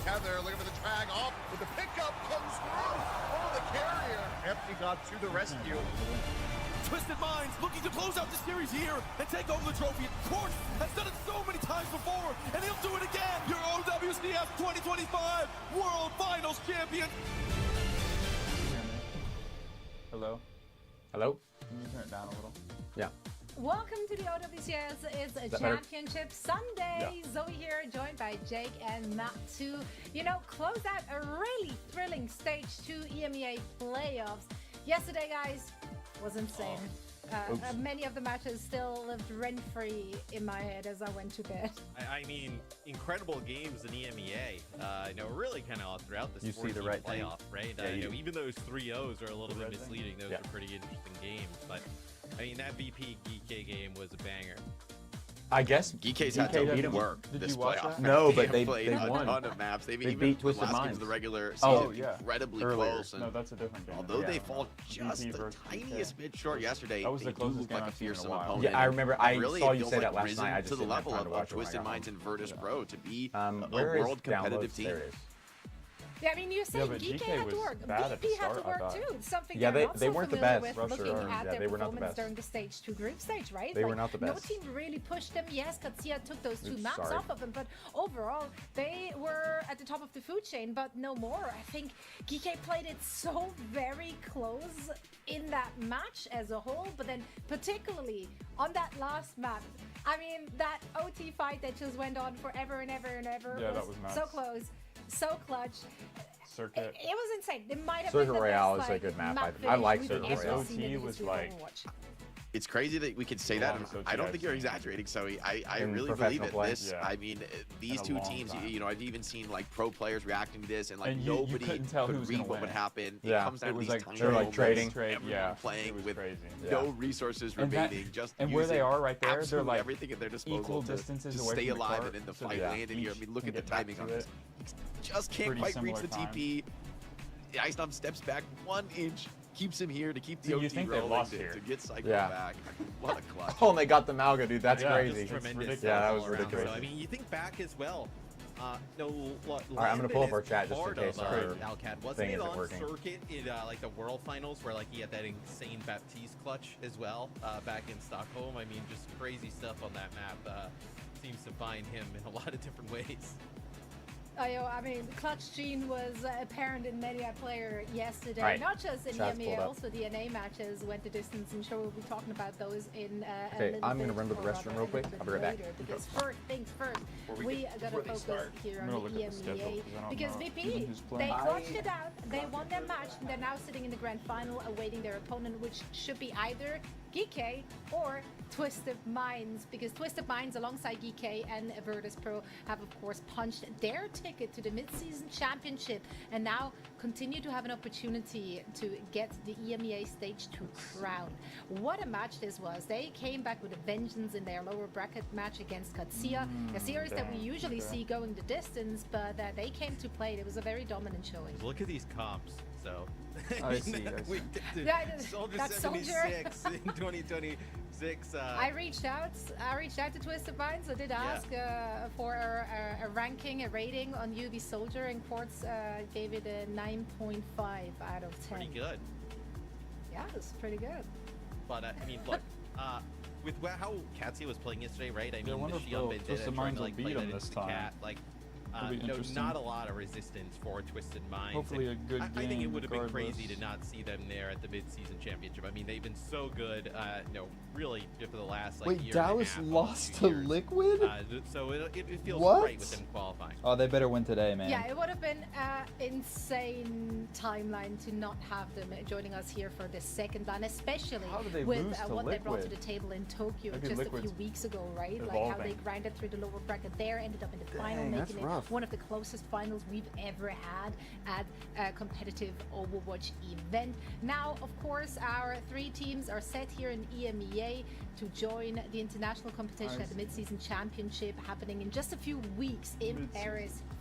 tether, looking for the drag off, but the pickup comes through. Oh, the carrier. Empty got to the rescue. Twisted Minds looking to close out the series here and take over the trophy. Quartz has done it so many times before, and he'll do it again. Your OWCS 2025 World Finals champion. Hello? Hello? Can you turn it down a little? Yeah. Welcome to the OWCS is a Championship Sunday. Yeah. Zoe here, joined by Jake and Matt to, close out a really thrilling Stage 2 EMEA playoffs. Yesterday, guys, was insane. Many of the matches still lived rent-free in my head as I went to bed. I mean, incredible games in EMEA. Really kind of all throughout this playoff, right? Even those 3-0s are a little bit misleading. Those are pretty interesting games. But, I mean, that VP Geek game was a banger. I guess Geek's had to work this playoff. No, but they played won. a ton of maps. They beat even Twisted last Minds. games of the regular season incredibly close. And no, that's a different game. although they fall just the tiniest bit short yesterday, that was the they do look game like a I've seen in a fearsome while. opponent. Yeah, I remember. I really, saw it you feels say like that last risen night. I just to the didn't have level time to of watch it when I Twisted got Minds and Virtus Pro to be a where is world competitive downloads? team. There it is. Yeah, I mean, you're saying GK had to was work. bad at the VP had to start, I work thought. too. It's something Yeah, they're not they so weren't the familiar best. with looking Rusher, at yeah, their they were not the performance best. during the Stage 2 group stage, right? They were not the No best. team really pushed them. Yes, Katsia took those two maps sorry. off of them, but overall, they were at the top of the food chain, but no more. I think GK played it so very close in that match as a whole, but then particularly on that last map, I mean, that OT fight that just went on forever and ever and ever was nuts. so close, so clutch. Circuit. It was insane. It might have Circuit been the Royale best, is a good map. finish I like we've Circuit ever Royale. seen in the OT was history of like- Overwatch. It's crazy that we could say that. Longest I don't OT think you're I've seen. exaggerating, Zoe. I In really believe professional it. play? This, Yeah. I mean, these In a two long teams. time. I've even seen like pro players reacting to this, and like And you nobody couldn't tell who could was read gonna what would win. happen. Yeah. It comes down It to was these like tiny they're like moments. trading. Everyone Yeah, playing it was with crazy. no resources And that- remaining, just and where they using are right there, they're absolutely like everything at their disposal equal to distances away stay from the alive cart, and in the so fight that landing here. I each mean, look can at the get back timing to on it. this. Just can't Pretty quite reach similar the time. TP. The Ice Dom steps back 1 inch, keeps him here to keep the So you OT think they rolling lost to here? get Psycho Yeah. back. What a clutch. Oh, and they got the Malga, dude. That's Yeah, crazy. Just tremendous. ridiculous. Yeah, that was all around. ridiculous. So, I mean, you think back as well. All right, I'm gonna pull up our chat just in case our Alcad. Wasn't thing it isn't on working. circuit in like the World Finals where like he had that insane Baptiste clutch as well back in Stockholm? I mean, just crazy stuff on that map. Seems to find him in a lot of different ways. I mean, clutch gene was apparent in many a player yesterday. Right. Not just in Chat's EMEA, pulled up. also the NA matches went the distance. I'm sure we'll be talking about those in a Okay, little I'm gonna bit, run to the or restroom rather real a quick. little I'll be right back. later, because first things first, we gotta focus here I'm on gonna the look at the schedule, EMEA 'cause I don't because know VP, even who's they playing. clutched it out. They won their match, and they're now sitting in the grand final, awaiting their opponent, which should be either GK or Twisted Minds, because Twisted Minds alongside GK and Virtus Pro have of course punched their ticket to the mid-season championship and now continue to have an opportunity to get the EMEA Stage 2 crown. What a match this was. They came back with a vengeance in their lower bracket match against Katsia, a series that we usually see going the distance, but they came to play. It was a very dominant showing. Look at these comps. So I see. we get to Yeah, Soldier that's 76 in 2026. I reached out to Twisted Minds. I did ask for a ranking, a rating on UV Soldier, and Quartz gave it a 9.5 out of 10. pretty good. Yeah, it's pretty good. But I mean, look, with how Katsia was playing yesterday, right? I Yeah, I mean, wonder the if Shion they'll- Bandita Twisted trying Minds to will like beat play that him into this the time. cat, like. It'll be No, interesting. not a lot of resistance for Twisted Minds. Hopefully and a good I think it game would have been crazy regardless. to not see them there at the mid-season championship. I mean, they've been so good, really for the last like Wait, year Dallas and a half, lost almost 2 to years. Liquid? So it feels What? right with them qualifying. Oh, they better win today, man. Yeah, it would have been an insane timeline to not have them joining us here for the second line, especially How did they with lose to what they brought to Liquid? the table in Tokyo Maybe just a few Liquid's weeks ago, right? Like how they evolving. grinded through the lower bracket there, ended up in the final, Dang, that's making it rough. one of the closest finals we've ever had at a competitive Overwatch event. Now, of course, our 3 teams are set here in EMEA to join the international competition at the mid-season championship happening in just a few weeks in Mid-season. Paris,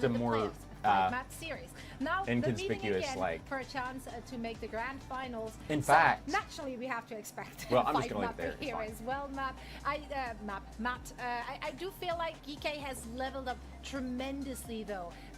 just a more match series. Now inconspicuous, they're meeting again like, for a chance to make the grand finals. In so fact, naturally we have to expect well, I'm fight just gonna leave map it there. It's here fine. as well. Matt, I do feel like GK has leveled up tremendously though.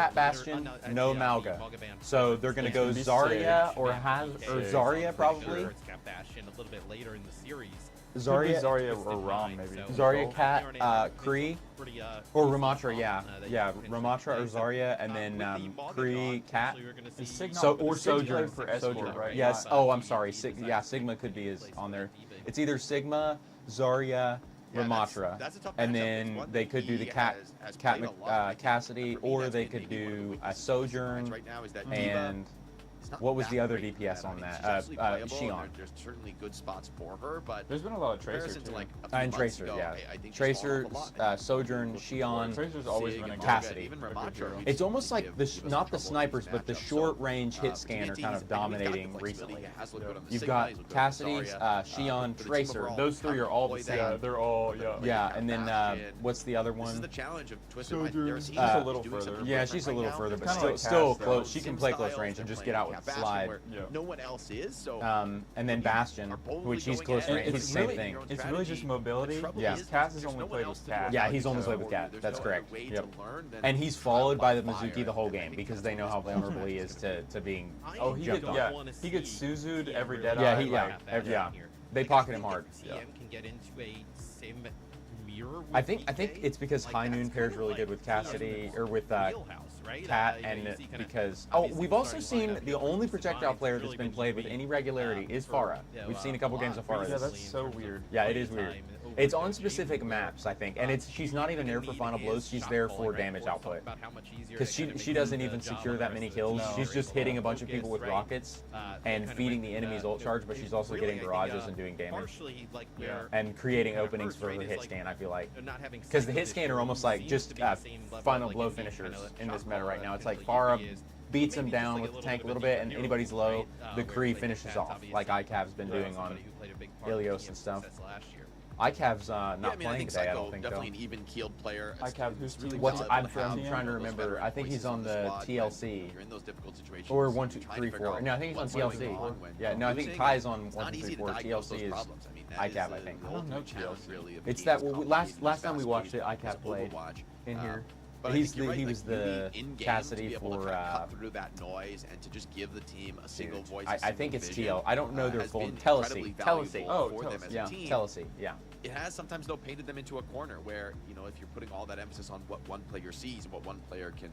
Cat Bastion, no Malga. So they're going to go Zarya or Zarya probably. It's Cat Bastion a little bit later in the series. Zarya, Zarya or Rom, maybe. Zarya, Cat, Kree, or Ramatra, yeah. Ramatra or Zarya, and then Kree, Cat. Or Sojourn. for Escort, right? Yes. Oh, I'm sorry. Sigma could be on there. It's either Sigma, Zarya, Ramatra, and then they could do the Cassidy, or they could do a Sojourn, and what was the other DPS on that? Xion. There's certainly good spots for her, but there's been a lot of Tracer too. And Tracer, yeah. Tracer, Sojourn, Xion, Tracer's always been a Cassidy. Even Ramatra. It's almost like not the snipers, but the short-range hit scan are kind of dominating recently. You've got Cassidy, Xion, Tracer. Those three are all the same. Yeah, they're all, Yeah, and then what's the other one? This is the challenge of Twisted She's a little further. Yeah, she's a little further, but Kinda still like Cass, close. though. She can play close range and just get out with the slide. No one else is, so And then Bastion, which he's close range. It's the same thing. It's really just mobility. Yeah. Cass has only played with Cat. Yeah, he's only played with Cat. That's correct. Yep. And he's followed by the Mizuki the whole game because they know how vulnerable he is to being Oh, he jumped gets, on. he gets Suzu'd every dead Yeah, eye. yeah. They pocket him hard. CM can get into a sim mirror. I think it's because High Noon pairs really good with Cassidy or with Cat, and because we've also seen the only projectile player that's been played with any regularity is Pharah. We've seen a couple games of Pharah. Yeah, that's so weird. Yeah, it is weird. It's on specific maps, I think, and she's not even there for final blows. She's there for damage output because she doesn't even secure that many kills. She's just hitting a bunch of people with rockets and feeding the enemy's ult charge, but she's also getting garages and doing damage and creating openings for the hit scan. I feel like because the hit scan are almost like just final blow finishers in this meta right now. It's like Pharah beats him down with the tank a little bit, and anybody's low, the Kree finishes off, like ICAV's been doing on Ilios and stuff. ICAV's not playing today, I don't think, definitely though. an even-keeled player. ICAV, who's really I'm trying to remember. I think he's on the TLC. You're in those difficult situations. Or 1, 2, 3, 4. No, I think he's on TLC. Yeah, no, I think Ty's on 1, 2, 3, 4. TLC is ICAV, I think. I don't know TLC. It's that last time we watched it, ICAV played in here. But he was the Cassidy for cut through that noise and to just give the team a single voice. I think it's TL. I don't know their full TLC. TLC. Yeah. It has sometimes though painted them into a corner where, you know, if you're putting all that emphasis on what one player sees and what one player can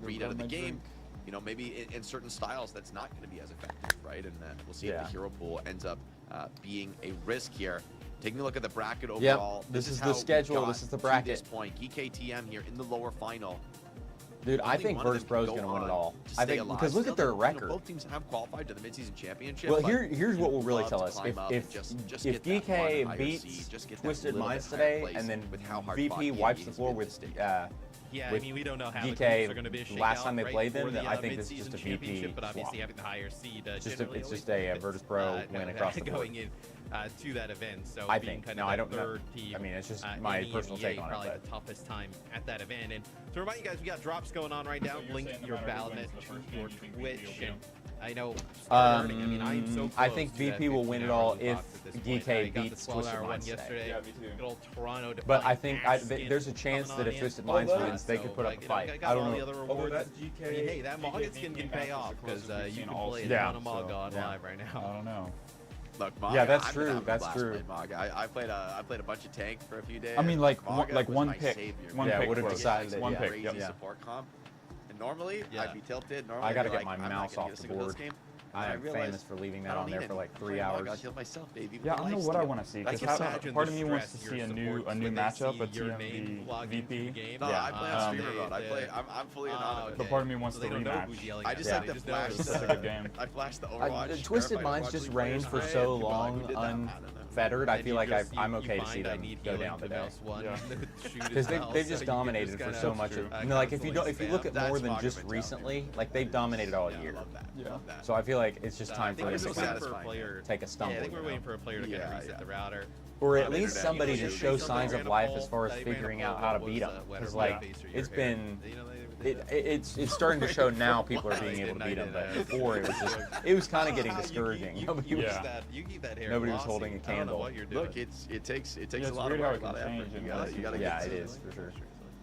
read out of the game, you know, maybe in certain styles that's not going to be as effective, right? And we'll see if the hero pool ends up being a risk here. Taking a look at the bracket overall. Yep, this is the schedule. This is the bracket. To this point, GKTM here in the lower final. Dude, I think Virtus Pro is going to win it all. I think because look at their record. Both teams have qualified to the midseason championship. Well, here's what will really tell us. If DK beats Twisted Minds today, and then VP wipes the floor with Yeah, I mean, we don't know how DK, the teams are going to be a last time they played them, the, I think this is just a VP but obviously swap. having the higher seed. It's just a Virtus Pro win across the board. Going in to that event, so I being think. kind No, of I don't know. third team. I mean, it's just my personal take on it. Probably But the toughest time at that event. And to remind you guys, we got drops going on right now. Link your Battle.net to your Twitch. And I know. I mean, I am so I think VP will win it all if DK got the beats 12-hour Twisted one Minds today. yesterday. Yeah, me too. Good old Toronto. But I think there's a chance that if Twisted Minds wins, they could put up a fight. I don't know. Although that GK, Hey, that Mogg skin can pay off because you can play it Yeah, on a Mogg on yeah. live right I now. don't know. Look, Mogg, Yeah, that's I'm true, gonna have a that's blast true. playing Mogg. I played a bunch of tank for a few days. I mean, like Mogg like was one my pick. savior. One Yeah, pick. would've close. decided that, One yeah. pick. Crazy Yep. support comp. And normally, Yeah. I'd be tilted. Normally, I gotta I'd get be my like, I'm not mouse gonna off get a the single this board. game. I And am realized famous for leaving I that don't on there need for it. like 3 Playing Mogg, hours. I'll heal myself, baby. Yeah, I don't know what I want to see. That's Because what imagine part the of me wants to stress see a your new supports when they matchup, see a your name TMV log into the VP. game. No, I play on streamer mode. they- I'm fully anonymous. But part of me wants So the they don't know who's rematch. yelling I at just them. like They to just know flash it's It's such a good game. I flashed the Overwatch. Twisted Verified Minds Overwatch just League reigned players for today. so People are like, long "Who did that?" I don't know. unfettered. I feel like Then you I'm okay to find see I them need go healing down for today. mouse one. Yeah. Shoot as Because well, they've so just you dominated just for kinda, so much. true. You know, like if you constantly look at That's more than Mogg just mentality. recently, like they've dominated all Yeah, I year. love that. Yeah. Love that. So I feel like it's just I time think for we're them so to waiting kind for a satisfying. player. take a stumble. Yeah, I think we're you know? waiting for a player to Yeah, kind of reset yeah. the router. Or at On least internet, somebody you to know, show based on signs the of life Randall as far as Poll, figuring Randall out how to Poll beat was, them. what Because her like face or your it's hair. been You know, they- it's starting to show now people are being able to beat them. But before it was kind of getting discouraging. Nobody was Yeah. You keep that hair Nobody was glossy. holding a I don't know candle. what you're doing. Look, it takes it's a lot weird of how work, it a lot of can effort. change You and gotta yeah, get it to is for sure.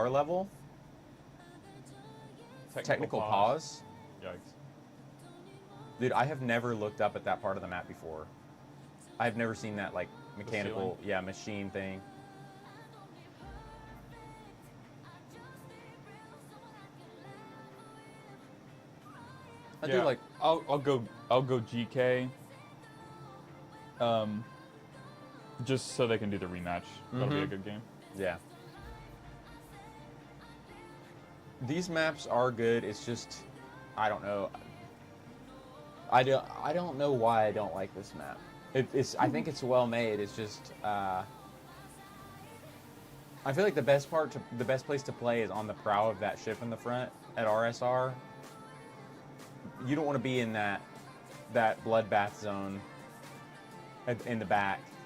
AR level. Technical pause. Yikes. Dude, I have never looked up at that part of the map before. I've never seen that like mechanical, machine thing. I do like. I'll go GK. Just so they can do the rematch. That'll be a good game. Yeah. These maps are good. It's just, I don't know. I don't know why I don't like this map. It's I think it's well made. It's just I feel like the best place to play is on the prow of that ship in the front at RSR. You don't want to be in that bloodbath zone in the back.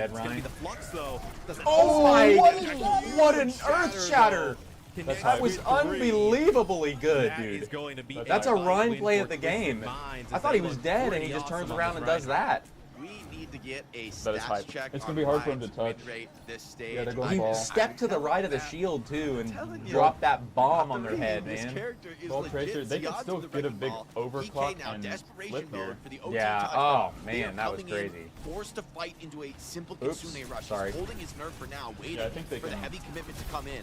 Dead It's gonna be Ryan. the Flux though. Doesn't Oh my! What What an earth shatter! That was unbelievably good, dude. That's a Ryan play of the game. I thought he was dead, and he just turns around and does that. We need to get a That is stats hype. check. It's on gonna be hard for him to Ryan's touch. win rate this stage. Yeah, they're going He ball. stepped to the right of the shield too and dropped that bomb on their head, man. Ball Tracer, they can still get a big overclock and flip here. Yeah, oh man, that was crazy. Forced to fight into a simple Oops, Kitsune rush. sorry. He's holding his nerve for now, waiting Yeah, I think they for the can- heavy commitment to come in.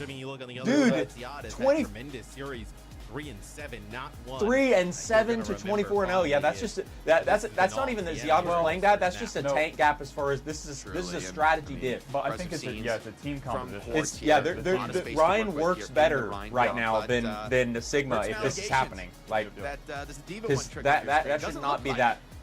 advantage. I mean, you look on the other Dude, side, Ziad has 20 had tremendous series. 3-7, not one. 3-7 to 24-0. Yeah, that's just that's not even that Ziad was playing that. That's just a tank gap as far as this is a strategy diff. But I think it's a team composition. It's Ryan works better right now than the Sigma if this is happening. Like, because that should not be that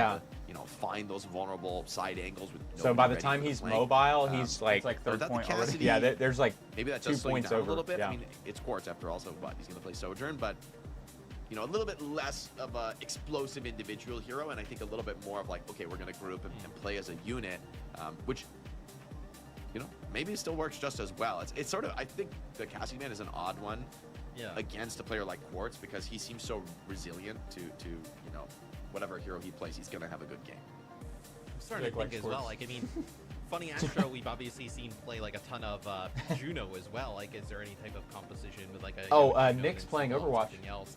to, you know, find those vulnerable side angles. With So by the time he's mobile, he's like, it's like third point already. Cassidy, yeah, there's like maybe that 2 does slow you points down over. a little bit. Yeah. I mean, it's Quartz after all, so but he's going to play Sojourn, but you know, a little bit less of a explosive individual hero, and I think a little bit more of like, okay, we're going to group and play as a unit, which, you know, maybe it still works just as well. It's sort of, I think the Cassidy man is an odd one against a player like Quartz because he seems so resilient to you know, whatever hero he plays, he's going to have a good game. I'm starting to think as well. Like, I mean, Funny Astro, we've obviously seen play like a ton of Juno as well. Like, is there any type of composition with like a? Nick's playing Overwatch. Else?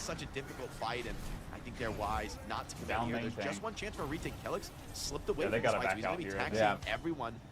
it's such a difficult fight, and I think they're wise not to commit Down here. main There's just tank. one chance for a retake. Kelix slipped away Yeah, they from this gotta fight, so back he's going out to be here. taxing Yeah. everyone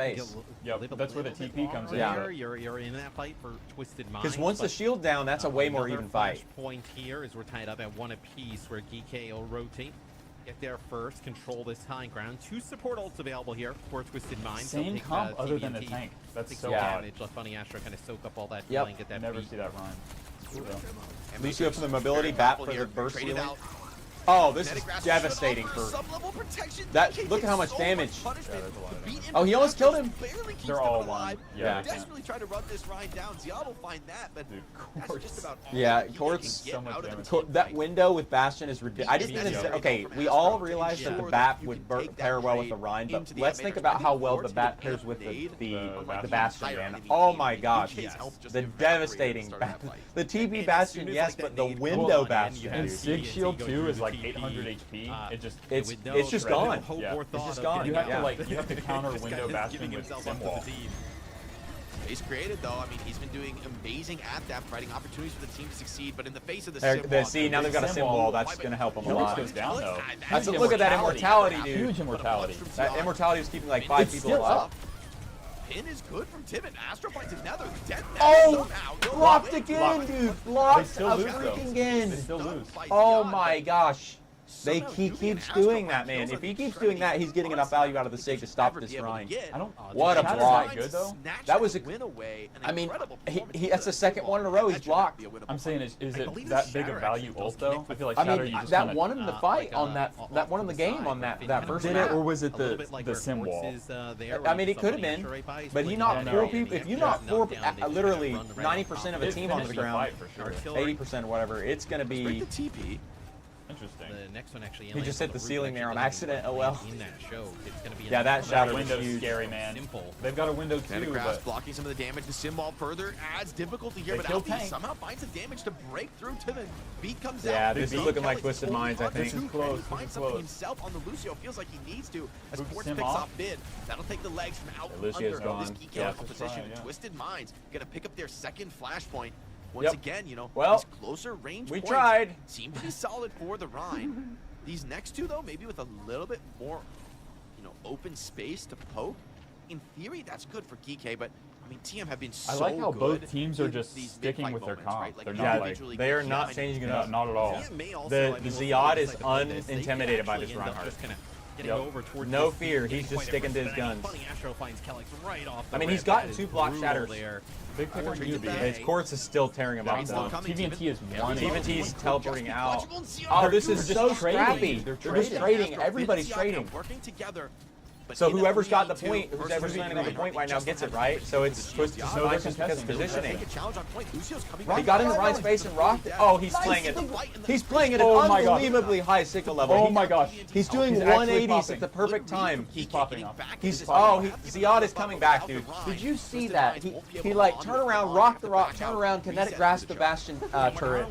face. Yep, that's where the TP comes in. Yeah. You're in that fight for Twisted Minds. Because once the shield down, that's a way more another even fight. flash point here is we're tied up at 1 apiece, where Geeky will rotate. Get there first, control this high ground. 2 support ults available here for Twisted Minds. Same Take, comp other than the TNT. tank. That's Takes so some odd. damage. Let Funny Astro kind of soak up all that Yep. healing, get that Never beat. see that run. And Lucio for the mobility, very bat powerful for the here. burst Traded healing. out. Oh, this is Kinetic Grasp devastating should offer for sub-level protection. that. DK Look at how takes much so damage. punishment to beat him, Oh, he but almost Astros killed him. barely keeps They're them all alive. one. Yeah. Desperately trying to run this Ryan down. Ziad will find that, but Dude, that's Quartz. just about all Yeah, that he Quartz- can get so much out of the damage. team That fight. window with Bastion is ridiculous. I didn't even say, okay, we all realized that the Bat would pair well with the Rhine, but let's think about how well the Bat pairs with the Bastion, man. Oh my gosh, the devastating the TB Bastion, yes, but the window Bastion, And dude. Sig Shield 2 is like 800 HP. It just It's just gone. Yeah. It's just gone. You have Yeah. to like you have to counter window bastion with sim wall. He's created though. I mean, he's been doing amazing at that, providing opportunities for the team to succeed. But in the face of the See, now they've got a sim wall. That's going to help them a Kellex lot. goes down though. That's look at that immortality, dude. Huge immortality. That immortality was keeping like 5 It's people still alive. up. Pin is good from Timon. Astro finds another. Death Oh, somehow. blocked again, dude. They Blocked still lose though. freaking again. They still lose. Oh my gosh. He keeps doing that, man. If he keeps doing that, he's getting enough value out of the Sig to stop this Rhine. I don't. What a Chat is block. that good though? That was a- win away. I mean, that's the second one in a row he's blocked. I'm saying, is it that big a value ult though? I feel like I Shatter, mean, you just that kinda, won him the fight on that won him the game on that first Did it, map. or was it the sim wall? I mean, it could have been, but he knocked I don't know. 4 people. If you knock literally 90% of a It team onto the finished the ground, fight for sure. 80% or whatever, it's gonna Break be. the TP. Interesting. The next one actually He just hit lands on the roof, ceiling there on actually accident, doesn't oh land in that show. It's gonna be Yeah, that That shadow was window's huge. scary, man. Simple. They've got a window Kinetic too, Grasp but blocking some of the damage. The sim wall further adds difficulty here, They but killed Alfie Tank. somehow finds the damage to break through to the beat comes Yeah, out. this is Big looking Kellex like Twisted holding Minds, I on to think. two, This is close, and he this finds is something close. himself on the Lucio. Feels like he needs to. As Boots Quartz him picks off. off mid, that'll take the legs from out Yeah, Lucio's under gone. this geek Yeah, position. that's right, yeah. Twisted Minds gonna pick up their second flashpoint. Once Yep. again, you know, Well, these closer range we points tried. seem to be solid for the Rhine. These next two, though, maybe with a little bit more, you know, open space to poke. In theory, that's good for Geek, but I mean, TM have been so I like how good both teams are in just these sticking mid-fight with their moments, comp. right? Like, They're Yeah, not individually, they are Geek not and changing it No, up. not at all. TM may also, The I mean, Ziad is Like, look at this. They could unintimidated by actually this end up Reinhardt. just kinda getting Yep. over towards No this fear, getting he's just quite sticking to his aggressive. guns. Funny Astro finds Kellex right off the I mean, rip. he's gotten That is 2 block brutal shatters. there. Big pick on Quartz UB. back. His Quartz is still tearing him up, He's though. still coming. TVNT is one. TVNT's teleporting out. Watchable, Oh, this They're is just so trading. scrappy. They're They're just trading. Everybody's trading. Working together. But So in a whoever's got the 3v2 point, versus whoever's 3v3, landing on the point right now just gets it, have right? to So it's Twisted No, they're Minds just because contesting. They're positioning. Take a challenge on point. Lucio's coming He back. got into Ryan's face and rocked it. Oh, he's playing it. He's playing it at Oh an my God. unbelievably high signal level. Oh He- my gosh. He's doing He's actually 180s popping. at the perfect time. He's popping off. He's Ziad is coming back, dude. Did you see that? He like turn around, rock the rock, turn around, kinetic grasp the Bastion turret,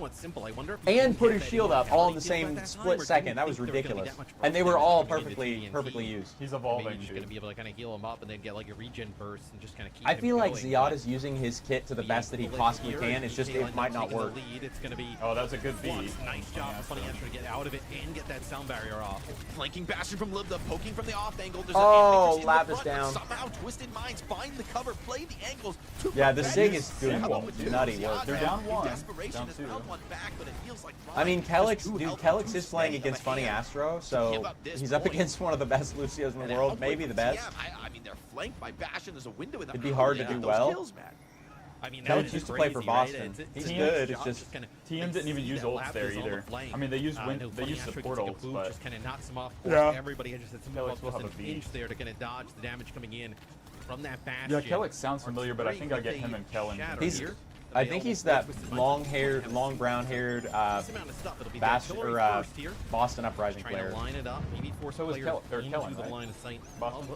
and put his shield up all in the same split second. That was ridiculous. And they were all perfectly used. He's evolving, Maybe he's just dude. gonna be able to kind of heal him up and then get like a regen burst and just kind of keep I him feel like going. Ziad is using his kit to the best that he possibly can. It's just it might not work. It's gonna be Oh, that's a good beat. nice job for Funny Astro to get out of it and get that sound barrier off. Flanking Bastion from Libda, poking from the off angle. There's Oh, an lap in the is front, down. but somehow Twisted Minds find the cover, play the angles. To Yeah, the prevent Sig it. is doing nutty work. They're down one, Desperation down has two. found one back, but it feels like I mean, Ryan Kellex, is too dude, healthy Kellex to is playing stay in against the Funny hand. Astro, Give so up this he's up point. against one of the best Lucios in And the at world, one maybe point the for best. TM, I mean, they're flanked by Bastion. There's a window in the It'd be hard to get do those well. kills back. I mean, Kellex that is used to play for crazy, right? Boston. He's TM good. It's just TM didn't even use ults there either. I mean, they used they used support ults, but just kind of knocks him off. Yeah. Everybody had just had some Kellex will have a an beat. inch there to kind of dodge the damage coming in from that Bastion. yeah, Kellex sounds familiar, but I think I get him and Kellen. He's, I think he's that long-haired, long brown-haired Boston Uprising Trying to player. line it up, maybe force So is players Kellen, into the right? line of sight. Boston?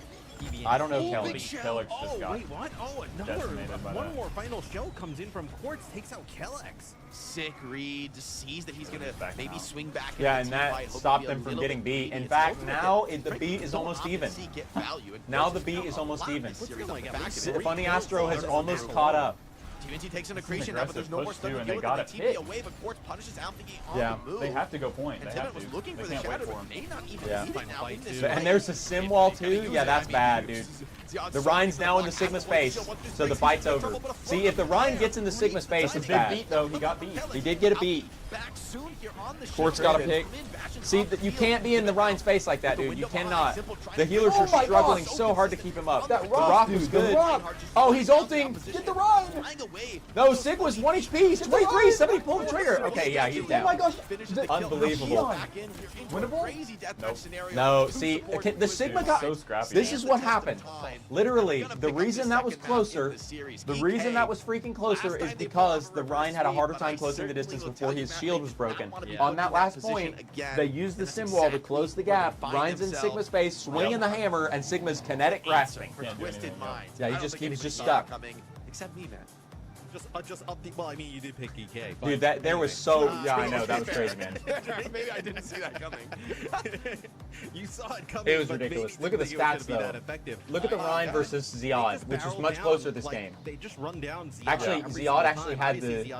I don't know Oh, Kellex. big shell. Kellex just Oh, got Wait, what? Oh, another decimated by one that. more final shell comes in from Quartz, takes out Kellex. Sick read, just sees that he's gonna Back maybe now. swing back. Yeah, into and the that fight, hope to stopped be a them from little getting bit beat. greedy. In It's fact, over now with. the beat is almost even. Get value, and Now Quartz the has beat found is a almost lot of even. this series What's on the going back on? of it. Funny Astro has almost caught up. TNT takes an accretion now, but there's aggressive no more push, stun too, to and deal they with got it. a The TP pick. away, but Quartz punishes Alfie on Yeah, the move. They have to go point. And They Timon have was to. looking They for the can't wait shadow, for but him. may not even Yeah. need it now in this And there's a sim wall too. Yeah, that's bad, dude. The Rhine's now in the Sigma space, so the fight's over. See, if the Rhine gets in the Sigma space, it's Big bad. beat though. He got beat. He did get a beat. Back soon here on the Quartz show. got a pick. See, you can't be in the Ryan's face like that, dude. You cannot. The healers are struggling so hard to keep him up. That The Rock was good. Oh, he's ulting. Get the Ryan! No, Sigma's 1 HP. He's 23. Somebody pulled the trigger. Okay, yeah, he's down. Oh my gosh. Unbelievable. Winnable? No, see, the Sigma got. So scrappy. This is what happened. Literally, the reason that was closer, the reason that was freaking closer is because the Ryan had a harder time closing the distance before his shield was broken. On that last point, they used the sim wall to close the gap. Ryan's in Sigma's face, swinging the hammer, and Sigma's kinetic grasping. Yeah, he was just stuck. Except me, man. Just up the. Well, I mean, you did pick EK. Dude, there was so. Yeah, I know that was crazy, man. Maybe I didn't see that coming. You saw it coming. It was ridiculous. Look at the stats, though. Look at the Ryan versus Ziad, which was much closer this game. They just run down Ziad. Actually, Ziad actually had the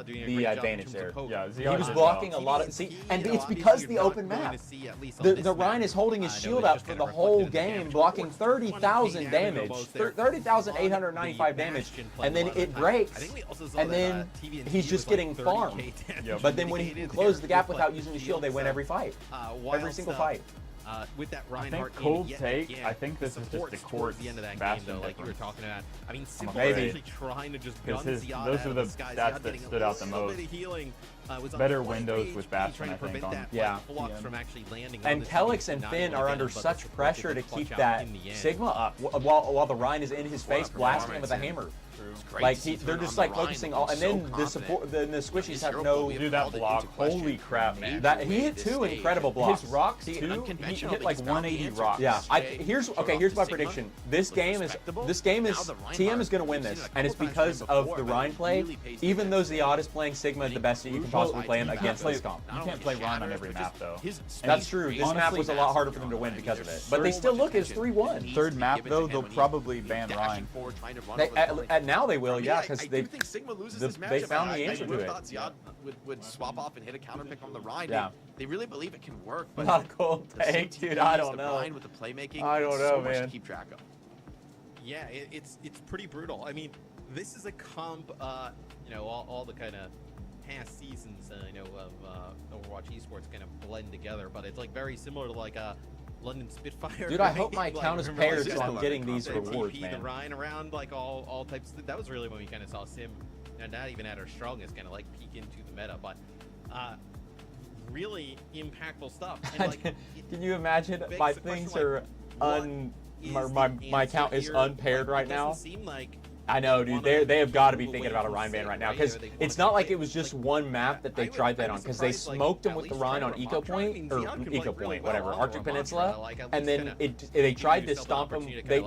advantage there. Yeah, He was blocking a lot of. See, and it's because the open map. The Ryan is holding his shield up for the whole game, blocking 30,000 damage, 30,895 damage, and then it breaks. And then he's just getting farmed. But then when he can close the gap without using the shield, they win every fight. Every single fight. With that I Reinhardt think cold take. I think this is just the court the end of that game, Bastion though, like you were difference. talking about. I mean, Simple Maybe. actually trying to just Because gun his- Ziad those out are of the sky. stats Ziad that getting stood a out the little most. bit of healing, was on Better full windows page, with Bastion, trying to I think, prevent on- that, Yeah. like, flux from actually landing And on the Kelix team, and not Finn only are again, under but such support pressure the to clutch keep out that in the end. Sigma up while the Ryan is in his face blasting him with a hammer. Like they're just like focusing all, and then the support, the squishies have no. Do that block. Holy crap, man. That he hit 2 incredible blocks. His rocks too. He hit like 180 rocks. Yeah, here's my prediction. This game is TM is going to win this, and it's because of the Ryan play. Even though Ziad is playing Sigma the best that you can possibly play him against this comp. You can't play Ryan on every map though. That's true. This map was a lot harder for them to win because of it. But they still look as 3-1. Third map though, they'll probably ban Ryan. Now they will, yeah, because I do think Sigma loses this matchup. they found the I answer to would've it. thought Ziad would swap off and hit a counter pick on the Ryan. Yeah. They really believe it can work. But Not a cold the take, CTs, dude. I don't the know. Ryan with the playmaking. I don't so know, much to man. keep track of. Yeah, it's pretty brutal. I mean, this is a comp, all the kind of past seasons, of Overwatch esports kind of blend together, but it's like very similar to like a London Spitfire. Dude, I right? hope my Like, account is remember, paired like, so I'm getting these the rewards, TP, man. The Ryan around, like all types of. That was really when we kind of saw Sim, and not even at her strongest, kind of like peek into the meta, but really impactful stuff. And, like, Can you imagine begs my the question, things like, are what is my the account answer is here? unpaired Like, right it now. doesn't seem like I know, dude. They have got to be thinking about a Ryan ban right now because Right? Or they it's wanna not like play- it was just like, one map that they tried that on because they smoked him with the Ryan on Eco Point or Eco Point, whatever, Arctic Peninsula, and then they tried to stomp him. They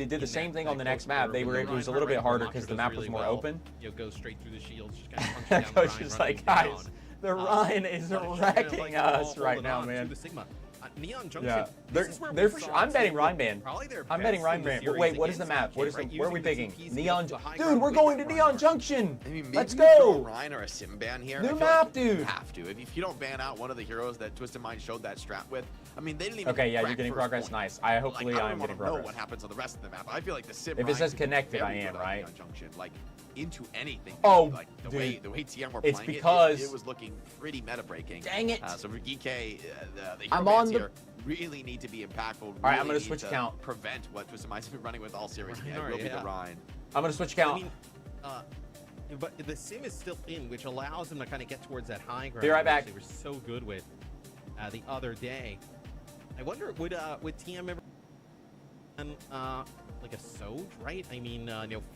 did the same thing on the next map. It was a little bit harder because the map was more open. Go straight through the shields, just kind of punching down Coach the is Ryan, like, running guys, down. the Ryan is wrecking us right now, man. Neon Junction. Yeah, this is where they're we for saw sure. I'm betting Team Ryan look ban. probably their I'm betting best Ryan in the ban. But series wait, what is the against map? TK, What is right? where are we Using the picking? TPs Neon. against the high Dude, ground we're with going to Ryan. Neon Junction. I mean, maybe Let's you throw go. Ryan or a sim ban here. New I feel map, like dude. You have to. If you don't ban out one of the heroes that Twisted Mind showed that strat with, I mean, they didn't even. Okay, yeah, you're crack getting first progress. point. Nice. I hopefully Like, I I'm don't getting wanna know progress. what happens on the rest of the map. I feel like the sim. If it Ryan says could be connected, very I am, good on right? Neon Junction, like into anything. Oh, like the dude. way TM were It's playing because- it was looking pretty meta breaking. Dang it. So for GK, the I'm hero on bans the- here really need to be impactful. All right, I'm gonna switch account. Prevent what Twisted Mind's been running with all series. Ryan, It will be yeah. the Ryan. I'm gonna switch I account. mean, but the sim is still in, which allows them to kind of get towards that high ground. Be right back. They were so good with the other day. I wonder, would TM ever like a Soj, right? I mean,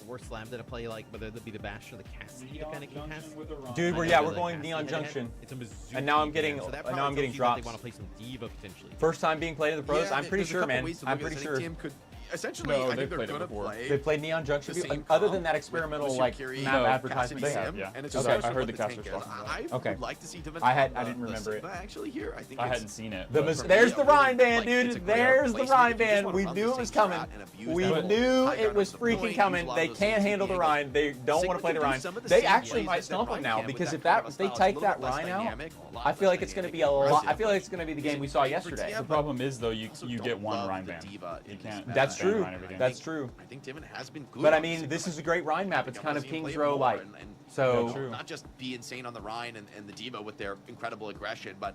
force Slam to play like whether it be the Bastion or the Cassidy to kind of contest. Dude, I we're know we're the going Cassidy Neon head-to-head. Junction. It's a Mizuki And now I'm game, getting- so that and now I'm probably getting tells you that drops. They want to play some Diva potentially. First time being played in the pros. Yeah, I'm pretty there's a sure, couple man. ways to I'm look at pretty this. sure. I think TM could essentially. No, I they've think they're played it gonna before. play. They played Neon Junction. the same Other comp than that with experimental Monsieur like Curie, map advertisement they Cassidy have. Sim, yeah. and it's Okay, just I heard what the tank casters is. talking about I Okay. would like to see them. I didn't remember it. But actually, here I think I it's- hadn't seen it. The but- mis- For there's me, the a really, Ryan ban, like, it's a dude. great There's the placement Ryan if you just ban. wanna We run knew the it was same coming. strat and abuse We that knew high it ground was up to the freaking point, coming. use a lot They of those can't CTs handle the angles. Ryan. They don't want to play the Sigma Ryan. can do some of the They same actually plays might that stomp him Ryan now can with because that if kind of they style. take It's a that little less Ryan out, dynamic, a lot I less feel like it's going to dynamic be a and lot. aggressive. I feel like it's going to be the game we saw For yesterday. TM, The problem is though, you also get don't one love Ryan the ban. Diva You in can't. this That's map. true. Ryan every game. That's true. I think Timon has been good. But I on mean, Sigma. this is a great Ryan map. It's Like, kind I've of seen him King's play Row more like. and So Yeah, true. not just be insane on the Ryan and the Diva with their incredible aggression, but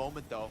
moment, though.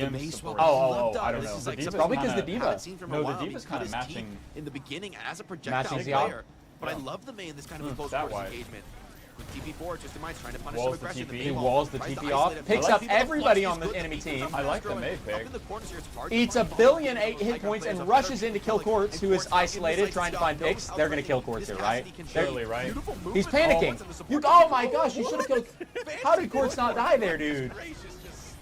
EM support. Oh, I don't know. This is like Diva's Probably because the kinda- Diva. No, the Diva's kind of matching. in the beginning as a projectile Matching Zion. player. But I love the Mei in this kind of a close that quarters wide. engagement. With TP4, just in mind, trying to punish Walls some the aggression. TP. Mei He ball walls the tries to TP isolate off, him. picks I like up people to everybody flush on the is good. enemy Keep team. them I like the growing. Mei Up pick. in the corners here, it's hard to Eats a find billion balls. 8 hit Icon points players and up rushes better. in to kill Like, Quartz, and who is Quartz, like, isolated, like, trying to Scott find knows picks. how They're to going to play kill Quartz this here, right? capacity can They're- Surely, right? Beautiful movement. He's panicking. Oh my gosh, you should have killed. How did Quartz not die there, dude? Gracious, just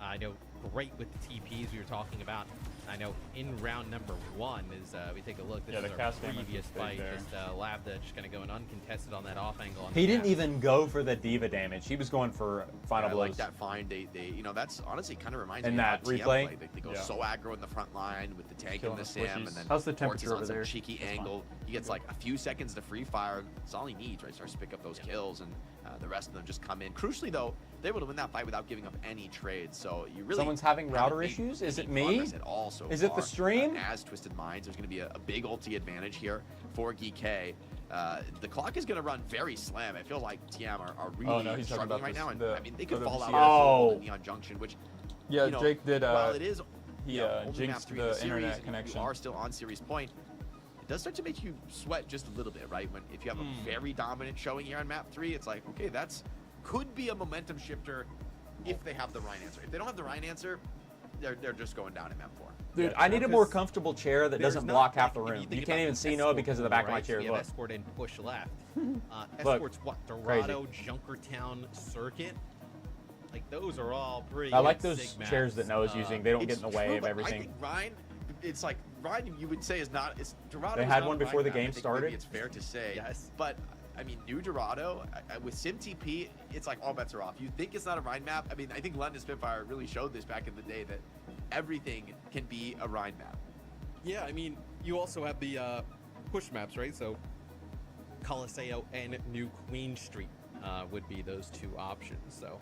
I know great with the TPs we were talking about. I know in round number 1 is we take a look. This is our previous fight. Just Labda just kind of going uncontested on that off angle. He didn't even go for the diva damage. He was going for final blows. I like that find. They you know, that's honestly kind of reminds and me that of TM replay. play. They go so aggro in the front line with the tank and the Sam, and then how's the temperature over on there? Some cheeky angle. He gets like a few seconds to free fire. That's all he needs, right? Starts to pick up those kills, and the rest of them just come in. Crucially, though, they're able to win that fight without giving up any trades. So you really someone's having router issues. Is it me? At all so is it the stream? As Twisted Minds, there's going to be a big ulti advantage here for GK. The clock is going to run very slam. I feel like TM are really struggling right now, and I mean they could fall out of Neon Junction, which yeah, you know, Jake did. While it is he jinxed the internet connection. You are still on series point. It does start to make you sweat just a little bit, right? When if you have a very dominant showing here on map 3, it's like, okay, that's could be a momentum shifter if they have the right answer. If they don't have the right answer, they're just going down in map 4. Dude, I need a more comfortable chair that doesn't block half the room. You can't even see Noah because of the back of my chair. We have Escort and push left. Escort's what? Dorado, Junkertown Circuit. Like those are all pretty. I like those sig chairs maps. that Noah's using. They don't get in the way true, of everything. I think Ryan, it's like Ryan. You would say is not. It's Dorado. They is had not one a before Ryan the map. game I think started. Maybe it's fair to say. Yes. But I mean, new Dorado with SimTP, it's like all bets are off. You think it's not a Rhine map? I mean, I think London Spitfire really showed this back in the day that everything can be a Rhine map. Yeah, I mean, you also have the push maps, right? So Coliseo and New Queen Street would be those 2 options. So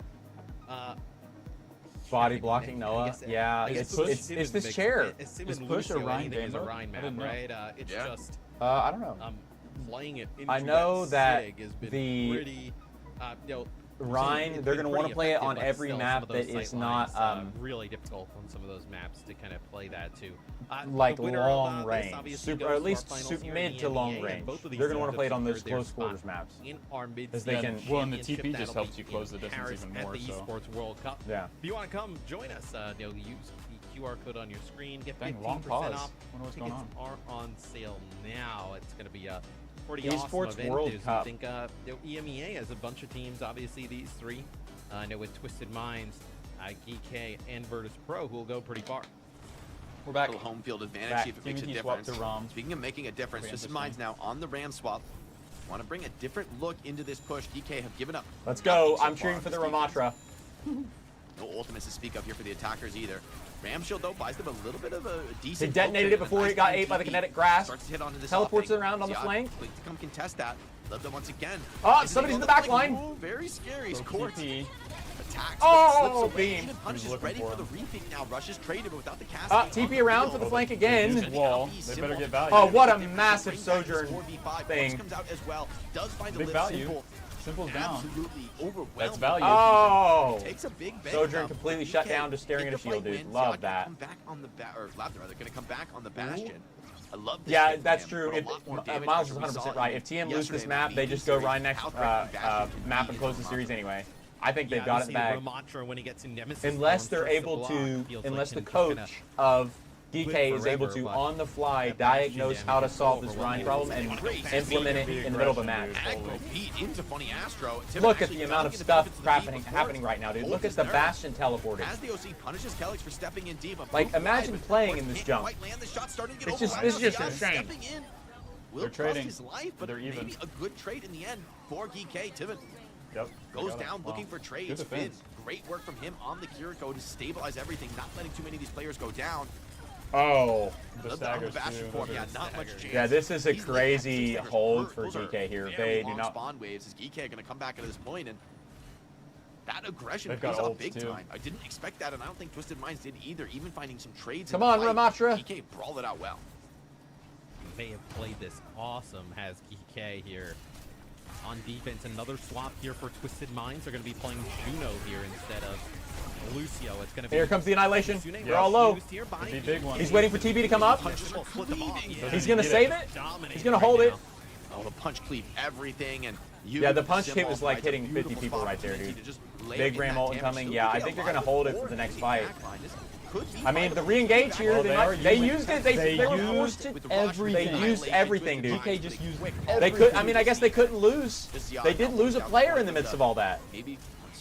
Body blocking Noah. Yeah, it's this chair. Is push a Rhine game? Is a mode? Rhine map, right? It's just I don't know. playing it into I know that sig has been the pretty, you know, Rhine, they're going to want to play it on every map that is not really difficult on some of those maps to kind of play that too. like long range, or at least mid to long range. They're going to want to play it on those close quarters maps. In our mid they can. Well, and the TP just helps you close the distance even more. At the Esports World Cup. Yeah. If you want to come join us, you know, use the QR code on your screen. Get 15% long pause. off. Wonder what's Tickets going on. are on sale now. It's going to be a pretty Esports awesome event. World Cup. I think you know, EMEA has a bunch of teams. Obviously, these 3. I know with Twisted Minds, GK, and Virtus Pro, who will go pretty far. We're back. A little home field advantage, Back. see if it makes a Team difference. swap to Rom. Speaking of making a difference, Pretty Twisted Minds now on the Ram swap. Want to bring a different look into this push. DK have given up. Let's go. So I'm cheering far for the this Ramatra. No ultimates to speak of here for the attackers either. Ram Shield, though, buys them a little bit of a He decent. detonated it before he got ate by the kinetic grass. Starts to hit onto this Teleports offing. it around on the See, flank. to come contest that. Love them once again. Oh, Is he somebody's on in the back flank? line. Ooh, very scary. So Court TP. attacks. Oh, slips away. beam. Even Punch is ready for the repeat now. Rushes traded, but without the cast. TP around for the flank again. Wall. They better get value. Oh, what a massive Sojourn thing. Comes out as well. Does find Big a value. Simple. Simple's down. Absolutely overwhelmed. That's value. Oh. Takes a big bang. Sojourn completely shut down, just staring at a shield, dude. Love that. Come back on the or Labda, they're going to come back on the Bastion. I love this. Yeah, shit, that's man. true. Put a If, lot more damage Miles is after we saw 100% it right. If TM lose yesterday this map, with they the just go series. Rhine next Outbreak Bastion would map be and close the the series Ramatra. anyway. I think they've got it back. Ramatra, when he gets in Nemesis Unless form, they're starts able block, to, feels unless like the can kinda coach of live DK is able forever, to, but on the fly, that Bastion diagnose damage how to is solve this overwhelming. Rhine problem and implement it in the middle of a match. Aggro beat into Funny Astro. Tim Look at actually the amount of getting stuff benefits of the lead happening before right now, dude. Bolt Look is at the there. Bastion teleporting. As the OC punishes Kelix for stepping in deep. Like, imagine playing in this jump. It's just insane. Will They're trading. His life, but They're even. maybe a good trade in the end for GK. Tiven Yep. goes Got it. down Wow. looking for Good trades. Finn, defense. great work from him on the Kiriko to stabilize everything, not letting too many of these players go down. Oh. The Love that on the staggers Bastion too. form. Yeah, not much chance. Yeah, this is a These crazy staggers hold hurt. for Those are GK here. very They do long not. spawn waves as GK are going to come back at this point, and that aggression They've got pays off ults, big too. time. I didn't expect that, and I don't think Twisted Minds did either. Even finding some trades. Come in the on, fight, Ramatra. GK brawled it out well. May have played this awesome, has GK here. On defense, another swap here for Twisted Minds. They're going to be playing Juno here instead of Lucio. It's going to be Here comes the Annihilation. Sune You're all low. used here by Could be big one. He's waiting for TP to come up. Punches are cleaving. He's going to save it. He's going to hold it. Oh, the punch cleave everything, and Yeah, the punch hit was like hitting 50 people right there, dude. Big Ram ult incoming. Yeah, I think they're going to hold it for the next fight. I mean, the re-engage here, Well, they used it. They were forced used to. everything. They used everything, dude. DK just used They could. I mean, I guess they couldn't lose. They did lose a player in the midst of all that. Maybe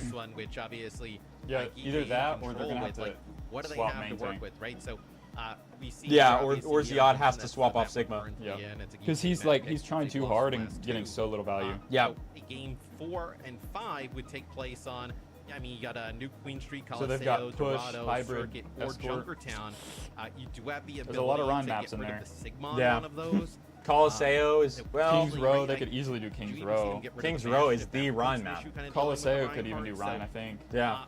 this one, which obviously Yeah, either that or they're gonna have with, to like, what do they swap have main to work tank. with, right? So we see Yeah, obviously or the Ziad other has one to that's swap the off map Sigma. currently Yeah, in. It's a because game he's map like pick, he's trying pretty too close hard to and last getting two. so little value. Yeah. So game 4 and 5 would take place on. I mean, you got a new Queen Street, So they've got Coliseo, push, Dorado, hybrid, Circuit, or escort. Junkertown. You do have the ability There's a lot of run to maps get in rid there. of the Sigma on Yeah. one of those. Colosseo is, well... King's Row, they could easily do King's Row. King's Row is the Rhine map. Colosseo could even do Rhine, I think. Yeah.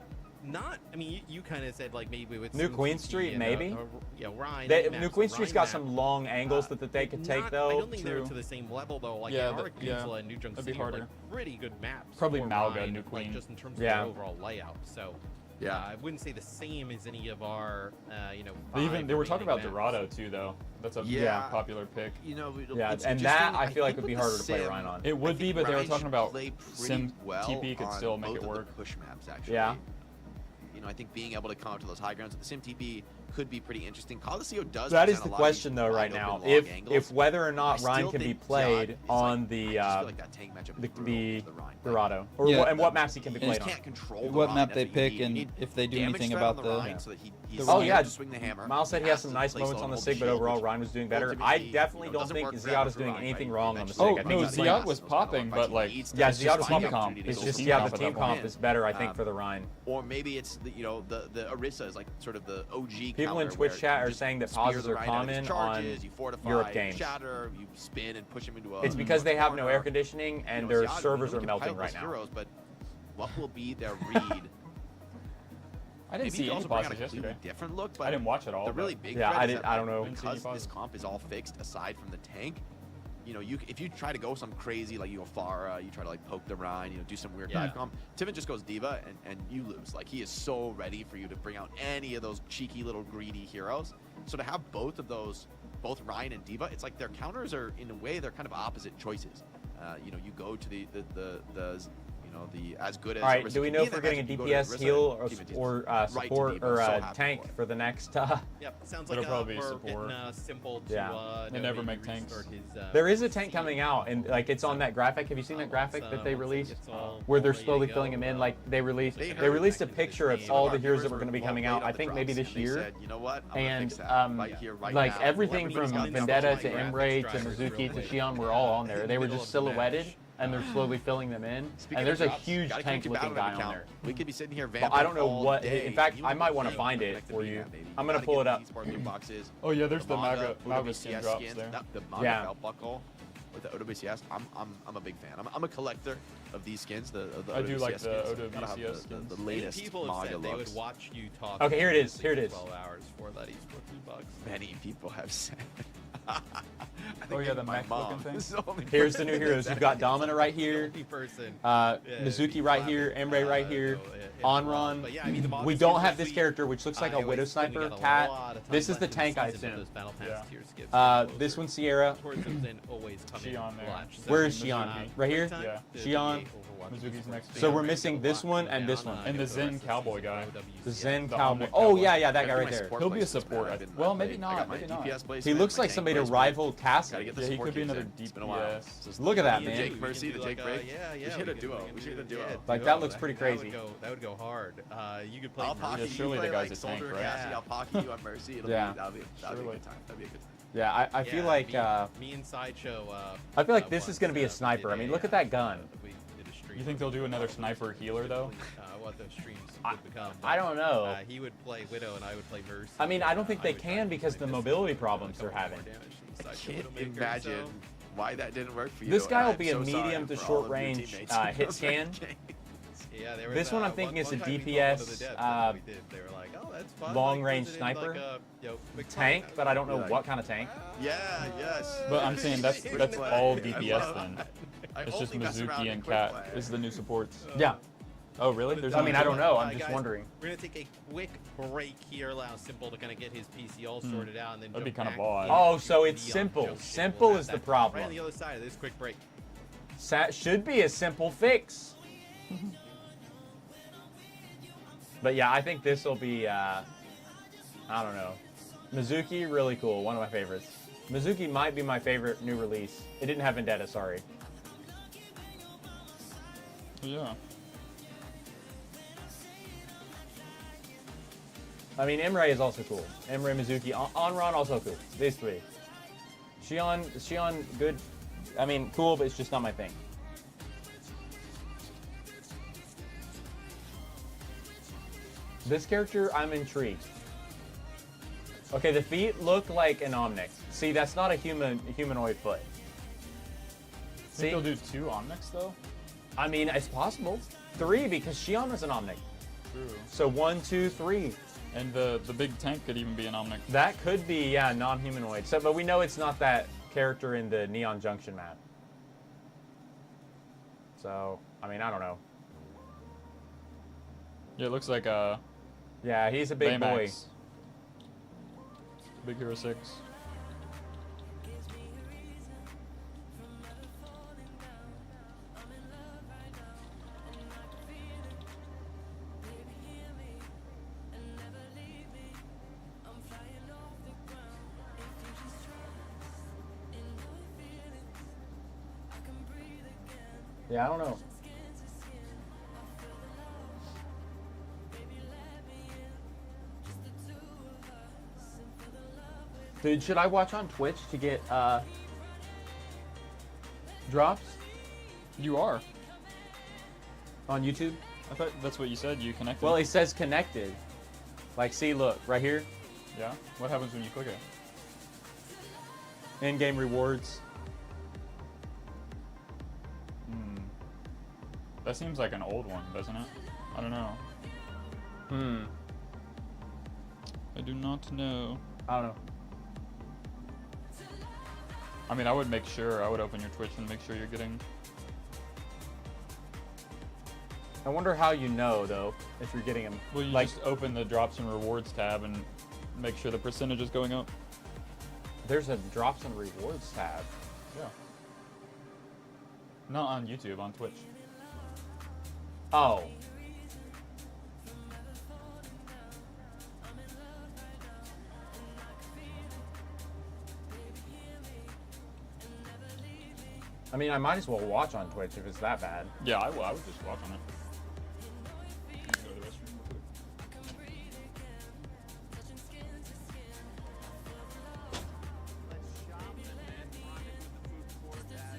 I mean, you kind of said like maybe with New Queen Street, maybe. Yeah, Rhine. New Queen Street's got some long angles that they could take though. I don't think they're to the same level though. Like Peninsula and New Junk City are like pretty good maps. Probably for Malga, Rhine, New Queen. Like, just in terms of the overall layout. So Yeah, I wouldn't say the same as any of our, They were talking about Dorado too, though. That's a popular pick. You know, and that I feel like would be harder to play Rhine on. It would be, but they were talking about Sim TP could still make it work. Push maps actually. Yeah. You know, I think being able to come up to those high grounds with the Sim TP could be pretty interesting. Colosseo does. That is the question though right now. If whether or not Rhine can be played on the Dorado, and what maps he can be played on. What map they pick and if they do anything about the. Oh yeah, Miles said he has some nice moments on the SIG, but overall Rhine was doing better. I definitely don't think Ziad is doing anything wrong on the SIG. Oh no, Ziad was popping, but like Ziad was team comp. It's just the team comp is better, I think, for the Rhine. Or maybe it's the Orisa is like sort of the OG. People in Twitch chat are saying that pauses are common on Europe games. Shatter, you spin and push him into a. It's because they have no air conditioning and their servers are melting right now. But what will be their read? I didn't see any pauses yesterday. Different look, but I didn't watch it all. The really big I don't know. Because this comp is all fixed aside from the tank. You know, if you try to go some crazy, like you go Pharah, you try to like poke the Rhine, do some weird dive comp, Timon just goes Diva and you lose. Like he is so ready for you to bring out any of those cheeky little greedy heroes. So to have both of those, both Rhine and Diva, it's like their counters are in a way they're kind of opposite choices. You go to the as good as. All right, do we know if we're getting a DPS heal or support or tank for the next? Yep, sounds like it'll probably be we're support. Simple to. Yeah, they never make tanks. There is a tank coming out, and like it's on that graphic. Have you seen that graphic that they released, where they're slowly filling them in? Like they released a picture of all the heroes that were going to be coming out. I think maybe this year. And like everything from Vendetta to Emre to Mizuki to Xion were all on there. They were just silhouetted. And they're slowly filling them in. And there's a huge tank-looking guy on there. We could be sitting here. But I don't know what. In fact, I might want to find it for you. I'm gonna pull it up. Oh yeah, there's the Maga skin drops there. The Maga belt buckle with the OWCS. I'm a big fan. I'm a collector of these skins. I do like the OWCS skins. The latest people Maga said they looks. would watch you talk. Okay, here it is. Here it is. 12 hours for that each for $2. Many people have said. Oh yeah, the mech looking thing. Here's the new heroes. You've got Domina right here, Mizuki right here, Emre right here, Onron. We don't have this character, which looks like a Widow Sniper. Cat. This is the tank, I assume. This one's Sierra. Xion there. Where is Xion? Right here? Yeah. Xion. Mizuki's next. So we're missing this one and this one. And the Zen Cowboy guy. The Zen Cowboy. Oh yeah, that guy right there. He'll be a support. Well, maybe not. Maybe not. He looks like somebody to rival Cassie. Yeah, he could be another DPS. Look at that, man. Jake Mercy, the Jake break. We should hit a duo. Like that looks pretty crazy. That would go hard. You could play. Yeah, surely the guy's a tank, right? I'll pocket you on Mercy. That'll be a good time. That'd be a good time. Yeah, I feel like me and Sideshow. I feel like this is going to be a sniper. I mean, look at that gun. You think they'll do another sniper healer though? What those streams would become. I don't know. He would play Widow and I would play Mercy. I mean, I don't think they can because the mobility problems they're having. I can't imagine why that didn't work for you. This guy will be a medium to short range hit scan. This one I'm thinking is a DPS long range sniper tank, but I don't know what kind of tank. Yeah, yes. But I'm saying that's all DPS then. It's just Mizuki and Cat is the new supports. Yeah. Oh really? I mean, I don't know. I'm just wondering. We're gonna take a quick break here. Allow Simple to kind of get his PC all sorted out, and then that'd be kind of odd. Oh, so it's simple. Simple is the problem. Right on the other side of this quick break. Should be a simple fix. But yeah, I think this will be. I don't know. Mizuki, really cool. One of my favorites. Mizuki might be my favorite new release. It didn't have Vendetta, sorry. Yeah. I mean, Emre is also cool. Emre, Mizuki, Onron also cool. These three. Xion, good. I mean, cool, but it's just not my thing. This character, I'm intrigued. Okay, the feet look like an Omnic. See, that's not a humanoid foot. See, they'll do 2 Omnics though. I mean, it's possible. 3 because Xion was an Omnic. True. So 1, 2, 3. And the big tank could even be an Omnic. That could be, yeah, non-humanoid. So, but we know it's not that character in the Neon Junction map. So, I mean, I don't know. Yeah, it looks like yeah, he's a big boy. Big Hero 6. Yeah, I don't know. Dude, should I watch on Twitch to get drops? You are. On YouTube? I thought that's what you said. You connected. Well, it says connected. Like, see, look, right here. Yeah? What happens when you click it? In-game rewards. That seems like an old one, doesn't it? I don't know. I do not know. I don't know. I mean, I would make sure. I would open your Twitch and make sure you're getting... I wonder how you know, though, if you're getting them. Well, you just open the drops and rewards tab and make sure the percentage is going up. There's a drops and rewards tab. Yeah. Not on YouTube, on Twitch. Oh. I mean, I might as well watch on Twitch if it's that bad. Yeah, I would just watch on it.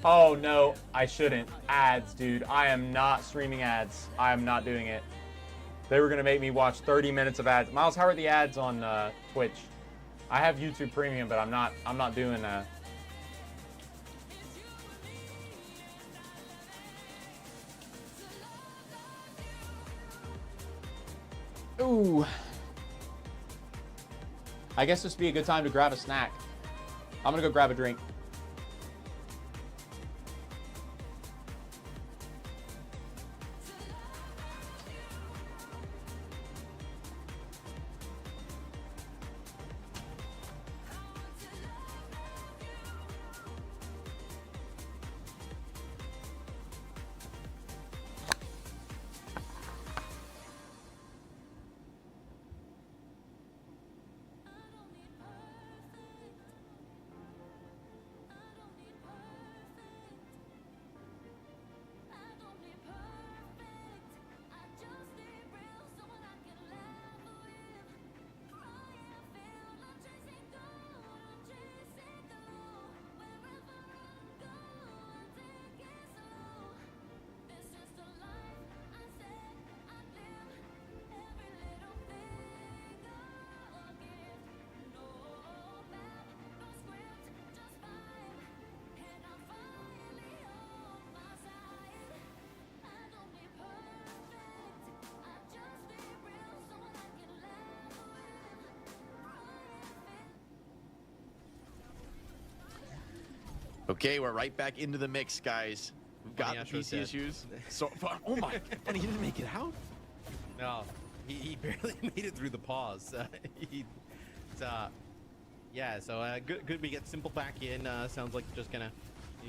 Oh no, I shouldn't. Ads, dude. I am not streaming ads. I am not doing it. They were gonna make me watch 30 minutes of ads. Miles, how are the ads on Twitch? I have YouTube Premium, but I'm not doing Ooh. I guess this would be a good time to grab a snack. I'm gonna go grab a drink. Okay, we're right back into the mix, guys. We've got the PC issues. So, oh my, funny, he didn't make it out? No, he barely made it through the pause. Yeah, so good we get Simple back in. Sounds like just gonna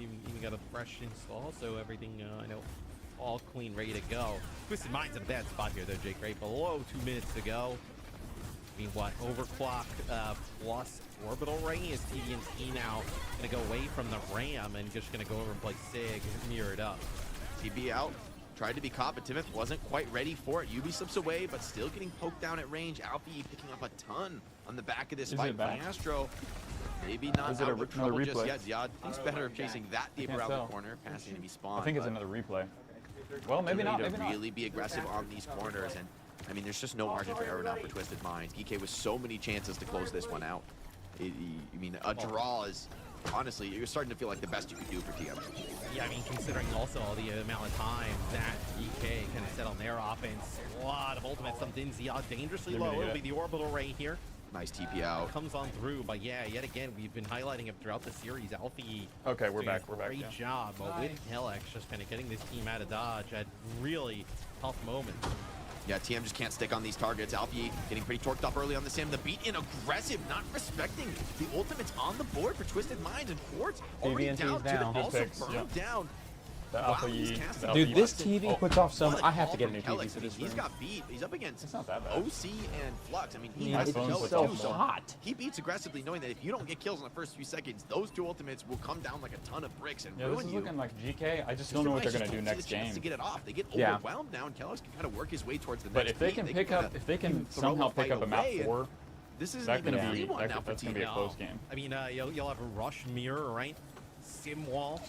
even got a fresh install, so everything, I know, all clean, ready to go. Twisted Mind's in a bad spot here, though, Jake, right? Below 2 minutes to go. I mean, what, overclock plus orbital ring? Is TBNT now going to go away from the Ram and just going to go over and play Sig, mirror it up? TB out, tried to be caught, but Timoth wasn't quite ready for it. Ubi slips away, but still getting poked down at range. Alfie picking up a ton on the back of this fight from Astro. Maybe not out of trouble just yet. Ziad thinks better of chasing that deeper out the corner, passing enemy spawn. I think it's another replay. Well, maybe not. Maybe really be aggressive on these corners, and I mean, there's just no margin for error now for Twisted Minds. GK with so many chances to close this one out. I mean, a draw is, honestly, you're starting to feel like the best you could do for TM. Yeah, I mean, considering also all the amount of time that GK kind of set on their offense, a lot of ultimates, some Dinzia dangerously low. It'll be the orbital ray here. Nice TP out. Comes on through, but yeah, yet again, we've been highlighting it throughout the series. Alfie. Okay, we're back. We're back. Great job with Telex, just kind of getting this team out of dodge at really tough moments. Yeah, TM just can't stick on these targets. Alfie getting pretty torqued up early on the Sim. The beat in aggressive, not respecting the ultimates on the board for Twisted Minds, and Quartz already down to also burned down. The Alpha Yi. Dude, this TV puts off so much. I have to get a new TV for this He's got beat. He's up against it's not that bad. OC and Flux. I mean, he has it's to know so it too. So hot. he beats aggressively, knowing that if you don't get kills in the first few seconds, those two ultimates will come down like a ton of bricks and Yeah, this ruin is you. looking like GK. I just don't know what they're gonna do next game. To get it off, they get overwhelmed now, and Kellis can kind of work his way towards the next. But if they can pick up, if they can somehow pick up a map 4, this isn't that's even gonna a free be one now for that's gonna be a close game. I mean, you'll have a rush mirror, right? Sim wall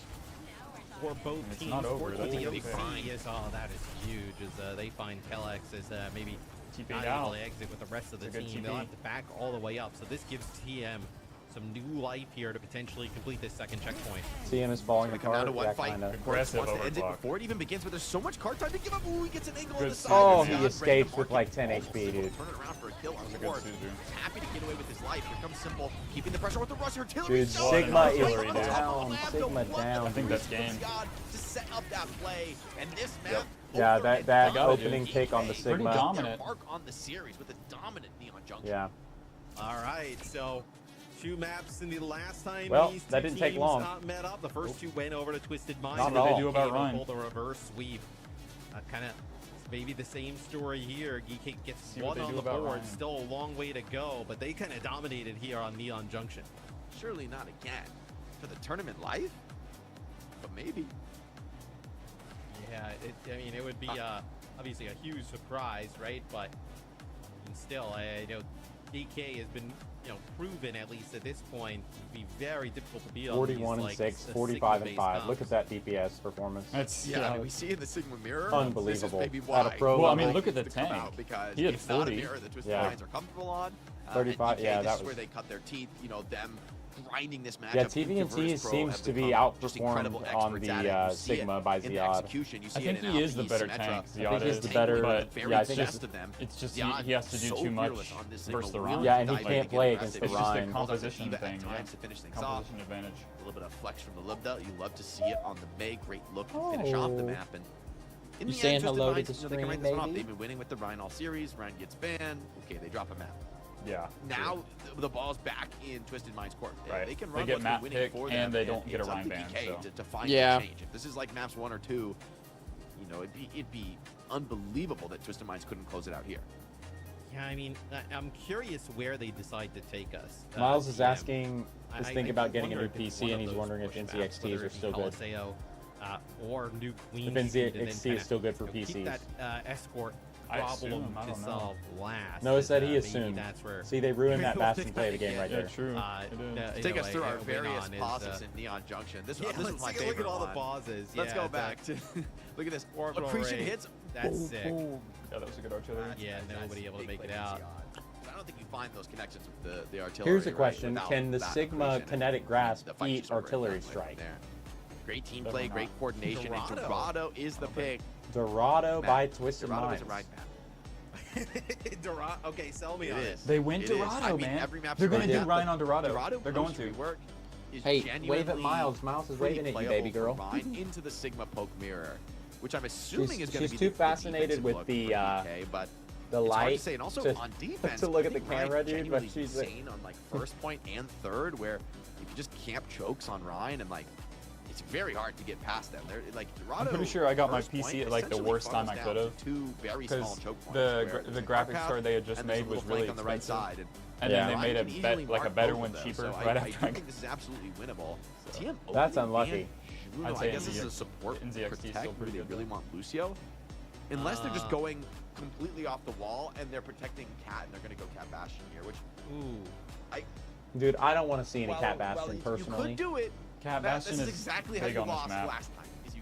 for both It's teams. not over. That's a good OWCS is, that is huge. As they find Telex as maybe TP'd not out. able to exit with the rest of the It's a good team. TP. They'll have to back all the way up. So this gives TM some new life here to potentially complete this second checkpoint. TM is falling Come down apart. to one Yeah, fight. kinda. Aggressive Wants to end it overclock. before it even begins, but there's so much card time to give up. Ooh, he gets an angle on Good the side. Oh, Good he job. escapes Ready with to like mark 10 it. HP, Almost able dude. to turn it around for a kill on That's a the good board. Suzu. Happy to get away with his life. Here comes Simple, keeping the pressure with the rush. Artillery Dude, shot. Sigma Right is on top of the down. lab. Sigma What the down. I think that's game. God, to set up that play, and this map. Yeah, over that and that done. opening dude. pick on the GK Pretty Sigma. dominant. their mark on the series with a dominant Neon Junction. Yeah. All right, so 2 maps in the last time Well, these that two didn't take teams long. not met up. The first 2 went over to Twisted Minds. Not and at all. they do about able to Ryan? pull the reverse sweep. Kind of maybe the same story here. GK gets See what one they on do the about board. Ryan. Still a long way to go, but they kind of dominated here on Neon Junction. Surely not again. For the tournament life? But maybe. Yeah, I mean, it would be obviously a huge surprise, right? But still, DK has been, proven at least at this point to be very difficult to beat on 41 these, and like, 6, the 45 and Sigma-based 5. Look comps. at that DPS performance. That's Yeah, I mean, we see in the Sigma mirror. Unbelievable. This is maybe At a why. pro Well, I mean, level. look at the to come tank. out, because He had it's not a 40. mirror that Twisted Yeah. Minds are comfortable on. 35, and DK, yeah, this that is where was- they cut their teeth. Them grinding this matchup. Yeah, with TVNT Reverse Pro seems have to be become just incredible outperformed on experts the at it. You see it Sigma by in the Ziad. execution. You see I think it in he is the Alpha, better Symmetra. tank. I think Ziad he's is. the better, but very yeah, I think best it's- of them. It's just Ziad he has to do so too much fearless on this versus the Sigma, Ryan. really Yeah, and he diving can't to play get against aggressive. the It's just a Ryan. Calls out the composition diva at thing. times to finish things off. Composition advantage. A little bit of flex from the Libda. You love to see it on the May. Great look to finish off the Oh. map. And in You the saying end, Twisted hello to Minds, the they can screen, write this one off. baby? They've been winning with the Ryan all series. Ryan gets banned. Okay, they drop a map. Yeah. Now the ball's back in Twisted Minds' court. Right. They can They run get what's been map winning pick, for them, and they don't get a it's up Ryan to ban, DK so. to find Yeah. a change. If this is like maps 1 or 2, it'd be unbelievable that Twisted Minds couldn't close it out here. Yeah, I mean, I'm curious where they decide to take us. Miles is TM. asking, is thinking about getting a new PC, and he's wondering if NZXTs are still good. Or new Queen. If NZXT is still good for PCs. Keep that escort I problem assume, I to don't know. solve last. Noah said he maybe assumed. That's where See, they ruined that We'll fast take and play the that game right again. Yeah, there. true. Take us through our went various on is, pauses in Neon Junction. This Yeah, is let's my take a favorite look at all the one. pauses. Let's Yeah, go it's back to look at this. Orbital Accretion Ray. hits. That's sick. Yeah, that was a good artillery. Yeah, nobody able to make it out. I don't think you find those connections with the artillery. Here's a right, question. without Can the that Sigma accretion. kinetic grasp The fight's eat just over artillery that way strike? there. Great team Definitely play, great not. coordination, and Dorado is the pick. Dorado by Matt, Twisted Dorado Minds. is a right map. Dorado. Okay, sell me It on is. it. They went It is. Dorado, I mean, man. every map's They're a gonna right do map, Ryan but on Dorado. Dorado They're going to. post-rework is Hey, wave at genuinely Miles. Miles is pretty waving at you, playable baby for girl. Ryan into the Sigma poke mirror, which I'm assuming is going to She's be too the fascinated defensive with look the, for DK, but The it's hard to light say. And also to, on defense, to look at I the think Ryan camera, dude, but genuinely she's insane on like first point and third, where if you just camp chokes on Ryan and like it's very hard to get past them. They're like Dorado. I'm pretty sure I got my first point PC at like the essentially worst time I funnels could down have. to two very small choke points. The where there's a graphics path card they had just and there's a made was little really flank on the right expensive. side. And Yeah. then they made Ryan a can bet easily like a mark better both one of those, cheaper so right I after I think this is absolutely winnable. TM That's opening unlucky. ban Juno. I'd I say guess this is a NZXT support is still protect pretty where they good, really though. want Lucio. Unless they're just going completely off the wall and they're protecting Cat and they're going to go Cat Bastion here, which Ooh. Dude, I don't want to see any Cat well, Bastion you personally. could do it. Cat Matt, Bastion this is is exactly how big you on this lost map. last time. Is you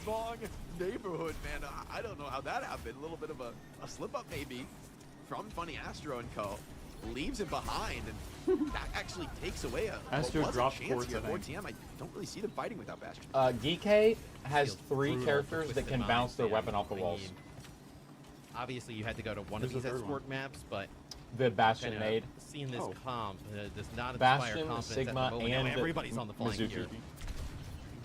long neighborhood, man. I don't know how that happened. A little bit of a slip up maybe from Funny Astro and Co. Leaves him behind, and that actually takes away Astro dropped chance here. 4 4TM, I don't really see them fighting without Bastion. GK has 3 characters that can bounce their weapon off the walls. Obviously, you had to go to one of these escort maps, but the Bastion nade. Seeing this comp does not inspire Bastion, confidence Sigma, at the moment. and Now everybody's on the flying Mizuki. gear.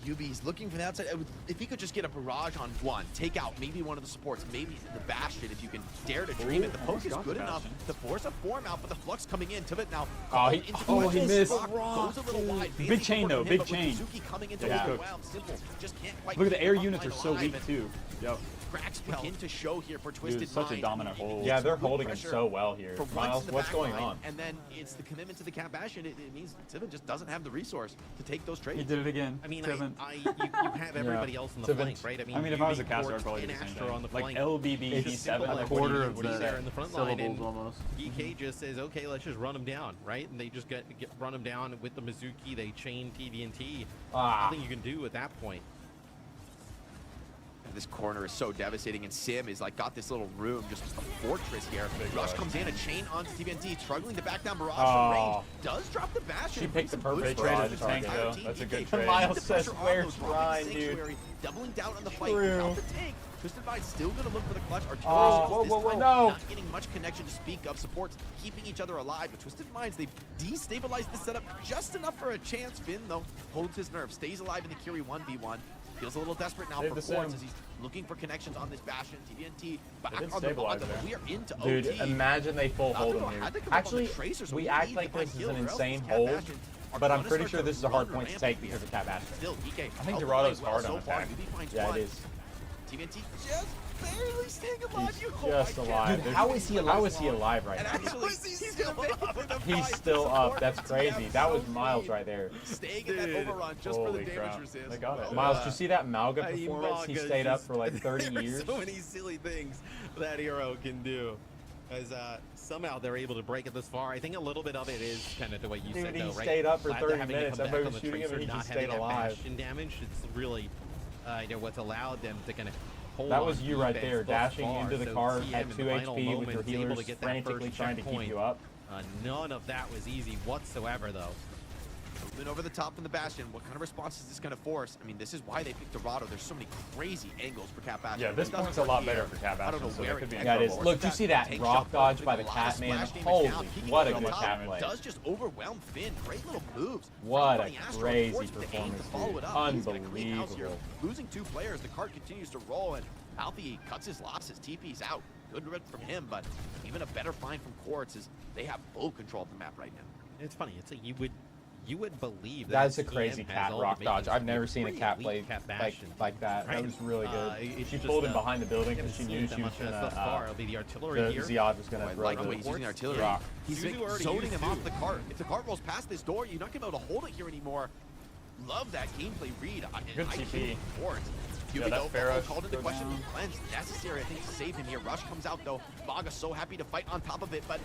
Yubi's looking for the outside. If he could just get a barrage on one, take out maybe one of the supports, maybe the Bastion, if you can dare to dream it. The poke is good enough to force a form out, but the Flux coming in. Tivit now. He missed. Goes a little wide. Big chain though, big chain. Coming into Simple just can't quite. Look at the air units are so weak too. Yep. Cracks begin to show here for Twisted Dude, such a Mind. dominant hold. Yeah, they're holding him so well here. Miles, what's going on? And then it's the commitment to the Cat Bastion. It means Tivit just doesn't have the resource to take those trades. He did it again. I mean, you have everybody else on the flank, right? I mean, if I was a caster, I'd probably do the same thing. On the like flank. LBB, E7, a quarter of the there in the front line, and almost. EK just says, okay, let's just run them down, right? And they just run them down with the Mizuki. They chain TVNT. Nothing you can do at that point. This corner is so devastating, and Sim is like got this little room, just a fortress here. Rush comes in, a chain onto TVNT, struggling to back down Barrage from range. Does drop the Bastion. She picked the perfect trade Barrage the tank, target. though. That's a good trade. Miles says, "Where's Ryan, dude?" Doubling down on the fight without the tank. Twisted Mind still going to look for the clutch. Whoa, no. Not getting much connection to speak of. Supports keeping each other alive. But Twisted Minds, they've destabilized the setup just enough for a chance. Finn, though, holds his nerve. Stays alive in the Curie 1v1. Feels a little desperate now for Quartz as he's looking for connections on this Bastion. TVNT back on the bottom. We are into OT. Dude, imagine they full hold him here. Actually, we act like this is an insane hold, but I'm pretty sure this is a hard point to take because of Cat Bastion. Still, DK. I think Dorado's hard on attack. Yeah, it is. TVNT just barely staying alive. He's just alive. Dude, how is he alive? How is he alive right now? Actually, he's still up. That's crazy. That was Miles right there. Staying in that overrun just for the damage resist. They got it. Miles, did you see that Malga performance? He stayed up for like 30 years. So many silly things that hero can do. As somehow they're able to break it this far. I think a little bit of it is kind of the way you said, though, right? He stayed up for Glad 30 minutes. Everybody was shooting him and he just stayed alive. Bastion damage, it's really what's allowed them to kind of hold that on was you right defense there, thus dashing far. into the So car TM at in 2 the final HP with your moments able healers to get that frantically first trying to keep checkpoint. you up. None of that was easy whatsoever, though. Moving over the top from the Bastion, what kind of response is this going to force? I mean, this is why they picked Dorado. There's so many crazy angles for Cat Bastion. Yeah, this point's a lot better for Cat Bastion. I don't know so where could be in Yeah, it is. trouble. Look, do you see that rock dodge by the Cat, man? Holy, what a good Cat play. Does just overwhelm Finn. Great little moves. What a From the Astro, crazy forced to aim to performance, follow dude. it up. He's gonna clean house here. Unbelievable. Losing 2 players, the cart continues to roll, and Alfie cuts his losses. TP's out. Good rip from him, but even a better find from Quartz is they have full control of the map right now. It's funny. It's like you would believe That's a TM crazy has Cat all the rock dodge. makings I've to be never seen a pretty Cat elite play Cat Bastion. like that. Right. That was really good. It's She just, pulled him behind the building because she knew she was thus going far. It'll to, be the artillery here. Ziad was going to I throw like the the way he's using the artillery. rock. He's Suzu already zoning used him off two. the cart. If the cart rolls past this door, you're not going to be able to hold it here anymore. Love that gameplay read. Good TP. Yeah, that Pharaoh called into go question. down. Cleanse necessary, I think, to save him here. Rush comes out though. Maga so happy to fight on top of it, but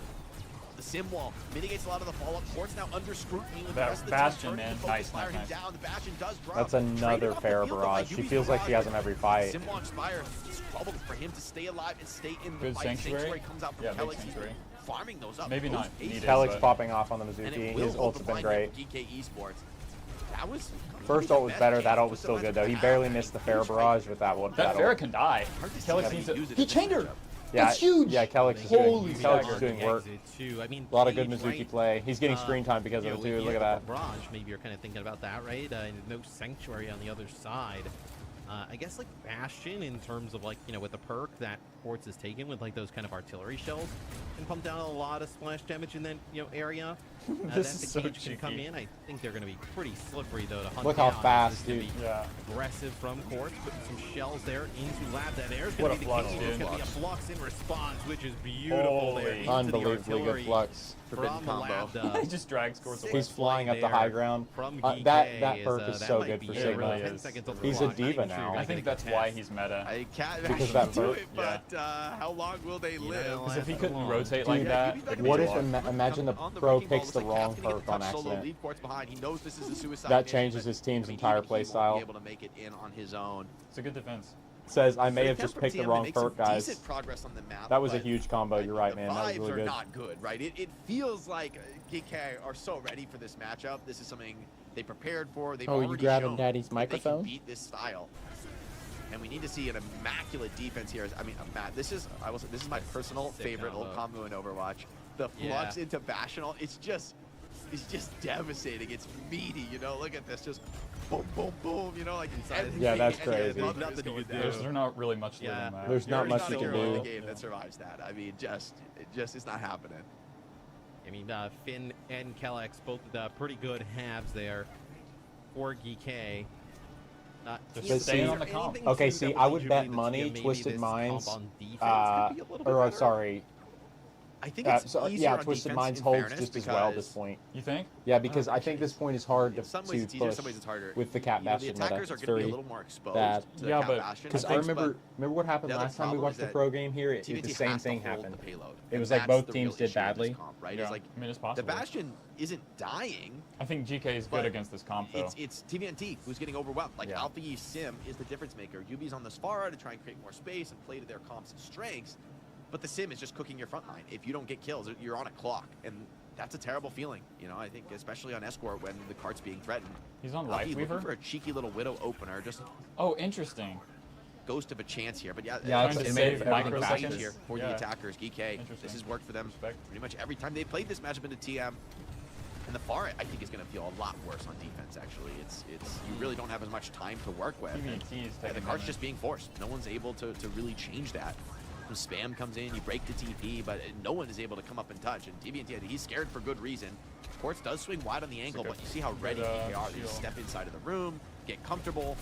the sim wall mitigates a lot of the follow-up. Quartz now under scrutiny with the That rest of the Bastion, team man. turning to Nice, fire him nice. down. The Bastion does drop. That's Traded another off the fair field, though, barrage. by She Yubi's feels like she has him every fight. Sim launch Spire struggled for him to stay alive and stay in the Good fight. Sanctuary. Comes out from Yeah, big Kellex. He's Sanctuary. farming those up. Maybe Those not aces. needed. Kellex but- popping off on the And it Mizuki. will His hold ults the have been blind great. for GK Esports. That was First ult was better. That ult was still good, though. He barely missed the fair barrage with that one. That Farrah can die. Kellex Kellex needs to. use it He in this chained her. matchup. Yeah, That's huge. Yeah, Kellex is Holy doing, Kellex is dagger. doing work. I mean, A lot of good Cage, Mizuki right? play. He's getting screen time because of it, too. Look at that. Barrage, maybe you're kind of thinking about that, right? No Sanctuary on the other side. I guess like Bastion in terms of like, with the perk that Quartz is taking with like those kind of artillery shells can pump down a lot of splash damage in that area. This that is the so Cage can come cheeky. in. I think they're going to be pretty slippery though to hunt Look how down. fast, It's gonna dude. be Yeah. Aggressive from Quartz, putting some shells there into lab. That air's What going a to be the flux, key. dude. It's going to be a flux in response, which is beautiful there. Holy. Into the Unbelievably artillery good flux. Forbidden from the combo. lab, He just drags scores away. He's flying up the there high ground. from That GK perk is that so might good be for it. Sigma. Really, 10 He's- seconds on the he's a clock. Not diva even sure now. you're I gonna think get that's the why 10. he's meta. I can't Because actually that do perk. it, but how long will they live? know, Because if he That's couldn't long. rotate Dude, like that, Yubi's not it'd gonna be What a if lot. imagine the On pro wrecking ball, picks looks the like wrong Cat's gonna perk get the on touch solo, accident? leave Quartz behind. He knows this is a suicide That mission, changes but, his team's I mean, entire even he play won't style. Be able to make it in on his own. It's a good defense. Says, I may So have they just come picked from the TM, wrong they make some perk, guys. decent progress on the map, That was a but huge combo. You're right, the man. That was vibes really are good. not good, right? It feels like GK are so ready for this matchup. This is something they prepared for. They've Oh, you already grabbing shown Daddy's that microphone? They can beat this style. And we need to see an immaculate defense here. I mean, this is my personal Sick favorite combo. old combo in Overwatch. The flux into Bastional, it's just is just devastating. It's meaty, you know. Look at this, just boom, boom, boom. You know, like inside. Yeah, that's crazy. Nothing you can do. There's not really much to that. There's not much you can in the do. game that survives that. I mean, just it's not happening. I mean, Finn and Kellex both pretty good halves there for GK. Just staying on the comp. Okay, see, I would bet money Twisted Minds. Sorry. I think it's easier on Twisted defense, Minds in holds fairness, just as well at this because point. You think? Yeah, because I think this point is hard to in some ways it's easier, push some ways it's harder. with the Cat You know, the Bastion meta. attackers are It's going to be a very little more exposed bad. to the Yeah, Cat but- Bastion. Because I remember what happened the other last time we problem watched is the that pro game here. The TVT same has to thing hold happened. the payload, It and was like that's both the teams real did issue in this badly. comp, right? Yeah. It's like I mean, it's the possible. Bastion isn't dying. I think GK is But good against this comp, though. It's TVNT who's getting overwhelmed. Like Yeah. Alpha Sim is the difference maker. Yubi's on the Sparrow to try and create more space and play to their comps and strengths, but the Sim is just cooking your front line. If you don't get kills, you're on a clock, and that's a terrible feeling. You know, I think especially on Escort when the cart's being threatened. He's on Lucky Life looking Weaver? for a cheeky little Widow opener, just Oh, interesting. ghost of a chance here. But Yeah, Trying to it save made everything microseconds faster. here for Yeah. the attackers. GK, Interesting. this has worked for them Respect. pretty much every time they played this matchup into TM. And the FAR, I think, is going to feel a lot worse on defense, actually. It's you really don't have as much time to work with. TVT is And the taking cart's them. just being forced. No one's able to really change that. Some spam comes in, you break the TP, but no one is able to come up and touch. And TVNT, he's scared for good reason. Quartz does swing wide on the angle, but you see how ready GK are. They shield. step inside of the room, get comfortable.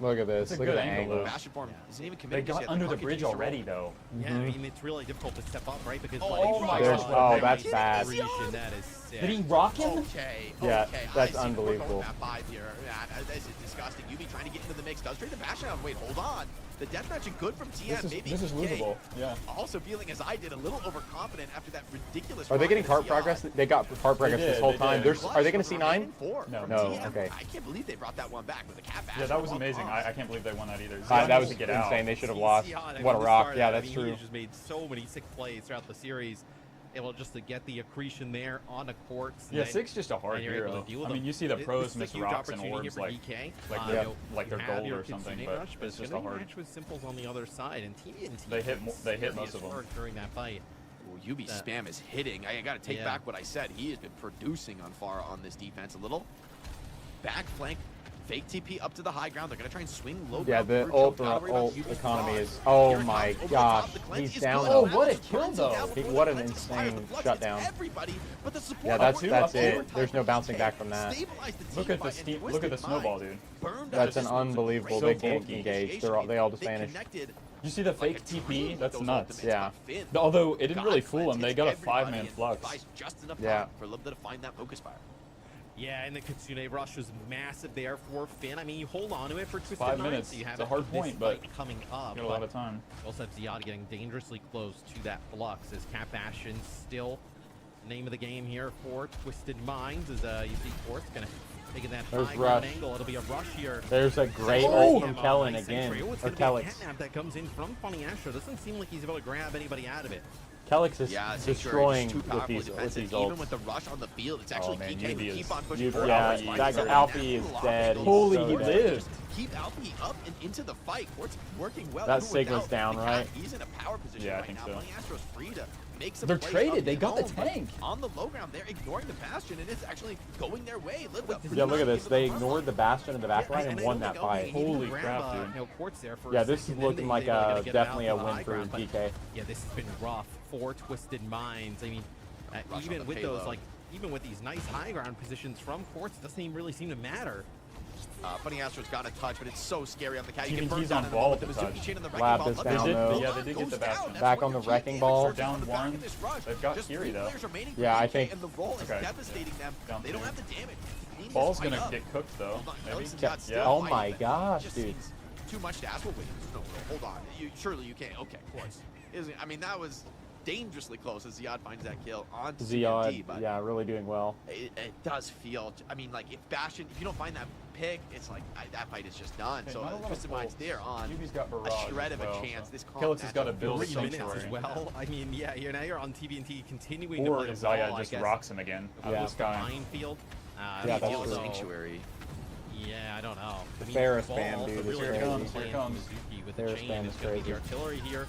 Look at this. That's a Look at good the angle, angle. though. Bastion form isn't even They committed just got yet. under the clock bridge continues to already, roll. though. Yeah, I mean, it's really difficult to step up, right? Because Oh my There's- God. oh, that's bad. That is sick. Did he rock him? Okay, Yeah, okay. that's I see. We're unbelievable. going at 5 here. Yeah, this is disgusting. Yubi trying to get into the mix. Does trade the Bastion out. Wait, hold on. The deathmatch is good from TM. Maybe This is GK losable. Yeah. Also feeling, as I did, a little overconfident after that ridiculous. Are they run getting to cart CR. progress? They got cart progress did, this whole they time. did. Are they going to see 9? No. No, okay. I can't believe they brought that one back with a Cat Bastion. Yeah, that was of all amazing. costs. I can't believe they won that either. That Zion was needs to get insane. out. They should have lost. Sion, I mean, What a the rock. start, Yeah, I that's mean, true. He just made so many sick plays throughout the series. Able just to get the accretion there on a Quartz. Yeah, Six just a hard and you're able hero. to deal with I mean, them. you see the This pros is a miss huge rocks and opportunity orbs for like DK. like You they're know, like they're you have gold your or something, Kitsune but rush, it's just gonna a hard. match with Simples on the other side, and TVNT They hit most of them. during that fight. Well, Yubi spam is hitting. I got to take back what I said. He has been producing on far on this defense a little. Back flank, fake TP up to the high ground. They're going to try and swing low Yeah, ground. the through ult choke. Gotta worry about Yubi's economy fraud. is. Oh Here it my comes over the gosh. top. The cleanse He's is down. good. Oh, Now what a it's kill, cleansing though. down before What the an cleanse expires. insane The Flux shutdown. hits everybody, but the support Yeah, that's up it. overtime There's no from bouncing GK. back from that. Stabilized the Look team at by- the steam. and Look at the Twisted snowball, Minds dude. burned That's up an the unbelievable. So They can't bulky. engage. They all just They vanished. connected You see the like fake a TP? dream That's with those nuts. ultimates, Yeah. but Finn, Although it didn't really God fool them, cleanse they hits got a everybody 5-man and flux. buys just enough Yeah. time for a little bit to find that focus fire. Yeah, and the Kitsune rush was massive there for Finn. I mean, you hold on to it for Twisted 5 Minds, minutes. so you have It's a hard this point, but fight coming up. You got a lot of time. You also have Ziad getting dangerously close to that flux as Cat Bastion still the name of the game here for Twisted Minds as you see Quartz gonna taking that There's high ground rush. angle. It'll be a rush here. There's a great Oh! ult from Kellen again. It's Or gonna be a Kellex. catnap that comes in from Funny Astro. Doesn't seem like he's able to grab anybody out of it. Kellex is Yeah, it's destroying too with powerful these defensive. ults. Even with the rush on the field, it's actually man, GK Yubi who keep is- on pushing Yubi- forward. yeah, Alpha's that fighting Alfie so is natural. dead. He's Holy, so he dead. lived. Keep Alfie up and into the fight. Quartz working well. That even Sigma's without down, the right? Cat. He's in a power position Yeah, I right think now. so. Funny Astro's free to make some They're plays traded. of They his got the own, but tank. on the low ground. They're ignoring the Bastion, and it's actually going their way. Live up. Yeah, look at this. They ignored the Bastion in the back line and won that fight. Holy crap, dude. You know, Quartz there for Yeah, a this is second, looking and like they were gonna get him out definitely a to the win high for ground, but DK. Yeah, this has been rough for Twisted Minds. I mean, Rush on even the with payload. those, like, even with these nice high ground positions from Quartz, doesn't even really seem to matter. Funny Astro's got a touch, but it's so scary on the cat. You Even get burned he's down on in ball the to with the Mizuki touch. chain and the wrecking Lap ball. is Let down, the though. Yeah, they did get goes the down. Bastion. That's Back what on the your wrecking team ball. is on the back Down of this rush. They've got Just Fury, 3 though. players remaining for Yeah, I DK, think- and the roll is Okay. devastating them. Down They don't 2. have the damage. Clean this Ball's fight gonna up. get cooked though. Maybe. Nelson's got still Oh fighting, my but gosh, it just dude. seems too much to ask. Well, wait, no, hold on. Surely you can't. Okay, of course. I mean, that was dangerously close as Ziad finds that kill on Ziad, but yeah, really doing well. it does feel. I mean, like if Bastion, if you don't find that pick, it's like that fight is just done. Okay, So not a lot of Twisted Minds bolts. there on Yubi's got a barrage shred as of well, a chance. so. This Kellex has got to matchup build really 3 minutes sanctuary. as well. I mean, yeah, now you're on TVNT continuing to Or play the Isaiah ball, I just guess. rocks him again out Yeah. of the sky. Minefield. Yeah, that's deal with true. Sanctuary. Yeah, I don't know. The I mean, Ferris ball band, also dude, is really crazy. good Here playing comes. Mizuki with Ferris the chain. band It's is going to be the crazy. artillery here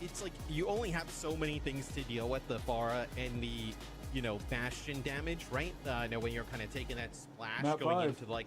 it's like you only have so many things to deal with, the Pharah and the, you know, Bastion damage, right? When you're kind of taking that splash Map going 5. into like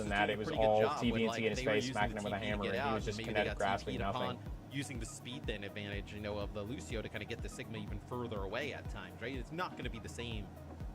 than that. It was all TVNT in his face, smacking him with a hammer, and he was just kinetic grasping nothing. Using the speed then advantage, of the Lucio to kind of get the Sigma even further away at times, right? It's not going to be the same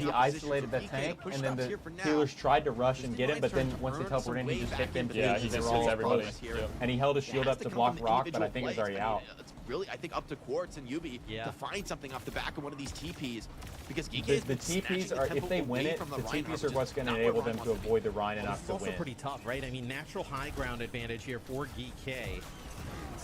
he isolated the tank, and then the healers tried to rush and get him, but then once they teleported in, he just hit them. Yeah, he just hits everybody. And he held his shield up to block Rock, but I think it was already out. It's really, I think, up to Quartz and Yubi to find something off the back of one of these TPs. Because the TPs are, if they win it, the TPs are what's going to enable them to avoid the Rein enough to win. It's also pretty tough, right? I mean, natural high ground advantage here for GK.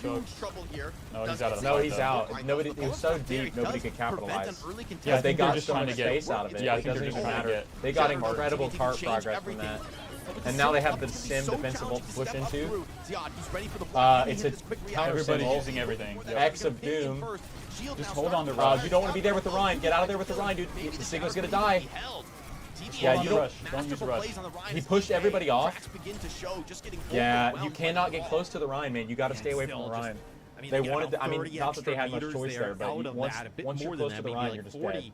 huge trouble here. No, he's out of the No, fight, he's though. out. Nobody. It was so deep, nobody could capitalize. Yeah, I They think they're got just so trying much to get space out of it. Yeah, I It think they're doesn't just even trying to matter. get. They got incredible cart progress from that. And now they have the sim defensible to push into. It's a counter Everybody's symbol. using everything. Yep. X of Doom. Just hold on to Raj. You don't want to be there with the Ryan. Get out of there with the Ryan, dude. The Sigma's gonna die. Yeah, you don't. Don't use rush. He pushed everybody off. Yeah, you cannot get close to the Ryan, man. You got to stay away from the Ryan. They wanted. I mean, not that they had much choice there, but once you're close to the Ryan, you're just dead.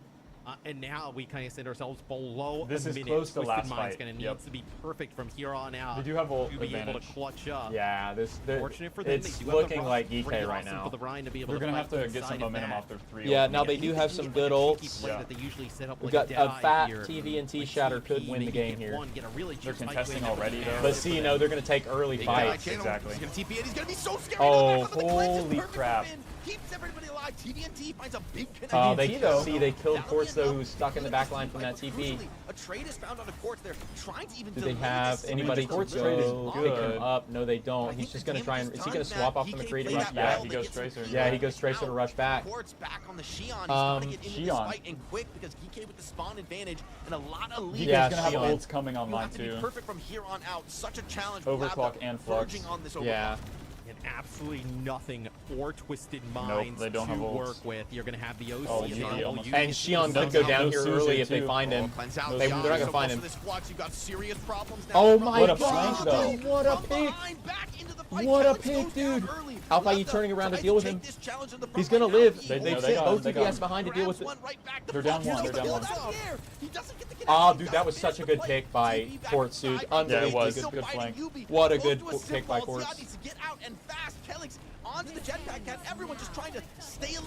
And now we kind of set ourselves below This a is minute. close to Twisted last Mind's fight. going to need to be perfect from here on out. They do have ult to be able advantage. to clutch up. Yeah, Fortunate for them, it's they do have looking the like rush. EK Pretty right awesome now. for the Ryan to be able They're going to have fight to get some inside of momentum that. off their 3. Yeah, now they do have some good ults. Play that they usually set up We've like got a Deadeye fat here. TVNT shatter could win the game here. They're contesting already, though. But see, no, they're going to take early fights. Exactly. He's gonna TP and he's gonna be so scary. Oh, Look at that, the holy cleanse is crap. perfect for Finn. Keeps everybody alive. TVNT finds a big connection. They killed Quartz though, who was stuck in the back line from that TP. A trade is found on the Quartz. They're trying to even Do they have anybody to Quartz trade is go pick good. him up? No, they don't. He's just going to try and... Is he going to swap off the McCree to rush back? He goes Tracer. Yeah, he goes Tracer to rush back. Quartz back on the Xion. He's trying to get into this Xion. fight and quick because GK with the spawn advantage and a lot of lead. Yeah, He's going to have Xion. ults coming You online, have to be too. perfect from here on out. Such a challenge. Overclock and Flux. Verging on this overclock. Yeah. And absolutely nothing for Twisted Minds they don't to have ults. work with. You're going to have the OC. Oh, Yubi almost. And Xion could go down here Suzu early if they too. find him. Cleanse out. They're not going to find him. You've got serious problems now. Oh my What a god, flank, though. dude, what a pick. What a pick, dude. Alpha, you turning around to deal with him. He's going to live. They've they sent got both him, they got TPS him. behind to deal with it. They're down one, they're down one. Oh, dude, that was such a good pick by Quartz, dude. Unbelievably was. good. Good flank. What a good pick by Quartz.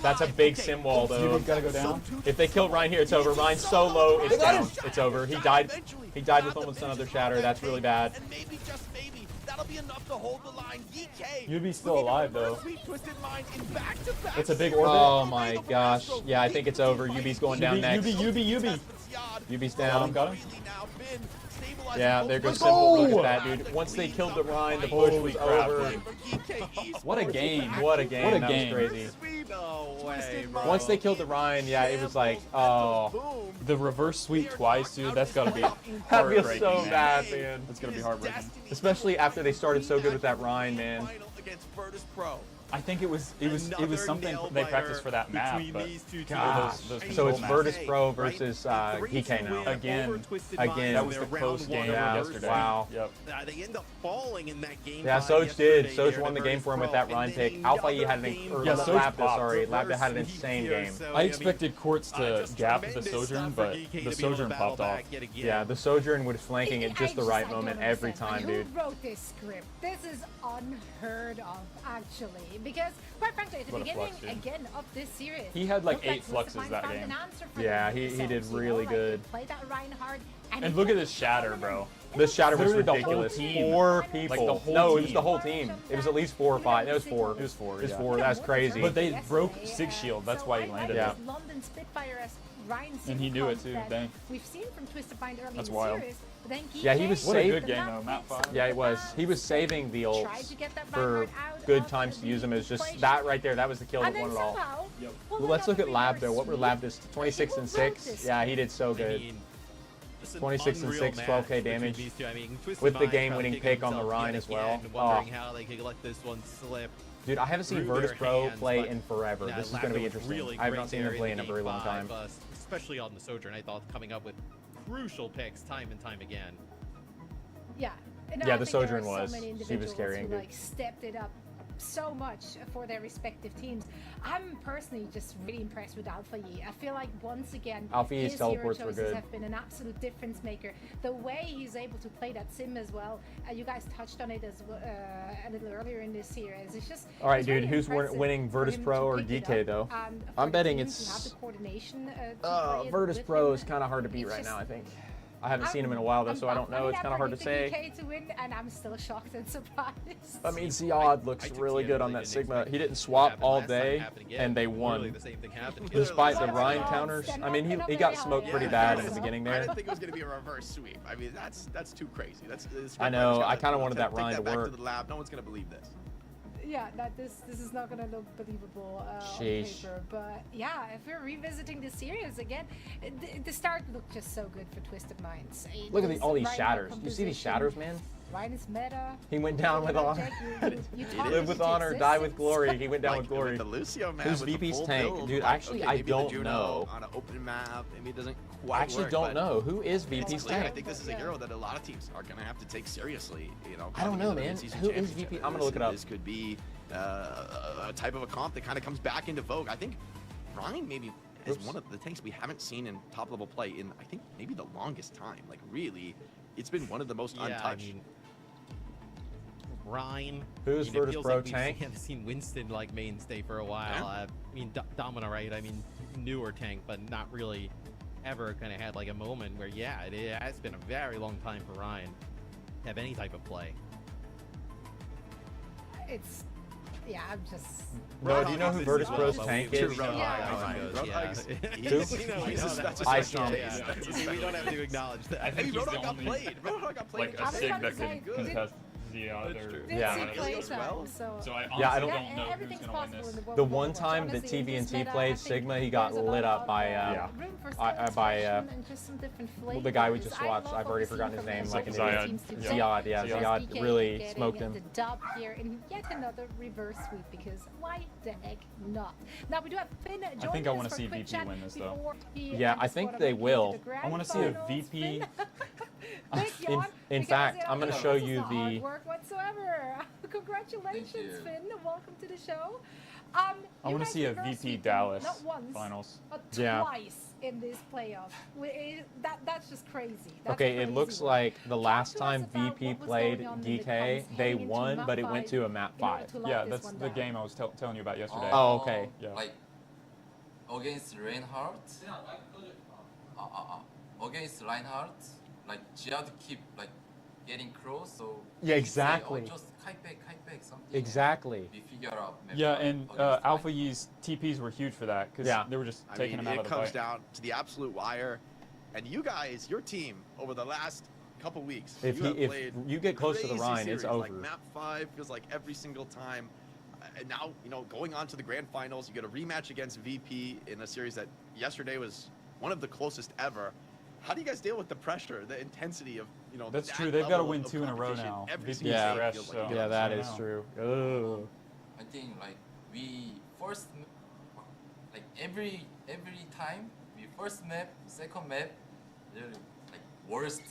That's a big sim wall, though. Gotta go down. If they kill Ryan here, it's over. Ryan's so low, it's down. It's over. He died. He died with almost another shatter. That's really bad. And maybe, just maybe, that'll be enough to hold the line. DK. Yubi's still alive, though. Twisted Mind in back-to-back. It's a big orbit. Oh my gosh. Yeah, I think it's over. Yubi's going down next. Yubi. Yubi's down. Got him. Yeah, there goes Simple. Look at that, dude. Once they killed the Ryan, the push was over. What a game. What a game. What a That game. was crazy. No way, bro. Once they killed the Ryan, yeah, it was like, oh. The reverse sweep twice, dude. That's gotta be That feels heartbreaking. so bad, man. That's gonna be heartbreaking. Especially after they started so good with that Ryan, man. I think it was something they practiced for that map, but Gosh. those So control it's maps. Virtus Pro versus GK now. Again, That was the close game yesterday. Wow. Yep. They end up falling in that game. Yeah, Soj did. Soj won the game for him with that Ryan pick. Alpha E had an Soj popped. Lambda had an insane game. I expected Quartz to gap the Sojourn, but the Sojourn popped off. Yeah, the Sojourn was flanking at just the right moment every time, dude. Who wrote this script? This is unheard of, actually. Because, quite frankly, at the What a beginning, flux, dude. again, of this series, He had like looked 8 Twisted fluxes Mind that found game. an answer for Yeah, them he did themselves, you know, really like, good. they played that Ryan hard, And he look at put this the shatter, on bro. them. The shatter was Literally the whole ridiculous. team. 4 Like people. the whole No, it was team. the whole team. It was at least 4 or 5. It was 4. It was 4, It was yeah. 4. That's crazy. But they broke 6 shield. That's why he So landed I Yeah. it. like London Spitfire as Ryan And he knew it Simcoe too, that dang. We've seen from Twisted Mind early That's in the wild. series. But then Yeah, he was What a saved. good game, though. Map 5. Yeah, it was. He was saving the ults for good times to use them. It was just that right there. That was the kill that And then won it all. somehow, Yep. pulled Well, let's look at another Lab, though. reverse What were sweep. Lab this? 26 and 6? Yeah, he did so good. 26 and 6, 12k damage. With the game-winning pick on the Rhine as well. Wondering how they could let this one slip. Dude, I haven't seen through Virtus their Pro hands, play but in forever. Yeah, This is Lab going to be was interesting. really I have great not seen there him play in a game very long 5, time. especially on the Sojourn. I thought coming up with crucial picks time and time again. Yeah. And Yeah, I the think there Sojourn are was. so many She was individuals carrying who, it. like, stepped it up so much for their respective teams. I'm personally just really impressed with Alpha Yi. I feel like once again, Alpha Yi's his hero teleports were choices good. have been an absolute difference maker. The way he's able to play that sim as well, you guys touched on it as a little earlier in this series. It's just All right, it's dude, really who's impressive winning, for Virtus him Pro to or pick it DK, up, though? and for I'm the betting team to it's- have the coordination to play it Virtus with Pro him. is kind of hard to beat It's right now, just- I think. I haven't seen him in a while, though, so I don't know. It's kind of hard to say. DK to win, and I'm still shocked and surprised. I mean, Ziad looks really good on that Sigma. He didn't swap all day, and they won. Despite the Ryan counters. I mean, he got smoked pretty bad in the beginning I there. didn't think it was going to be a reverse sweep. I mean, that's too crazy. I know, I kinda wanted that Ryan to Back work. to the lab. No one's going to believe this. yeah, that this is not gonna look believable on Sheesh. paper. But yeah, if we're revisiting the series again, the start looked just so good for Twisted Minds. Look at all these shatters. You see these shatters, man? Ryan is meta. He went down with honor. You Live with honor, die with glory. He went down with glory. The Lucio, man, Who's with the VP's full tank? build, Dude, like, actually, okay, I maybe the don't Juno know. on an open map, maybe it doesn't I quite actually work, don't but know. Who is it's VP's clear. I tank? think this is a hero that a lot of teams are going to have to take seriously. You know, I don't coming know, into the man. mid-season Who is championship. VP? I'm gonna look it up. This could be a type of a comp that kind of comes back into vogue. I think Ryan maybe is one of the tanks we haven't seen in top-level play in, I think, maybe the longest time. Like, really, it's been one of the most untouched. I mean, Ryan. Who's it Virtus feels Pro like we tank? haven't seen Winston like mainstay for a while. Yeah. I mean, Domina, right? I mean, newer tank, but not really ever kind of had like a moment where, yeah, it has been a very long time for Ryan to have any type of play. It's yeah, I'm just. No, do you know who Virtus Pro's tank is? Iceland. We don't have to acknowledge that. I think he's the Roadhog got only played. Roadhog got played. like I a was sig about that to say, can contest the other. Did Yeah. see play as well. time, So I Yeah, I honestly don't- don't know who's everything's gonna win possible this. in the The world. one time that Honestly, in TV and this T meta, I played think Sigma, he got there's a lit lot up by of, room for by and just some different the guy we flavors. just I watched. love I've what already we've forgotten seen his from name. the Like an Ziad. idiot. teams to Ziad, yeah, just Ziad DK really getting smoked him. The dub here in yet another reverse sweep because why the heck not? Now we do have Finn joining I think I us wanna for see quick VP chat win this, though. before he Yeah, and I the think squad they are making will. it to the I want to grand see a finals. VP. Thank you, Jan, In because, fact, you know, I'm gonna this show is you not hard the. work whatsoever. Congratulations, Thank you. Finn. Welcome to the show. I You want to guys see a reverse VP sweeping Dallas not once, finals. but Yeah. twice in this playoff. That's just crazy. That's Okay, it crazy looks work. like the Talk last to us time about VP what was played going on in the DK, comps they heading into won, map but it went 5 to a map in order 5. to lock Yeah, this that's one the down. game I was telling you about yesterday. Oh, okay. Yeah. Like against Reinhardt, against Reinhardt, like Jihad keep like getting close, so Yeah, he exactly. say, oh, just kite back, something. Exactly. We figure out. Yeah, and against Alpha Reinhardt. Yee's TPs were huge for that because Yeah. they were just I taking mean, him out it of the comes fight. down to the absolute wire. And you guys, your team, over the last couple weeks, If you he- have if played you get close to the crazy Rhine, it's series. Like over. map 5 feels like every single time. And now, you know, going on to the grand finals, you get a rematch against VP in a series that yesterday was one of the closest ever. How do you guys deal with the pressure, the intensity of, you know, That's that true. They've got to level win of 2 in a row competition now. every VP's single Yeah. game fresh, feels like so you Yeah, get? that I is know. true. Ugh. I think like we first, like every time we first map, second map, really like worst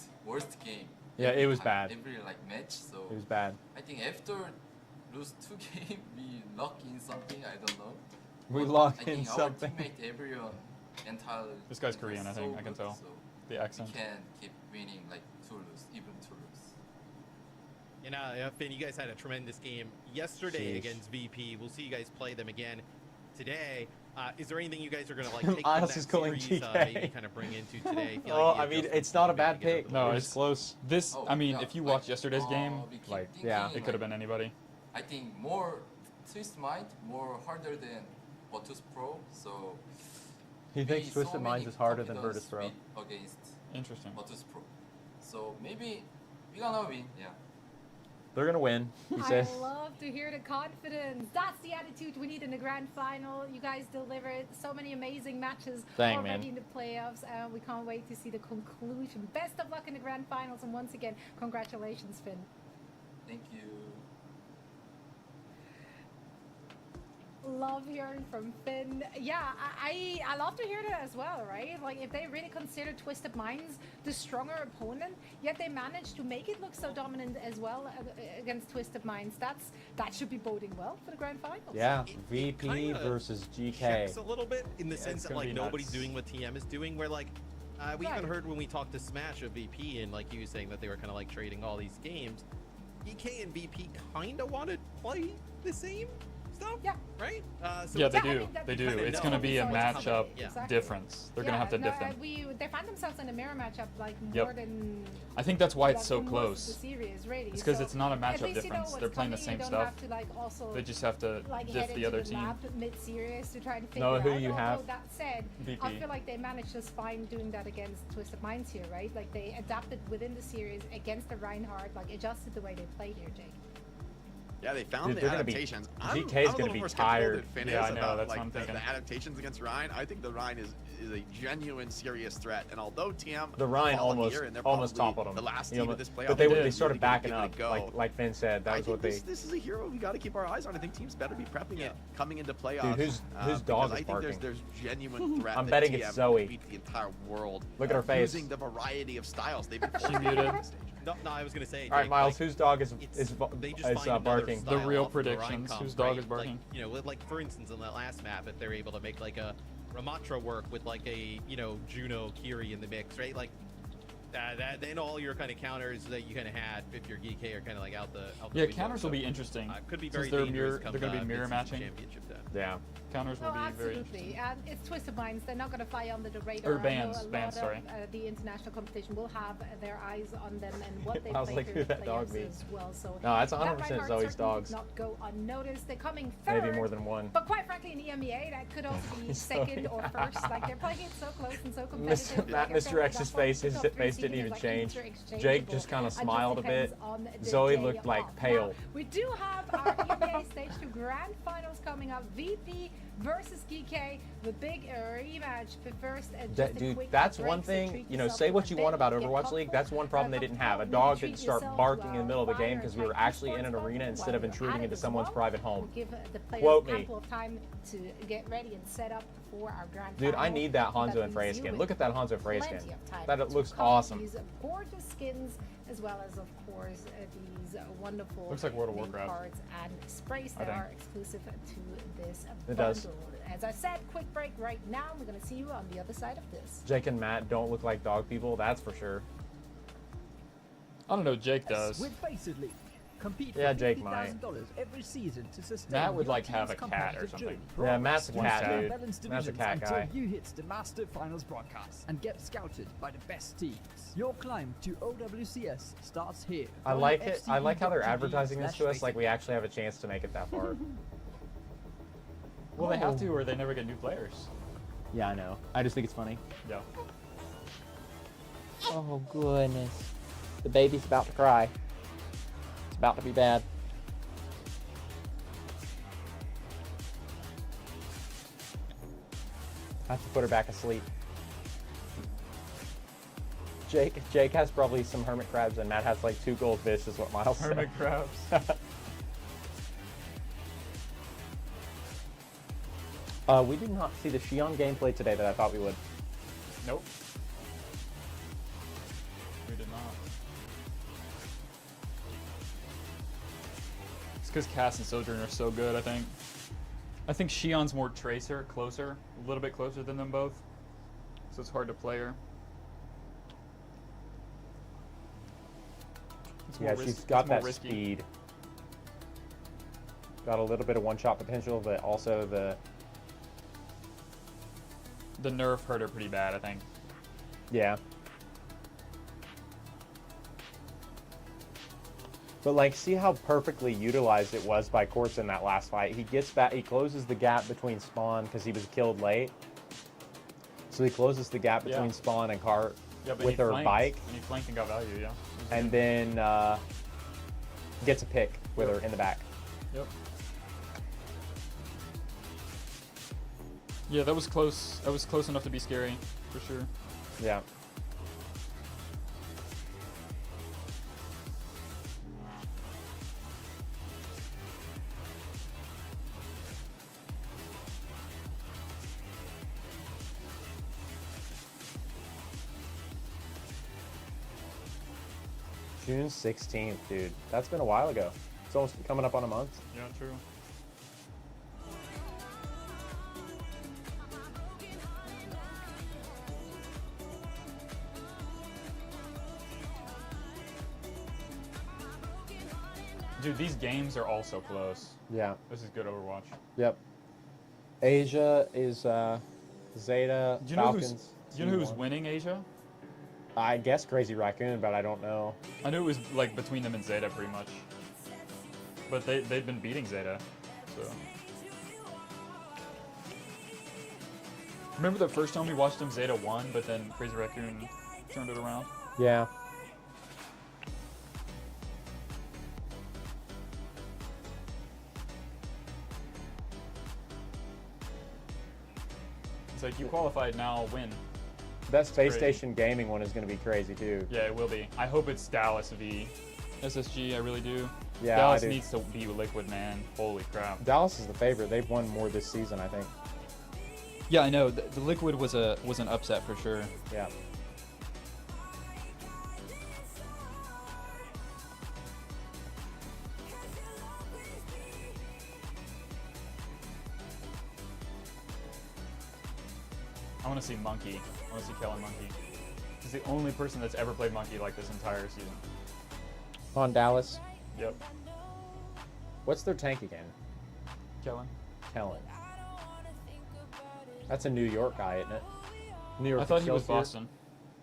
game. Yeah, Every it was time, bad. Every like match, so It was bad. I think after lose 2 games, we lock in something. I don't know. We But lock I in think something. Our teammate, everyone, entirely. This guy's Korean, I think. I can tell. So The we accent. can keep winning like 2 lose, even 2 lose. You know, Finn, you guys had a tremendous game yesterday Sheesh. against VP. We'll see you guys play them again today. Is there anything you guys are going to like take from Iles that is going series, TK. maybe kind of bring into today? Feel Oh, like you I mean, just it's not a maybe bad get a pick. little No, bit- it's close. This, Oh, I mean, yeah, if you like, watch yesterday's game, we keep like, thinking, yeah, it could have been anybody. I think more Twist Mind, more harder than Virtus Pro. So He thinks so Twisted Minds many is harder than confidence Virtus Pro. win against Interesting. Virtus Pro. So maybe we're gonna win. Yeah. They're gonna win, he I says. love to hear the confidence. That's the attitude we need in the grand final. You guys delivered so many amazing matches Dang, already man. in the playoffs. We can't wait to see the conclusion. Best of luck in the grand finals, and once again, congratulations, Finn. Thank you. Love hearing from Finn. Yeah, I love to hear that as well, right? Like, if they really consider Twisted Minds the stronger opponent, yet they managed to make it look so dominant as well against Twisted Minds, that should be boding well for the grand finals. Yeah, It VP kinda versus GK. checks a little bit in the Yeah, sense it's that gonna like be nobody's nuts. doing what TM is doing. Where like we Right. even heard when we talked to Smash of VP and like he was saying that they were kind of like trading all these games. EK and VP kind of want to play the same stuff, Yeah. right? So Yeah, it's- they I do. mean, that- They do. kinda It's know. going to be a So it's matchup coming. Exactly. difference. They're going to have to different. They find themselves in a mirror matchup like Yep. more than. I think that's why it's like, so most of close. The series, really. It's 'cause So it's not a at matchup least you know difference. what's They're playing the coming. same You stuff. don't have to like also They just have to like diff head the into other the team. lab mid-series to try to figure No, out. who you Although have? that said, I VP. feel like they managed just fine doing that against Twisted Minds here, right? Like they adapted within the series against the Reinhardt, like adjusted the way they play here, Jake. Yeah, they found Dude, the adaptations. GK's going to be tired. Yeah, I know. That's what I'm thinking. The adaptations against Ryan. I think the Ryan is a genuine, serious threat. And although TM, the Ryan almost toppled him. The last team of this playoff, but they started backing up, like Finn said. That was what they. This is a hero we got to keep our eyes on. I think teams better be prepping it coming into playoffs. Dude, whose dog is barking? I think there's genuine threat. I'm betting TM it's Zoe. Beat the entire world. Look at her face. Using the variety of styles they've been. She muted. No, I was gonna say. All right, Miles, whose dog is barking? The real predictions. Whose dog is barking? Like, you know, like for instance, in that last map, if they're able to make like a Ramatra work with like a Juno Kiri in the mix, right? Like then all your kind of counters that you kind of had if your GK are kind of like out the window. Counters will be interesting. Could be very dangerous. They're going to be mirror matching. Championship then. Yeah. Counters will be very absolutely. interesting. And it's Twisted Minds. They're not going to fly under the radar. Or bans, sorry. The international competition will have their eyes on them and what they I was play like, through who the that dog players be? as well. So no, that's that 100% Reinhardt Zoe's certainly dogs. did not go unnoticed. They're coming third. Maybe more than one. But quite frankly, in EMEA, that could also be second or first. Like they're playing it so close and so competitive. Mr. X's face, his face didn't even change. Jake just kind of smiled a bit. Zoe looked like pale. Now, we do have our EMEA Stage 2 Grand Finals coming up. VP versus GK, the big rematch. But first, dude, that's one thing. Say what you want about Overwatch League. That's one problem they didn't have. A dog didn't start barking in the middle of the game because we were actually in an arena instead of intruding into someone's private home. Give the players Quote me. ample of time to get ready and set up for our grand Dude, final. I need that Hanzo and Freya skin. Look at that Hanzo Freya skin. Plenty of time That it to looks come awesome. These gorgeous skins, as well as, of course, these wonderful Looks like World of name Warcraft. cards and sprays that are exclusive to this It bundle. does. As I said, quick break right now. We're going to see you on the other side of this. Jake and Matt don't look like dog people, that's for sure. I don't know, Jake does. With Faceit League. Compete Yeah, for Jake might. $50,000 every season to sustain Matt would your like have team's a cat or competitive something. journey. Yeah, Matt's a cat, cat. dude. Balanced Matt's a divisions cat until guy. you hit the Master Finals broadcast and get scouted by the best teams. Your climb to OWCS starts here. I on like it. I like how they're FCE.tv advertising this to us like we /Faceit. actually have a chance to make it that far. Well, they have to, or they never get new players. Yeah, I know. I just think it's funny. Yeah. Oh goodness. The baby's about to cry. It's about to be bad. I have to put her back asleep. Jake has probably some hermit crabs and Matt has like 2 goldfish is what Miles said. Hermit crabs. We did not see the Xion gameplay today that I thought we would. Nope. We did not. It's because Cass and Sojourn are so good, I think. I think Xion's more Tracer, closer, a little bit closer than them both. So it's hard to play her. Yeah, she's got that speed. Got a little bit of one-shot potential, but also the nerf hurt her pretty bad, I think. Yeah. But like, see how perfectly utilized it was by Quartz in that last fight. He gets back, he closes the gap between spawn because he was killed late. So he closes the gap between spawn and cart with her bike. And he flanked and got value, yeah. And then gets a pick with her in the back. Yep. Yeah, that was close. That was close enough to be scary, for sure. Yeah. June 16th, dude. That's been a while ago. It's almost coming up on a month. Yeah, true. Dude, these games are all so close. Yeah. This is good Overwatch. Yep. Asia is Zeta, Do you Falcons. know who's winning Asia? I guess Crazy Raccoon, but I don't know. I knew it was like between them and Zeta pretty much. But they've been beating Zeta, so. Remember the first time we watched them, Zeta won, but then Crazy Raccoon turned it around? Yeah. It's like you qualified now, win. That Space crazy. Station Gaming one is going to be crazy too. Yeah, it will be. I hope it's Dallas v SSG. I really do. Yeah, Dallas I do. needs to be Liquid, man. Holy crap. Dallas is the favorite. They've won more this season, I think. Yeah, I know. The Liquid was an upset for sure. Yeah. I want to see Monkey. I want to see Kellen Monkey. He's the only person that's ever played Monkey like this entire season. On Dallas. Yep. What's their tank again? Kellen. Kellen. That's a New York guy, isn't it? New York I thought he was Excelsior? Boston.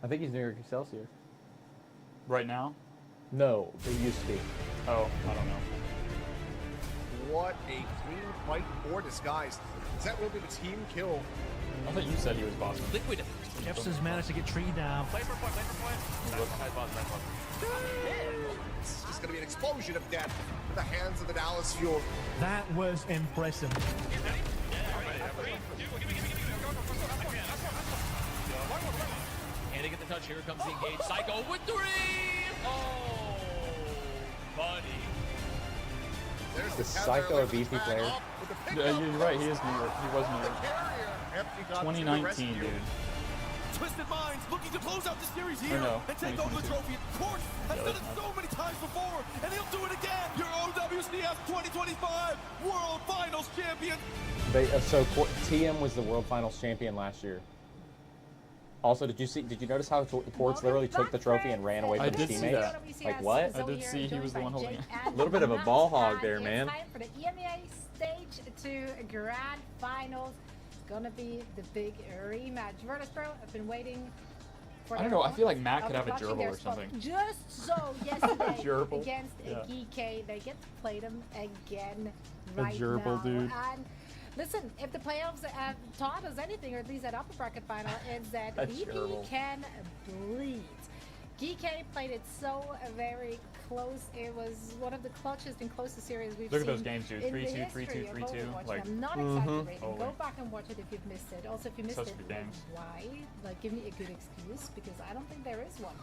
I think he's New York Excelsior. Right now? No, it used to be. Oh, I don't know. What a clean fight or disguise. Is that will be the team kill? I thought you said he was Boston. Liquid. Jefferson's managed to get Tree down. Play for point, play for point. It's just going to be an explosion of death in the hands of the Dallas Fuel. That was impressive. Can they get the touch? Here comes the engage. Psycho with 3! Oh, buddy. There's The Psycho a VP player. Yeah, you're right. He is New York. He was New York. Carrier. Empty got to the 2019, rescue. dude. Twisted Minds looking to close out the series here no, and take over the 2022. trophy. Court has Yeah, done it that's so many times before, and he'll do it again. Your OWCS 2025 World Finals champion. TM was the World Finals champion last year. Also, did you notice how Quartz literally took the trophy and ran away I from his did see teammates? that. Like what? I did see he was the one holding it. A little bit of a ball hog there, man. Time for the EMEA stage to grand finals. It's gonna be the big rematch. Virtus Pro have been waiting for I don't their know, I feel like moment Matt of could have a clutching gerbil their or spot. something. Just so yesterday Gerbil? against Yeah. GK, they get to play them again A right gerbil, now. dude. And listen, if the playoffs have taught us anything, or at least that upper bracket final, is that A VP gerbil. can bleed. GK played it so very close. It was one of the clutchest and closest series we've Look at seen those games, dude. in the 3-2, history 3-2, of 3-2. Overwatch. Like, I'm not exaggerating. Holy. Go back and watch it if you've missed it. Also, if you missed Such it, good games. why? Like, give me a good excuse, because I don't think there is one.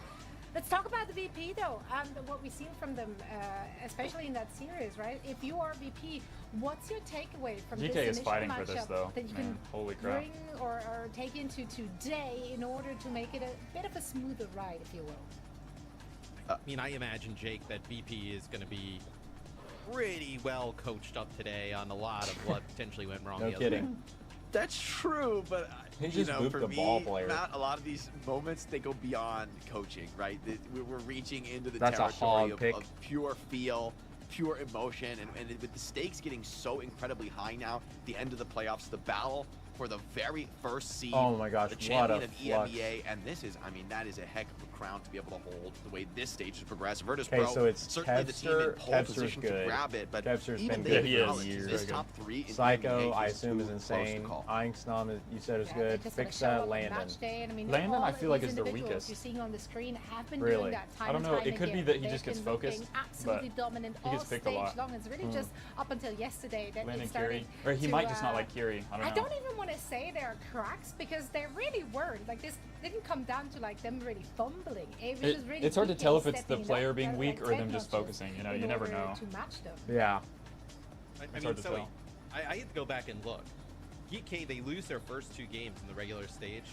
Let's talk about the VP though, and what we've seen from them, especially in that series, right? If you are VP, what's your takeaway from GK this is initial fighting for this, matchup though. that you Man, can holy crap. bring or take into today in order to make it a bit of a smoother ride, if you will? I mean, I imagine, Jake, that VP is going to be pretty well coached up today on a lot of what potentially went wrong. No the other kidding. way. That's true, but He you just know, booped for the me, ball player. Matt, a lot of these moments they go beyond coaching, right? We're reaching into the That's a territory hog pick. of pure feel, pure emotion, and with the stakes getting so incredibly high now, the end of the playoffs, the battle for the very first seed, Oh my gosh, the what a champion of flux. EMEA, and this is, I mean, that is a heck of a crown to be able to hold the way this stage has progressed. Virtus Okay, Pro, so it's certainly the team in Kevster. pole Kevster's position to good. grab it, but Kevster's even been they good he is. acknowledge He's this very top three in Psycho, EMEA I is assume, is too close to insane. call. Eyengsnom, you said is Yeah, good. they're just gonna Fix show up that on Landon. match day, and I mean, Landon, all I feel like these is the individuals weakest. you're seeing on the screen have been Really? doing that time I don't and know, time it could be again. that he They've just gets been looking focused, absolutely but dominant he all gets picked a stage lot. long. It's really just up until yesterday that Landon it started Curie. Or he to, might just not like Curie. I don't know. I don't even want to say they're cracks, because they really weren't. Like, this didn't come down to like them really fumbling. It was just really It's hard to GK tell if it's the stepping it player up being rather weak than or them 10 just notches focusing. You know, in you never order know. to match them. Yeah. I It's mean, hard to so tell. I had to go back and look. GK, they lose their first 2 games in the regular stage.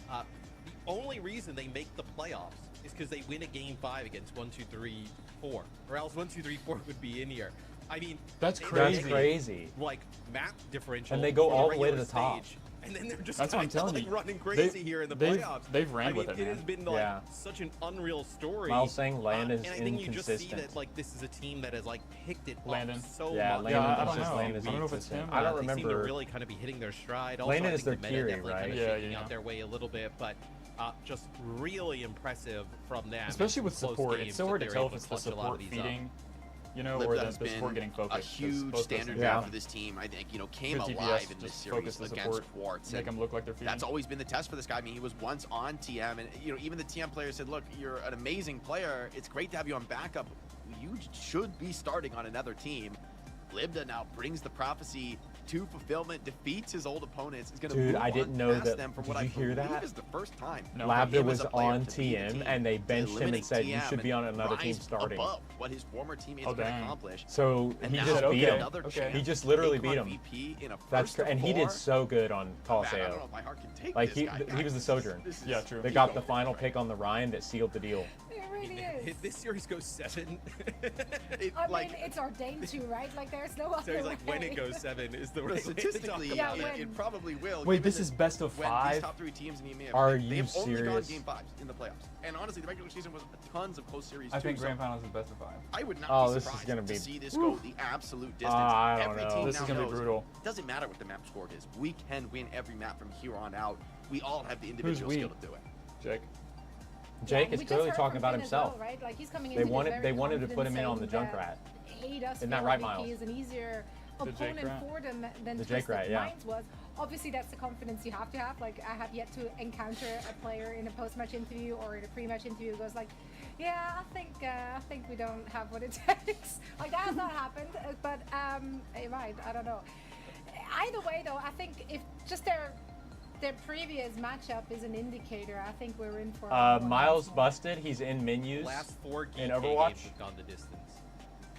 The only reason they make the playoffs is because they win a game 5 against 1, 2, 3, 4, or else 1, 2, 3, 4 would be in here. I mean, That's they crazy. That's crazy. like map differential, And they go for all the way to regular the top. stage, and then they're just That's what I'm kinda, telling like, you. running crazy here in the playoffs. They've ran I mean, with it, it man. has been like Yeah. such an unreal story. Miles saying Landon's and I think you just see inconsistent. that like this is a team that has like picked it Landon. up so Yeah, much. Landon I is don't just know. Landon's I don't know if it's inconsistent. him. I don't They seem to remember. really kind of be hitting their stride. Also, Landon I is think the their meta Curie, definitely kind of right? shaking Yeah. out their way a little bit, but just really impressive from them. Especially with Close support. games It's so that hard to they're tell able if it's the clutch a lot of support these feeding, you know, Libda or the has support been getting focused. a 'cause huge both standard those bearer Yeah. for this team. I think, you know, came Good alive DPS, in this just series focus the against support, Quartz. make and them look like they're feeding. That's always been the test for this guy. I mean, he was once on TM, and you know, even the TM player said, "Look, you're an amazing player. It's great to have you on backup. You should be starting on another team." Libda now brings the prophecy 2 fulfillment, defeats his old opponents, is going to Dude, move I didn't on know past that. them from Did what you I hear believe that? is the first time. No. Labda him as was a player on to be the TM team, and they to benched him and eliminate said you TM should be on another team rise starting. above what his former teammates Oh, could dang. accomplish. So And he now just beat him. another Okay. chance He just to literally take beat on him. VP in a That's first of and he did 4. so good on Man, I don't know Colosseo. if my heart can take Like this he guy, he was the guys. Sojourn. This is- Yeah, true. They got the final pick on the Ryan that sealed the deal. It really is. If this series goes 7, I mean, it's ordained to, right? Like, there's no other so he's like, when way. it goes 7 is the Well, right way to talk statistically, about Yeah, it. it probably will. Wait, given this that is best of when 5? these top 3 teams in the EMEA, Are they you have only gone serious? game 5s in the playoffs. And honestly, the regular season was tons of close series I too. think so grand finals is best of 5. I would not Oh, be this is surprised gonna to be- see this go the absolute distance. I don't Every know. team This now is gonna be knows brutal. it doesn't matter what the map score is. We can win every map from here on out. We all have the individual we? skill to do it. Jake. Jake Yeah, is we just clearly heard talking from about Finn as himself. well, right? Like, he's coming They into this wanted very they wanted to confident put him in on the saying Junkrat. that He does Isn't that feel right, like Miles? he is an easier The Jake opponent rat? for them than The Jake Twisted rat, yeah. Minds was. Obviously, that's the confidence you have to have. Like, I have yet to encounter a player in a post-match interview or in a pre-match interview who goes like, "Yeah, I think we don't have what it takes." Like, that has not happened, but it might. I don't know. Either way, though, I think if just their previous matchup is an indicator, I think we're in for. Miles busted. He's in menus. Last 4 in GK Overwatch. games have gone the distance.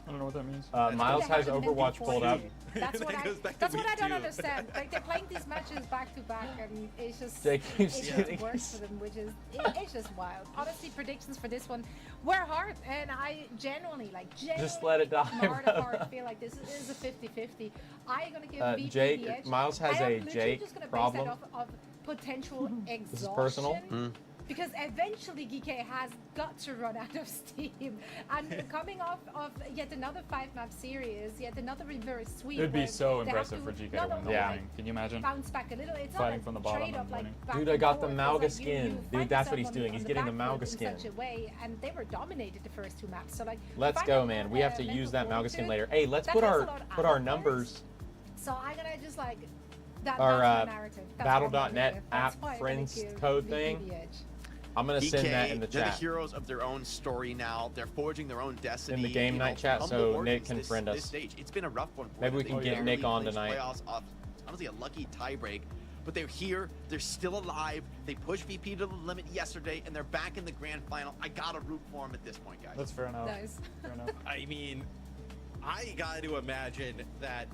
I don't know what that means. Miles They has haven't been Overwatch before pulled you. up. That's what That I. goes back to That's what week I don't 2. understand. Like, they're playing these matches back to back, and it's just Jake keeps it getting just works for them, which is it's just wild. Honestly, predictions for this one were hard, and I genuinely Just let it die, from my heart of brother. heart feel like this is a 50-50. I'm gonna give VP Jake- the edge. Miles has and I'm a literally Jake just gonna base problem. that off of potential exhaustion. This is personal. Because eventually GK has got to run out of steam. And coming off of yet another 5-map series, yet another reverse sweep. It would be where so they have impressive to for GK to not win the only, whole Yeah. thing. Can you imagine? bounce back a little. It's Fighting not from the a bottom trade-off and like winning. back Dude, and I got the forth. It's Malga like skin. you Dude, find that's what yourself he's on doing. He's the getting the back foot Malga in skin. such a way, and they were dominated the first 2 maps. So like, Let's find go, out man. the We have to mental use that Malga skin fortitude, later. Hey, let's that put takes a our lot out put of our players. numbers. So I'm gonna just like that. Our, that's my narrative. That's what I'm Battle.net running with. That's app why I'm friends gonna give code VP thing. the edge. I'm gonna send that in the they're chat. the heroes of their own story now. They're forging their own destiny. In the game you night know, chat, humble so origins Nick can this, friend this us. stage. It's been a rough one for Maybe we them. can They get Nick barely on clinched tonight. playoffs off, honestly, a lucky tiebreak. But they're here. They're still alive. They pushed VP to the limit yesterday, and they're back in the grand final. I gotta root for them at this point, guys. That's fair enough. Nice. Fair enough. I mean, I got to imagine that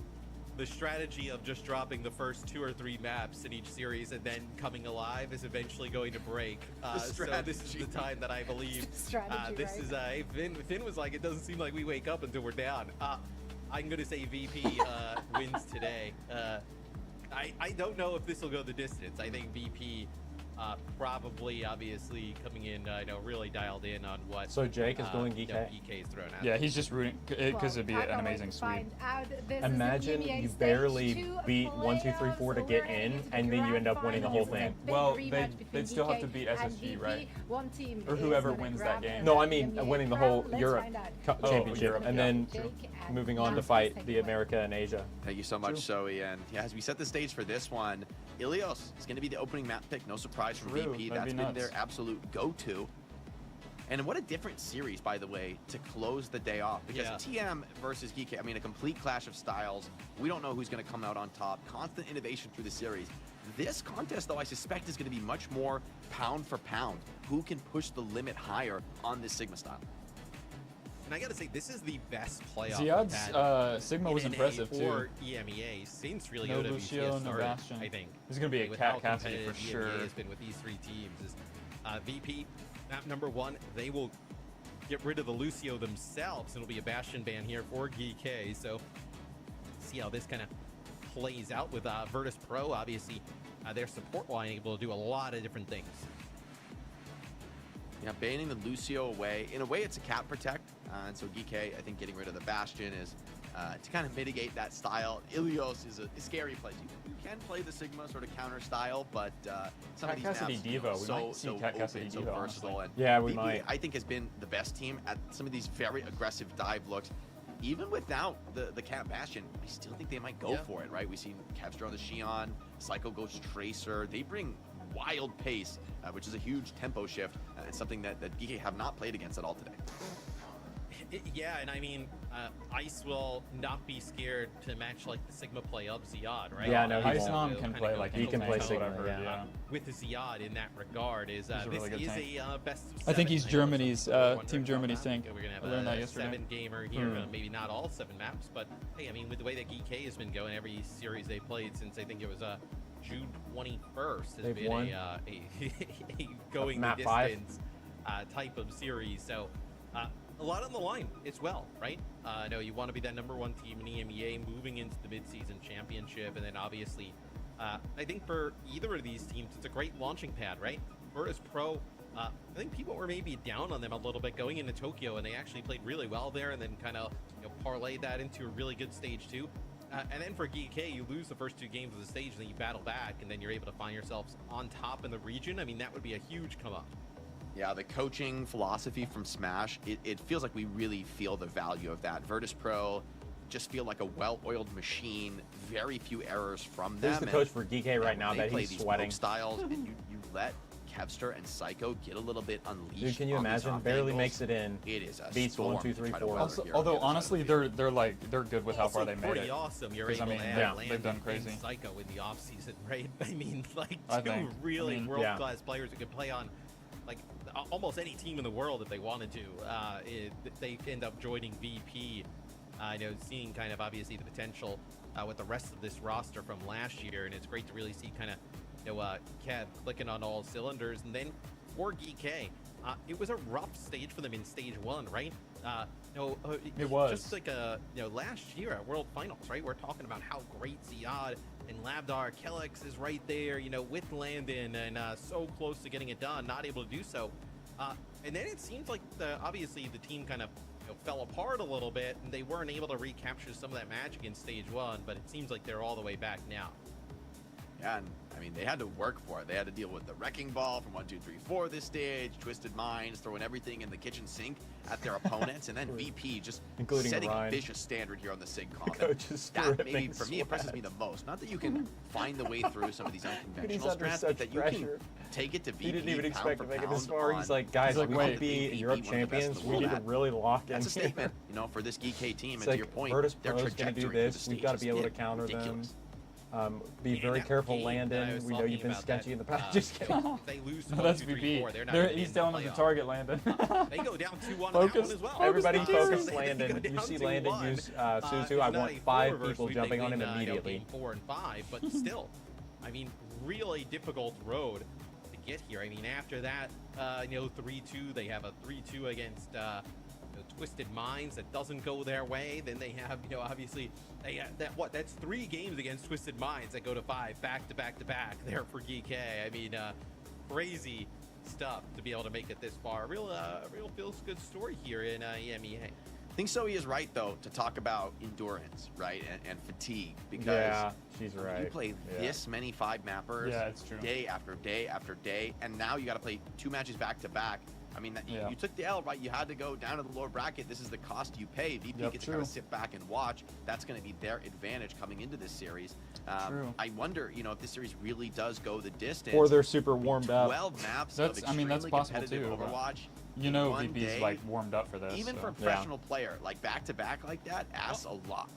the strategy of just dropping the first 2 or 3 maps in each series and then coming alive is eventually going to break. So this is the time that I believe. Strategy, This right? is Finn was like, it doesn't seem like we wake up until we're down. I'm gonna say VP wins today. I don't know if this will go the distance. I think VP probably, obviously, coming in, really dialed in on what. So Jake is going GK. GK is thrown at. Yeah, he's just rooting because it'd be Well, an I can't amazing wait to sweep. find out. This is the Imagine EMEA you stage barely 2 beat 1, 2, 3, 4 to playoffs, get so we're in, heading to and the then you grand end up winning the final. whole This is a thing. big Well, rematch they'd between still have to GK beat and SSG, VP. right? One team Or is whoever gonna wins grab that game. No, the I mean EMEA winning the crown. whole Let's Europe find out. championship, Europe, and yeah. then Jake and moving on to Miles fight take the it away. America and Asia. Thank you so much, Zoe. And yeah, as we set the stage for this one, Ilios is going to be the opening map pick. No surprise from True, VP. that'd That's be been nuts. their absolute go-to. And what a different series, by the way, to close the day off. Because TM versus GK, I mean, a complete clash of styles. We don't know who's going to come out on top. Constant innovation through the series. This contest, though, I suspect is going to be much more pound for pound. Who can push the limit higher on this Sigma style? And I gotta say, this is the best playoff Ziad's we've had Sigma in was NA impressive or too. EMEA since really No OWCS Lucio, no started, Bastion. I think. This is gonna be a With Cat how Cassidy for competitive sure. EMEA has been with these 3 teams. Is, VP, map number 1, they will get rid of the Lucio themselves. It'll be a Bastion ban here for GK. So see how this kind of plays out with Virtus Pro. Obviously, their support line able to do a lot of different things. Yeah, banning the Lucio away. In a way, it's a cap protect. And so GK, I think getting rid of the Bastion is to kind of mitigate that style. Ilios is a scary play. You can play the Sigma sort of counter style, but some of these Cassidy maps Diva. We might see Cat open, Cassidy so Diva, versatile. honestly. And Yeah, we VP, might. I think has been the best team at some of these very aggressive dive looks. Even without the Cat Bastion, I still think they might go for it, right? We've seen Kevstar on the Xion, Psycho Ghost Tracer. They bring wild pace, which is a huge tempo shift, and something that GK have not played against at all today. Yeah, and I mean, Ice will not be scared to match like the Sigma play of Ziad, right? Yeah, no, he Ice won't. can play like he can play Sigma, whatever, yeah. With Ziad in that regard is a really good tank. a best of I think seven. he's know Germany's it's Team Germany's tank. We're gonna have I learned that a yesterday. 7 gamer here, maybe not all 7 maps, but hey, I mean, with the way that GK has been going, every series they played since I think it was June 21st has They've been won. a going the Map 5. distance type of series. So a lot on the line as well, right? No, you want to be that #1 team in EMEA moving into the mid-season championship, and then obviously, I think for either of these teams, it's a great launching pad, right? Virtus Pro, I think people were maybe down on them a little bit going into Tokyo, and they actually played really well there, and then kind of parlayed that into a really good stage 2. And then for GK, you lose the first 2 games of the stage, and then you battle back, and then you're able to find yourselves on top in the region. I mean, that would be a huge come up. Yeah, the coaching philosophy from Smash, it feels like we really feel the value of that. Virtus Pro just feel like a well-oiled machine, very few errors from them. Who's the coach for GK right now that he's sweating? Styles, and you let Kevster and Psycho get a little bit unleashed. Dude, can you imagine? Barely makes it in. It is a beats 1, 2, 3, 4. Although honestly, they're good with how far they made pretty it. awesome. You're able I mean, to add yeah, Landon they've done crazy. and Psycho in the offseason, right? I mean, like I two think. really I mean, world-class players who could play on like almost any team in the world if they wanted to. They end up joining VP. Seeing kind of obviously the potential with the rest of this roster from last year, and it's great to really see kind of Kev clicking on all cylinders. And then for GK, it was a rough stage for them in stage 1, right? It was just like last year at World Finals, right? We're talking about how great Ziad and Labdar, Kellex is right there, with Landon, and so close to getting it done, not able to do so. And then it seems like obviously the team kind of fell apart a little bit, and they weren't able to recapture some of that magic in stage 1, but it seems like they're all the way back now. Yeah, and I mean, they had to work for it. They had to deal with the Wrecking Ball from 1, 2, 3, 4 this stage, Twisted Minds, throwing everything in the kitchen sink at their opponents, and then VP just including setting Ryan. a vicious standard here on the SIG comp. That maybe, for me, impresses me the most. Not that you can find the way through some of these unconventional strats, but that you can take it to VP. He didn't even expect to make it this pound far. He's like, guys, we wait, could be Europe champions. We need to really lock in. That's a statement, for this GK team. It's and to your point, Virtus their Pro's going to do this. We've got to be able to counter them. Be very careful, Landon. We know you've been sketchy in the past. Just kidding. They lose to No, 1, that's 2, 3, VP. 4. They're not He's telling them to target Landon. They go down 2-1 in that one as well. Everybody focus They Landon. go You down see 2-1. Landon use Suzu. It's I not want a 5 four people versus jumping on him they win, immediately. Game 4 and 5, but still, I mean, really difficult road to get here. I mean, after that, 3-2, they have a 3-2 against Twisted Minds that doesn't go their way. Then they have, obviously, that's 3 games against Twisted Minds that go to 5 back to back to back there for GK. I mean, crazy stuff to be able to make it this far. Real feels good story here in EMEA. I think Zoe is right, though, to talk about endurance, right, and fatigue, because she's right. You play this many 5 mappers it's true. day after day after day, and now you got to play 2 matches back to back. I mean, you took the L, right? You had to go down to the lower bracket. This is the cost you pay. VP gets to kind of sit back and watch. That's going to be their advantage coming into this series. I wonder, if this series really does go the distance. Or they're super warmed up. 12 maps That's of extremely that's possible competitive too. Overwatch. VP's day, like warmed up for this. Even for a professional player, like back to back like that, asks a lot.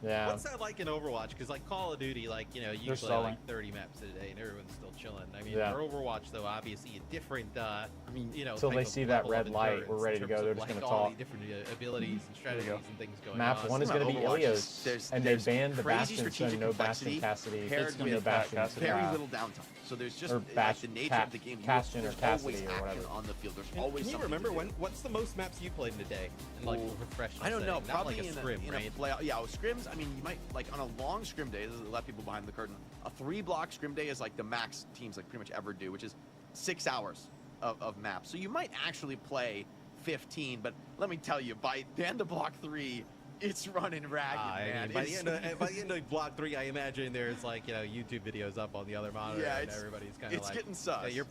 Yeah. What's that like in Overwatch? Because like Call of Duty, like you play like 30 maps a day and everyone's still chilling. I mean, for Overwatch though, obviously a different. Until they see that red light, we're ready to go. They're just going to all talk. the different abilities and strategies and things going Map on. 1 is going to be Ilios, and they banned the crazy Bastion, so strategic no complexity Bastion Cassidy. paired It's going to be with Bastion. very little downtime. So there's just Or like the nature of the game. Bastion or There's always Cassidy or action whatever. on the field. There's Can always you something remember to do. what's the most maps you played in a day? In like a professional I don't know. setting? Not Probably like a scrim, in right? a playoff. Yeah, scrims. I mean, you might like on a long scrim day. This is let people behind the curtain. A 3-block scrim day is like the max teams like pretty much ever do, which is 6 hours of maps. So you might actually play 15, but let me tell you, by the end of block 3, it's running ragged, man. By the end of block 3, I imagine there's like YouTube videos up on the other monitor, and everybody's kind of like, getting sus. You're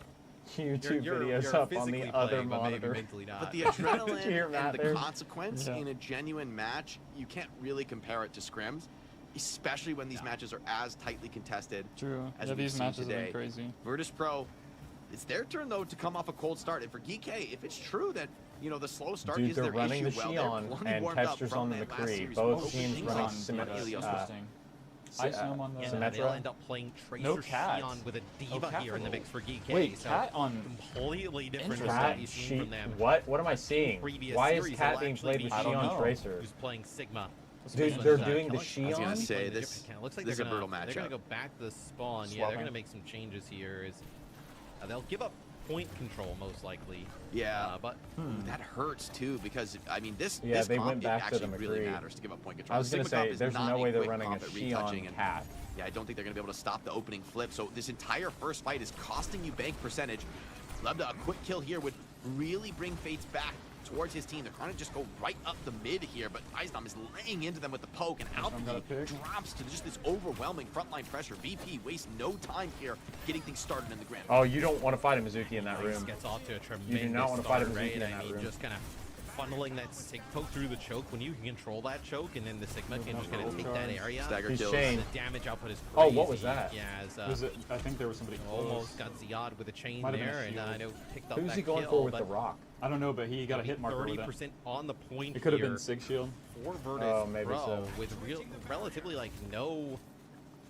YouTube you're videos up on physically the other playing, but maybe monitor. mentally not. But the adrenaline and the there? consequence in a genuine match, you can't really compare it to scrims, especially when these matches are as tightly contested. True. As Yeah, we've these seen matches today. have been crazy. Virtus Pro, it's their turn though to come off a cold start. And for GK, if it's true that you know, the slow start Dude, is they're their running issue. the Well, they're Shion plenty and warmed up Kester's from on the that last McCree. series. Both Both teams teams running on Interesting. Ice Gnome on the Yeah, they'll Symmetra. end up playing Tracer No Cat. Shion with a Oh, Diva Cat here in the for mix for GK. Wait, so Cat on completely different from Cat, what you've seen from them. what am I seeing? Previous Why is series. Cat It'll being actually played with be I don't Shion know. Tracer? Who's playing Sigma? Dude, they're doing the I was gonna Shion? say, Playing the this different count. Looks like this is they're a gonna, brutal They're gonna matchup. go back to the spawn. Yeah, they're Swapping. gonna make some changes here. They'll give up point control most likely. Yeah, but that hurts too because I mean this Yeah, this they comp, went it back to the actually really McCree. matters to give up point control. I was The going to Sigma comp say, is there's not no a way they're quick running a comp at retouching, Shion and Cat. yeah, I don't think they're going to be able to stop the opening flip. So this entire first fight is costing you bank percentage. Lebda, a quick kill here would really bring Fates back towards his team. They're trying to just go right up the mid here, but Eisnam is laying into them with the poke, and Alpha drops to just this overwhelming frontline pressure. VP wastes no time here getting things started in the grand. Oh, you don't want to fight a Mizuki in that room. Gets off to a tremendous You do not want to fight a start, Mizuki in right? that I mean, room. just kind of funneling that sig poke through the choke. When you can control that choke, and then the Sigma can just kind of take that area. Stagger He's kills. chained. The damage output is Oh, crazy. what was that? Yeah, as, Was it? I think there was somebody almost close. got Ziad with a chain Might have been a there, and shield. I know picked up Who's that he going kill, for with but the rock? I don't know, but he got a hit marker with it. 30% on the point It could have here been Sig Shield. for Virtus Oh, maybe Pro so. with relatively like no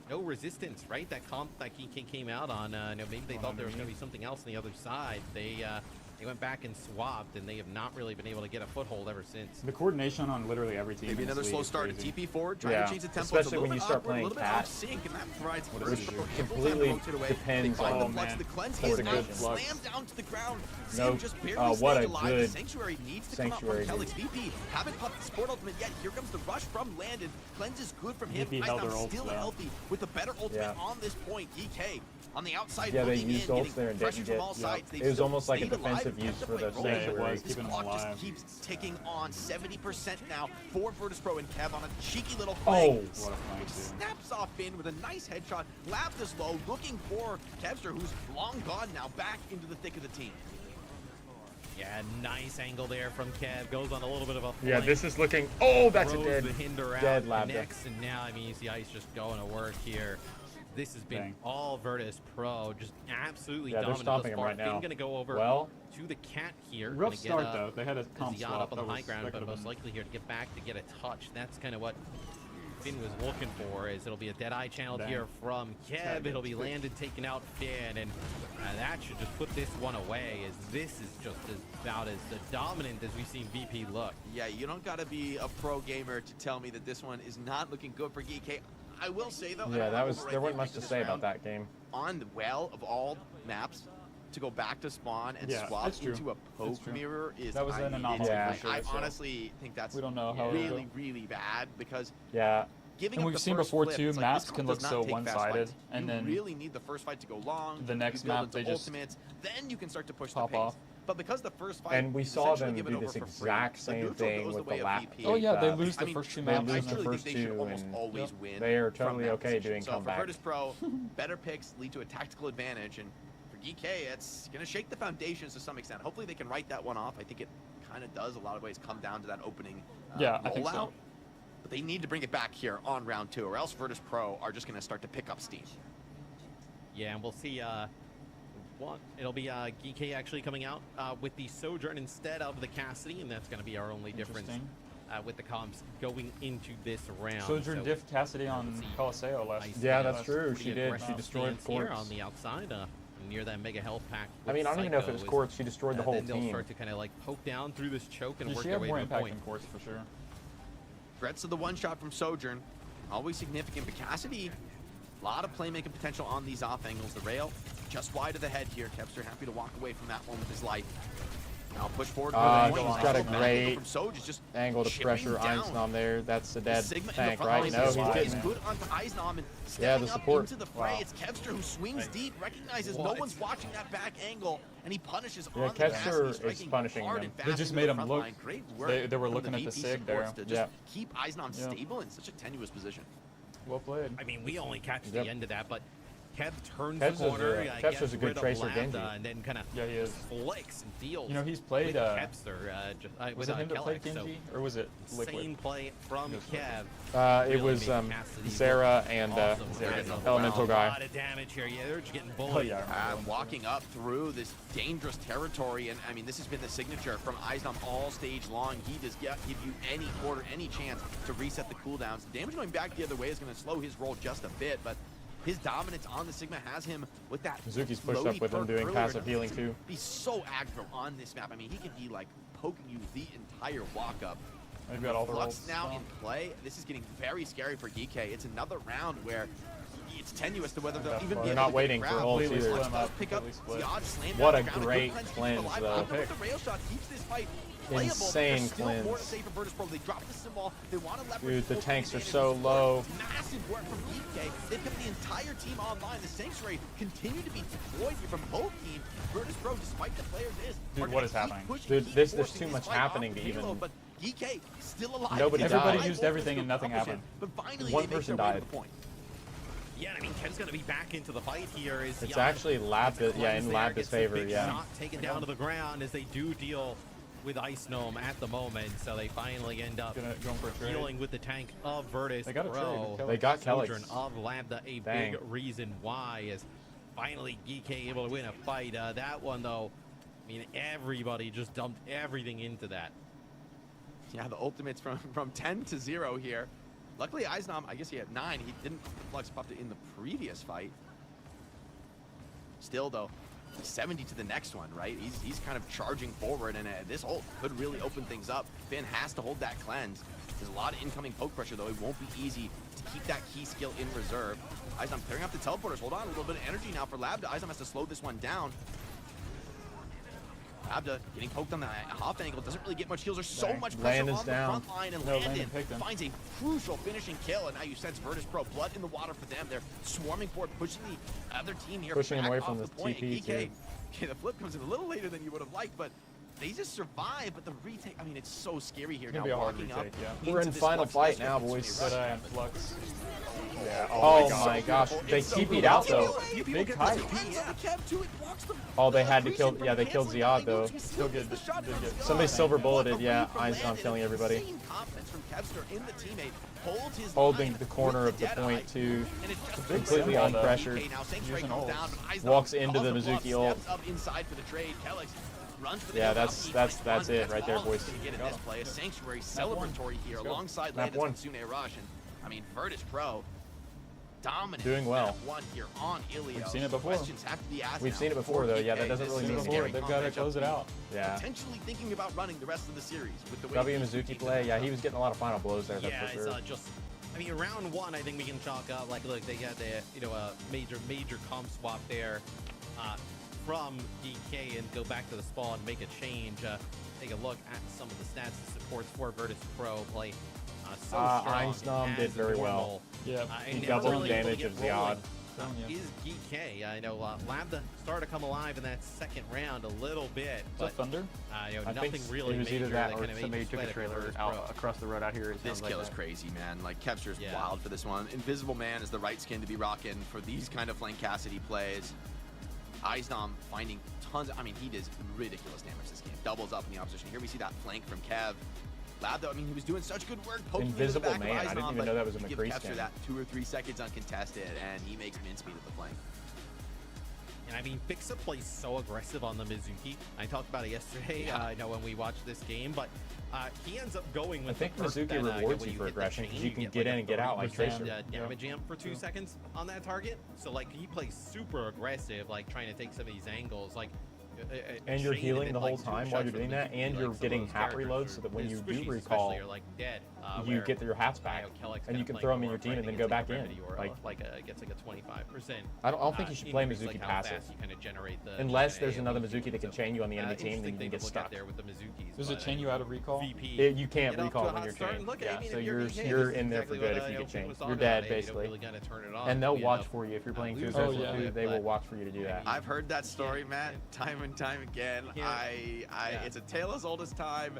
resistance, right? That comp that he came out on, maybe they thought there was going to be something else on the other side. They went back and swapped, and they have not really been able to get a foothold ever since. The coordination on literally every team. Maybe in this another league slow is start. crazy. TP forward, trying Yeah, to change the tempo. especially it's a little when you bit start awkward, playing a little bit Cat. off sync, and that provides What Virtus is Pro it? ample time to Completely rotate away. depends They find on- the Oh, flux. man. The cleanse That's is a now good flux. slammed down to the ground. Nope. Sim just barely What staying a alive. good The Sanctuary needs to come out from Sanctuary. Kelix. VP haven't popped the support ultimate yet. Here comes the rush from Landon. Cleanse is good from him. VP held their Eisnam ults still well. healthy with a better ultimate Yeah. on this point. DK on the outside Yeah, they looking used in, ults getting there and pressure didn't from get- all yeah. sides. They've It was still almost like a stayed alive defensive and use kept for the the fight rolling. Sanctuary. This Keeping them clock just alive. keeps ticking on. 70% now for Virtus Pro, and Kev on a cheeky little Oh, flank. what a flank, Which dude. snaps off Finn with a nice headshot. Lapped is low, looking for Kevster, who's long gone now, back into the thick of the team. Yeah, nice angle there from Kev. Goes on a little bit of a Yeah, flank, this is looking. Oh, that's a throws dead, the hinder dead out, Lambda. connects, and now I mean you see Ice just going to work here. This has been Dang. all Virtus Pro, just absolutely Yeah, they're dominant stopping thus him far. right now. Finn gonna go over Well, to the Cat here. Rough Gonna start get, though. They had a comp Ziad swap. up on the That high was- ground, that but could've most been- likely here to get back to get a touch. That's kind of what Finn was looking for. Is it'll be a dead eye channeled Dang. here from Kev. It'll be landed, taking out Finn, and that should just put this one away. As this is just about as dominant as we've seen VP look. Yeah, you don't got to be a pro gamer to tell me that this one is not looking good for GK. I will say though, yeah, that was. There wasn't much to say about that game. On the well of all maps, to go back to spawn and Yeah, swap that's true. into a That's poke true. mirror is That was an anomaly for I, sure, I so honestly think that's we don't know how it'll really, go. really bad because Yeah, giving And up we've the seen first before flip, too, it's like, maps this can comp look does so not take fast one-sided, fights. and you then really need the first fight to go long. the next you build map, into they just ultimates, then you can start to push pop the pace. off. But because the first fight and we is saw essentially them given do over this for free, exact the same neutral thing goes with way the of lap. VP. Oh yeah, they uh, lose the I mean, first two they maps. lose and the then- I first think they should two, almost and always win. they are from totally that okay position. doing so comeback. for Virtus Pro, better picks lead to a tactical advantage, and for GK, it's going to shake the foundations to some extent. Hopefully, they can write that one off. I think it kind of does a lot of ways come down to that opening Yeah, I think so. rollout. But they need to bring it back here on round 2, or else Virtus Pro are just going to start to pick up steam. Yeah, and we'll see. It'll be GK actually coming out with the Sojourn instead of the Cassidy, and that's going to be our only difference Interesting. with the comps going into this round. Sojourn So diff Cassidy on see Coliseo last. Ice Yeah, has that's a true. pretty She did. aggressive She destroyed stance here Quartz. on the outside near that mega health pack. I mean, I don't even know if it was Quartz. She destroyed the whole Then they'll team. start to kind of like poke down through this choke and Does work she their have way more to a impact point. than Quartz for sure? Threats of the one shot from Sojourn, always significant. But Cassidy, a lot of playmaking potential on these off angles. The rail just wide of the head here. Kevster happy to walk away from that one with his life. Now push forward. for the He's point. got a Back angle great from Soj is just angle to chipping pressure down. Einsnom there. That's the The dead Sigma in the tank, front right? line No, is he's getting good onto Eisnom and Yeah, stepping the up support. into the fray. Wow. It's Kevster who swings deep, recognizes no What? one's watching that back angle, and he punishes Yeah, on the Kevster Cassidy, is striking punishing hard them. and They fast just into made the him front look- line. Great work they were from looking the at the VP sig supports there. to just Yeah. keep Eisnom Yeah. stable in such a tenuous position. Well played. I mean, we only catch Yep. the end of that, but Kev turns Kev's the corner. Kev's a good tracer Genji. And then kind of he is. flicks and deals. You know, he's played. with Kevster, was it him that played Kellex, Genji, or was it Liquid? Insane play from Kev. It was Sarah and Elemental A guy. lot of damage here. Yeah, they're just getting bullied. Walking up through this dangerous territory, and I mean, this has been the signature from Eisnam all stage long. He does give you any quarter, any chance to reset the cooldowns. Damage going back the other way is going to slow his roll just a bit, but his dominance on the Sigma has him with that. Mizuki's pushed up with him doing passive healing too. He's so aggro on this map. I mean, he can be like poking you the entire walk up. They've got all the Flux rolls now in play. This is getting very scary for Geekay. It's another round where it's tenuous to whether they'll even be They're not waiting for ults either. Pick up Ziad, slam What down a the ground. great Good cleanse, alive. though. With the rail shot keeps this fight playable, but Insane there's still more to cleanse. say for Virtus.pro. They drop the symbol. They want to leverage. Dude, the full tanks are advantage so of this work. low. Massive work from Geekay. They've kept the entire team online. The Sanctuary continue to be deployed here from both teams. Virtus.pro, despite the players, Dude, what is happening? Dude, there's too much happening to even. But Geekay still alive. Nobody Everybody died. used everything and nothing happened. But finally, One they make person their way to died. the point. Yeah, I mean, Kev's going to be back into the fight here. It's actually Labda, yeah, in Labda's favor, yeah. Not taken down to the ground as they do deal with Ice Gnome at the moment, so they finally end up going for a trade. dealing with the tank of Virtus. They got a trade. They got Sojourn Kellex. of Lambda, a Dang. big reason why is finally Geekay able to win a fight. That one though, I mean, everybody just dumped everything into that. Yeah, the ultimates from 10 to 0 here. Luckily, Eisnam, I guess he had 9. He didn't Flux popped it in the previous fight. Still, though, 70 to the next one, right? He's kind of charging forward, and this ult could really open things up. Finn has to hold that cleanse. There's a lot of incoming poke pressure, though. It won't be easy to keep that key skill in reserve. Eisnam clearing up the teleporters. Hold on, a little bit of energy now for Labda. Eisnam has to slow this one down. Labda getting poked on the half angle. Doesn't really get much heals. There's so much pressure Landon's on the down. front line, and No, Landon Landon picked him. finds a crucial finishing kill. And now you sense Virtus.pro blood in the water for them. They're swarming forward, pushing the other team here. Pushing him back away off from the the point. TP And PK, too. okay, the flip comes in a little later than you would have liked, but they just survive. But the retake, I mean, it's so scary here It's now. gonna be a hard Walking retake, up yeah. We're into in this final Flux fight nest now, where boys. it's gonna be Jedi rushed. and Flux. Yeah. Oh my gosh, they TP'd out though. Big kite. Oh, they had to kill. Yeah, they killed Ziad though. Still good. Did good. Somebody silver bulleted. Yeah, Eisnam killing everybody. Insane confidence from Kevster in the teammate. Holds his Holding line the corner with of the Deadeye. point too. And it's just Completely symbol, though. unpressured. Okay, now Sanctuary Using comes ults. down, but Eisnam Walks into calls the bluff, Mizuki ult. steps up inside for the trade. Kellex runs for the Yeah, kill. that's it right there, boys. Gonna get in this play. A Sanctuary one. celebratory here go. alongside Map Landis one. and Sune Rush. And I mean, Virtus.pro dominant. Doing well. map one here on Ilios. We've seen it before. Questions have to be asked We've now seen it before for though. Yeah, PK. that doesn't This really is mean a Before, scary they've comp got to matchup. close it out. Yeah. Potentially thinking about running the rest of the series with the way W he keeps Mizuki keeping play. them Yeah, up. he was getting a lot of final blows there. Yeah, That's for it's sure. just. I mean, round one, I think we can chalk up. Like, look, they got the a major comp swap there from DK and go back to the spawn, make a change. Take a look at some of the stats and supports for Virtus.pro play. So strong Eisnam as did very well. normal. Yeah. And He never doubled really able to damage get of Ziad. rolling, Telling you. Is DK. I know Lambda started to come alive in that second round a little bit, Is but that Thunder? you know, I think nothing really it was either major that that or kind of Somebody made took a sweat trailer Virtus.pro. out across the road out here. It This sounds kill like is that. crazy, man. Like, Kevster's Yeah. wild for this one. Invisible Man is the right skin to be rocking for these kind of Flank Cassidy plays. Eisnam finding tons of, I mean, he does ridiculous damage this game. Doubles up in the opposition. Here we see that flank from Kev. Labda, I mean, he was doing such good work poking Invisible into the back Man. of I didn't Eisnam, even but know that was a you give McCree Kevster skin. that 2 or 3 seconds uncontested, and he makes mincemeat of the flank. And I mean, Fixa plays so aggressive on the Mizuki. I talked about it yesterday, Yeah. I know when we watched this game, but he ends up going I with think the perk Mizuki that, rewards when you for hit the aggression, 'cause chain, you can get, get like, in a and get out like 30% Tracer. damage jump for 2 seconds on that target. So like he plays super aggressive, like trying to take some of these angles, like. And you're Shane healing hit, the whole like, 2 time shots while you're from doing that, Mizuki, and like, you're some of getting those hat characters reloads so that when the you do squishies recall, especially are, like, dead, you where, get your hats back, Kellex and kinda you can playing throw them in more your team right and then against, go like, back a in. remedy or gets like a 25%. I don't think you should play Mizuki like how passive. fast you kind of generate the Unless there's AoE another Mizuki that can chain you on the enemy team, then you can get stuck. There with the Mizukis, Does it but, chain you out of recall? VP, You can't get off to recall a when hot you're start, chained. and look, Yeah, I mean, so if you're DK, this you're is in there exactly for good what, if you get Finn chained. was You're talking dead about, basically. really gotta turn it on And they'll if you watch end up, for you if you're playing losing 2 Oh, versus yeah. 2. They will but- watch for you to do that. I've heard that story, Matt, time and time again. Yeah. It's a tale as old as time.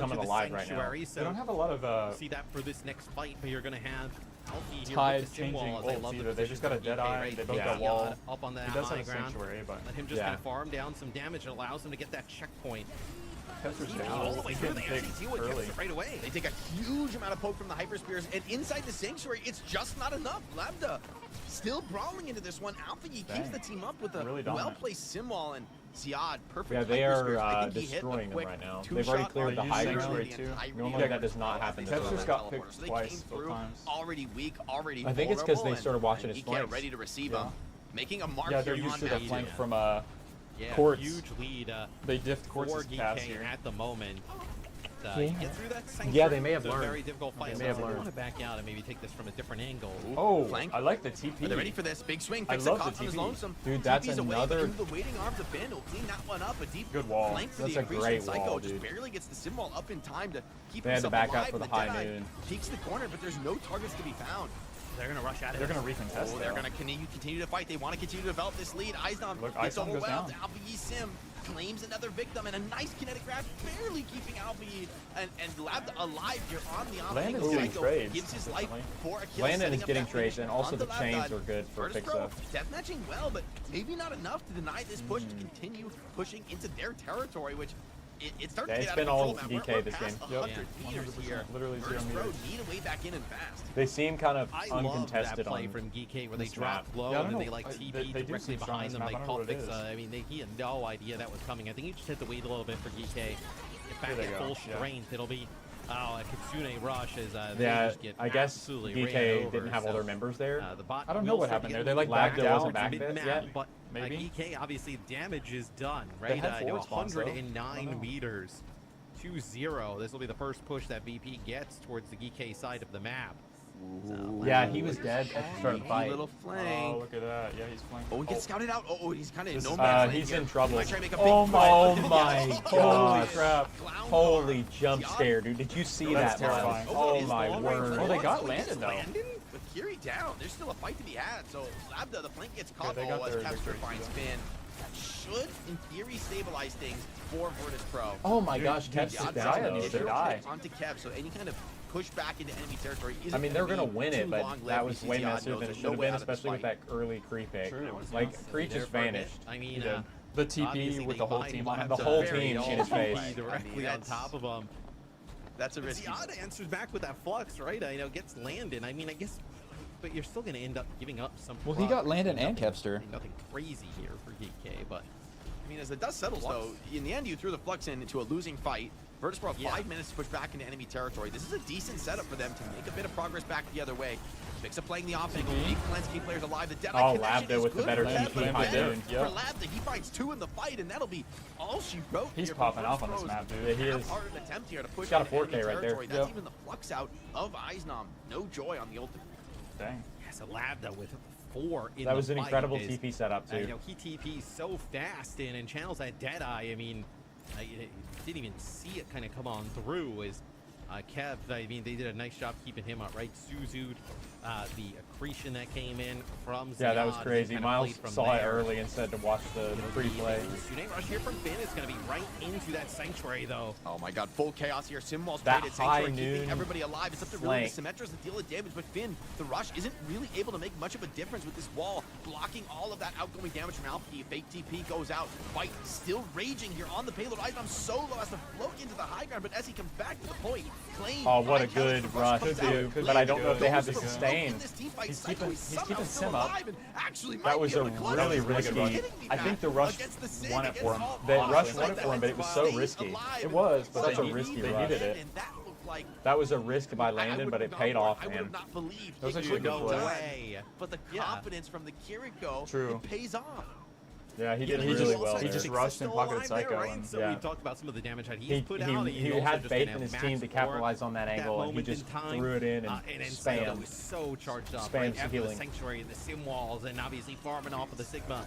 coming alive right now. So they don't have a lot of see that for this next fight, but you're gonna have tide changing ults either. They just got a Deadeye, they both got wall. Up on the He does have high a ground. Sanctuary, but Let him just kind of farm down some damage. It allows him to get that checkpoint. Kepler's All the down. way He's through, getting they actually picked deal with early. Kepler right away. They take a huge amount of poke from the Hyper Spears, and inside the Sanctuary, it's just not enough. Lambda still brawling into this one. AlphaGi keeps the team up with a Really dominant. well-placed Simwall, and Ziad, perfect. Yeah, they Hyper Spears. I are think he hit a destroying them quick right now. two They've already shot cleared on the They high use ground. Sanctuary too. Normally that does not happen this Kepler's early. got picked So they twice, came both through times. already weak, already I think it's 'cause they vulnerable, started watching and his EK flanks. ready to receive Yeah. him. Making a mark Yeah, they're here used on to the Map flank 2. from Yeah, Quartz. huge lead They diffed for Quartz's pass GK here. at the moment. Yeah. Get through that sanctuary. Yeah, they may have It's a learned. very difficult fight. They may have So I learned. want to back out and maybe take this from a different angle. Oh, Flank. I like the TP. Are they ready for this? Big swing. I Fix love the the cop on his TP. lonesome. Dude, that's TP's away, another- but into the waiting arm of the bin will clean that one up. A deep Good wall. flank for That's the a Accretion. great Psycho wall, just dude. barely gets the Simwall up in time to keep They had to himself back alive. up for the and high Deadeye noon. peeks the corner, but there's no targets to be found. They're going to rush at it. They're going to recontest Oh, they're though. going to continue to fight. They want to continue to develop this lead. Eisdom Look, gets Eisdom goes overwhelmed. down. AlphaGi Sim claims another victim, and a nice kinetic grab, barely keeping AlphaGi and Lab alive here on the offense. Landon's getting trades, gives his life definitely. for a kill. Landon setting is up getting that trades, finish and also on the Lab chains God. are good for Virtus picks Pro up. deathmatching well, but maybe not enough to deny this push to continue pushing into their territory, which it's starting Yeah, to it's get been out all of control, man. DK We're this past game. 100 meters 100%, here. literally 0 Virtus Pro meters. need a way back in and fast. They seem kind of I love that uncontested play on from GK where they this drop map. low Yeah, I and don't then they know. like TP They do directly seem strong behind on them. this They map. I don't call know what it fix. is. I mean, he had no idea that was coming. I think he just hit the wait a little bit for GK. Get back Here they at go, full yeah. strength. It'll be a Kitsune rush as they Yeah, just get I guess absolutely DK ran over. didn't have all So, their members there. the bot I don't know will what start happened to there. get They like back backed down out. wasn't back mid-map, yet? but Maybe. GK obviously damage is done, right? had forward spawns, though. 109 meters. 2-0. This will be the first push that VP gets towards the GK side of the map. So, Yeah, he was dead at the start of the fight. Little flank. Oh, look at that. Yeah, he's flanking. Oh, he gets scouted out. Oh, he's kind of in This no is- man's land He's here. in trouble. He might try to make a big Oh play. my Yes. god. crap. Clown Holy car. jump Ziad. scare, dude. Did you see That's that, Miles? terrifying. Oh his my ball word. right Oh, they for got once. Landon, though. Landon with Kiri down. There's still a fight to be had. So Labda, the flank gets caught. they got As their Kevster victory, finds too. Finn. That should, in theory, stabilize things for Virtus Pro. Oh my gosh, dude, Kev's Ziad down. needs If to you're die. onto Kev, so any kind of push back into enemy territory isn't I mean, they're going gonna win it, but that was way messier than it should have been, especially especially with that early creep pick. True. Like, Creep just vanished. I mean, He did. The TP obviously with they the whole bind team him on him. up The to whole very team in his all face. the way directly on that's- top of him. That's a risky. Ziad answers back with that flux, right? I know gets Landon. I mean, I guess, but you're still going to end up giving up some. Well, he got Landon and Kevster. Nothing crazy here for GK, but I mean, as the dust settles, though, in the end, you threw the Flux into a losing fight. Virtus Pro have 5 minutes to push back into enemy territory. This is a decent setup for them to make a bit of progress back the other way. Mixa playing the offense, big cleanse, keep players alive. The Deadeye Oh, connection Labda is with the good better for TP Labda, but high better noon. for Yep. Labda. He finds 2 in the fight, and that'll be all she wrote. He's here for popping Virtus off on this Pros. map, dude. Yeah, he is. Half-hearted attempt here to push He's got a into enemy 4K right there. territory. That's Yep. even the Flux out of Eisnom. No joy on the ultimate. Dang. yes, a Labda with 4 in That was the an fight incredible is- TP setup, You too. know, he TP's so fast in and channels that Deadeye. I mean, you didn't even see it kind of come on through. As Kev, I mean, they did a nice job keeping him up, right? Suzu'd the accretion that came in from Yeah, that was Ziad, crazy. kinda Miles played from saw it there. early and said to watch the pre-play. Kitsune rush here from Finn is going to be right into that sanctuary, though. Oh my god, full chaos here. Simwall's That created high Sanctuary, keeping noon everybody alive. It's up to really the Symmetras to deal with damage, but Finn, the rush, isn't really able to make much of a difference with this wall, blocking all of that outgoing damage from AlphaGi. Fake TP goes out. Fight still raging here on the payload. Eisdom solo has to float into the high ground, but as he comes back to the point, claim. Oh, what a by good Kellis, rush, comes dude. out, But I don't know if they have the goes from sustain. in this team fight. He's Psycho keeping- is he's somehow keeping still Sim up. alive and actually might That be was able a to close really it. risky. Are you kidding me, I think Matt? the rush Against the Sig, won it against for him. all The odds, rush like won it that, for him, but it was so staying risky. alive It and was, but such that's a a risky risky rush. And that looked like That was a risk by I Landon, would but it not paid want- off, I would man. have not believed That was it actually a would good go play. away. But the Yeah. confidence from the Kiriko, True. it pays off. Yeah, he did he really just- well. he there. just Six rushed is and still pocketed alive there, Psycho, right? and- So yeah. we talked about some of the damage that he's He, put he, out. he also had just faith gonna in his max team to for capitalize on that angle, and he moment just in time. threw it in and then Psycho spammed. was so charged up Spammed right some after the healing. sanctuary, the sim walls, and obviously farming off of the Sigma.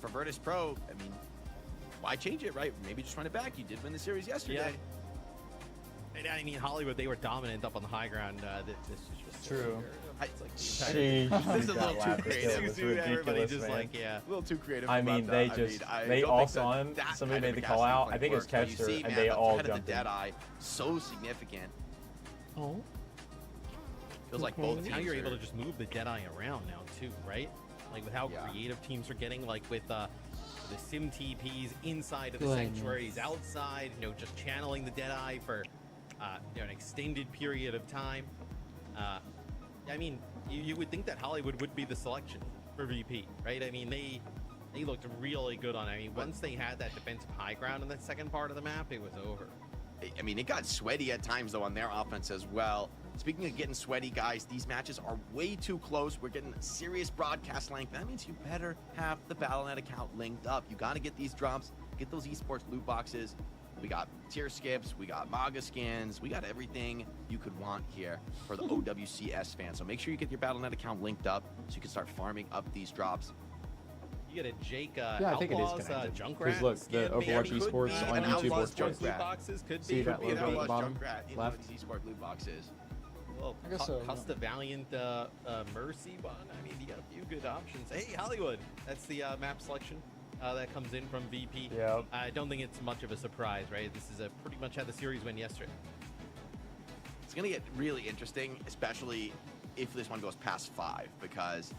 for Virtus Pro, I mean, why change it, right? Maybe just run it back. You did win the series yesterday. And I mean, Hollywood, they were dominant up on the high ground. This is just True. It's like the entire, this is a little too crazy. Everybody just like, yeah. A little too creative. I mean, they just, they all saw him. Somebody made the call out. I think it was Kevster, and they all jumped in. Deadeye, so significant. Oh. Feels like both teams now you're able to just move the Deadeye around now, too, right? Like with how creative teams are getting, like with the Sim TPs inside of the sanctuaries, outside, you know, just channeling the Deadeye for you know, an extended period of time. I mean, you would think that Hollywood would be the selection for VP, right? I mean, they looked really good on it. I mean, once they had that defensive high ground in that second part of the map, it was over. I mean, it got sweaty at times, though, on their offense as well. Speaking of getting sweaty, guys, these matches are way too close. We're getting serious broadcast length. That means you better have the Battle.net account linked up. You got to get these drops, get those esports loot boxes. We got tier skips, we got MAGA skins, we got everything you could want here for the OWCS fans. So make sure you get your Battle.net account linked up so you can start farming up these drops. You get a Jake I think it is connected. Because look, the Overwatch esports on YouTube works twice. Loot boxes could See be that logo at the bottom left? Esports loot boxes. Well, I guess so. Custa Valiant Mercy one. I mean, you got a few good options. Hey, Hollywood. That's the map selection that comes in from VP. Yeah. I don't think it's much of a surprise, right? This is pretty much how the series went yesterday. It's going to get really interesting, especially if this one goes past 5, because,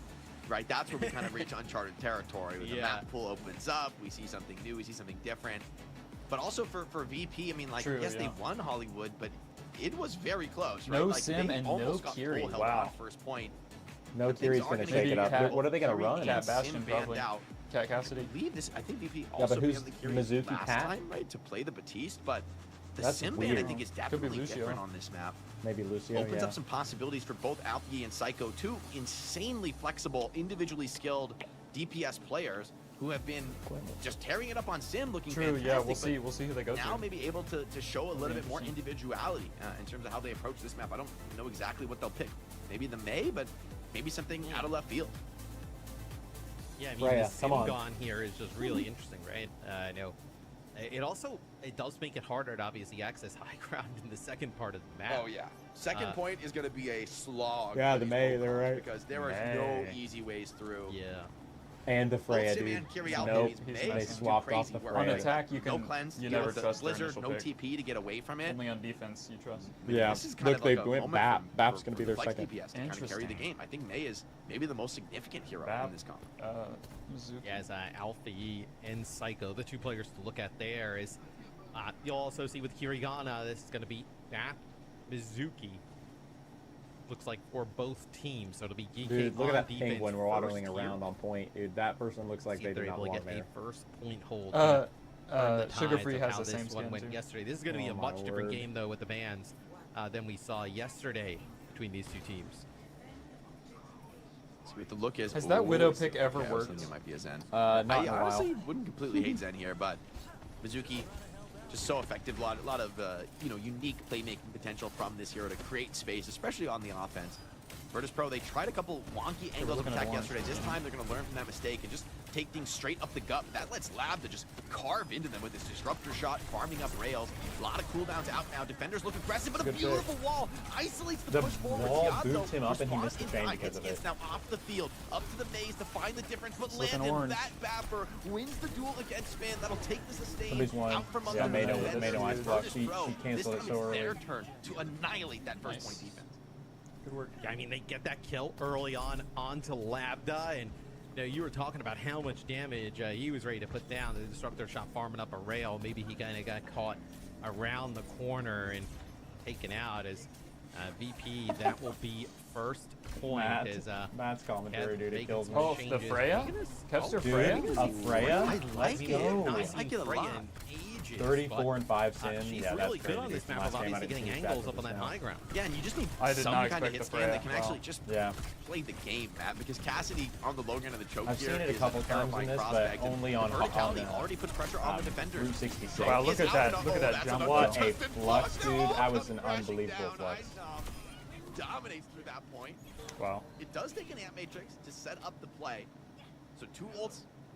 right, that's where we kind of reach uncharted territory. When the map pool opens up, we see something new, we see something different. But also for VP, I mean, like, yes, they won Hollywood, but it was very close, right? No like, Sim and no Kiri. Wow. First point. No Kiri's going to take it up. What are they going to run? Cat Bastion, probably. Cat Cassidy. I think VP also but who's banned the Kiri Mizuki last Cat? time, right, to play the Batiste, but the That's Sim weird. ban, I think, is definitely different on this map. Maybe Lucio, Opens up some possibilities for both Alfie and Psycho, two insanely flexible, individually skilled DPS players who have been just tearing it up on Sim, looking fantastic. Yeah, we'll see who they go now to. maybe able to show a little bit more individuality in terms of how they approach this map. I don't know exactly what they'll pick. Maybe the May, but maybe something out of left field. Yeah, I mean, the Sim gone here is just really interesting, right? I know. It does make it harder to obviously access high ground in the second part of the map. Oh, yeah. Second point is going to be a slog. Yeah, the May, they're right. Because there are no easy ways through. Yeah. And the Freya, dude. Nope, they swapped off the Freya. On attack, you can. No cleanse, you never trust Blizzard, their no initial TP to get away from it. Only on defense you trust. Yeah, this is kind look, of like they a went moment BAP. for- BAP's for- going to be their for Flex second. DPS to kind of carry the game. I think May is maybe the most significant hero in this comp. Mizuki. Yeah, as Alfie and Psycho, the two players to look at there is you'll also see with Kirigana, this is going to be Bat Mizuki. Looks like for both teams, so it'll be GK. Dude, look at that defense penguin we're waddling first around here. on point. Dude, that person looks like See they if do they're not able to belong get there. a first point hold. Sugar Free has the same this one skin went too. yesterday. This is going to be a Oh, much my different word. game though with the bans than we saw yesterday between these two teams. See what the look is. Has that Widow it's- pick ever I was worked? thinking It might be a Zen. Not in I a while. honestly wouldn't completely hate Zen here, but Mizuki just so effective. A lot of unique playmaking potential from this hero to create space, especially on the offense. Virtus Pro, they tried a couple wonky angles of looking at attack launch. yesterday. This time they're going to learn from that mistake and just take things straight up the gut. That lets Lab to just carve into them with this disruptor shot, farming up rails. A lot of cooldowns out now. Defenders look aggressive, but a Good beautiful wall isolates the The push forward. wall Giotto boots him up and he responds missed the in chain time. because of It's it. now off the field, up to the maze to find the difference, but looking Landon, orange. that Bapper, wins the duel against Spin. That'll take the sustain Somebody's won. out from Yeah, under the Mado defenders. Ice Block. Virtus She Pro, canceled this it time so it's their early. turn to annihilate that first point defense. Good work. Yeah, I mean, they get that kill early on onto Labda, and you were talking about how much damage he was ready to put down. The disruptor shot farming up a rail. Maybe he kind of got caught around the corner and taken out as VP. That will be first point. Matt's commentary, dude, it kills me. Oh, the Freya? Kevster Dude, Freya? a Freya? I like it. I like it a lot. 34 and 5 Sim. She's Yeah, really that's good crazy. on this map Last of game I obviously didn't getting see angles stats up on that now. high ground. Yeah, and you just need I did some not kind of expect hit the scan that Freya. can actually just Yeah. play the game, Matt, because Cassidy on the low ground of the choke I've here seen it a is couple a times in terrifying this, but prospect, and only on verticality already puts pressure on the defenders. Route 66. Wow, look He's at that. out. Look at Oh, that that's jump. an What a untested flex, flush. dude. No, That was an crashing unbelievable down. flex. Dominates through that point. Wow. It does take an Ant Matrix to set up the play. So 2 ults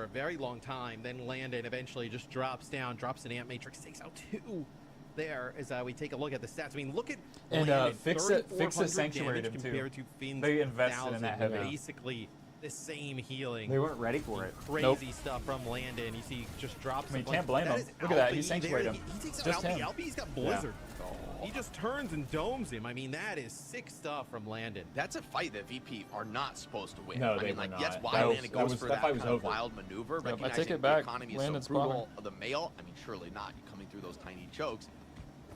for a very long time. Then Landon eventually just drops down, drops an Amp Matrix, takes out 2 there as we take a look at the stats. I mean, look at And fix the sanctuary to compared to Finn's They invested 1,000, in that heavy. basically the same healing. They weren't ready for it. Crazy stuff from Landon. You see, just drops. I mean, a you can't bunch. blame him. Look at that. He sanctuaried him. He takes out Just Alpi. him. Alpi's got Blizzard. He just turns and domes him. I mean, that is sick stuff from Landon. That's a fight that VP are not supposed to win. No, I they mean, were like, not. yes, why That Landon was- goes for that fight was kind of over. wild maneuver, Yep, I recognizing take it the back. economy is Landon's so brutal spawning. of the male. I mean, surely not. You're coming through those tiny chokes.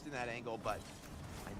confused in that angle, but I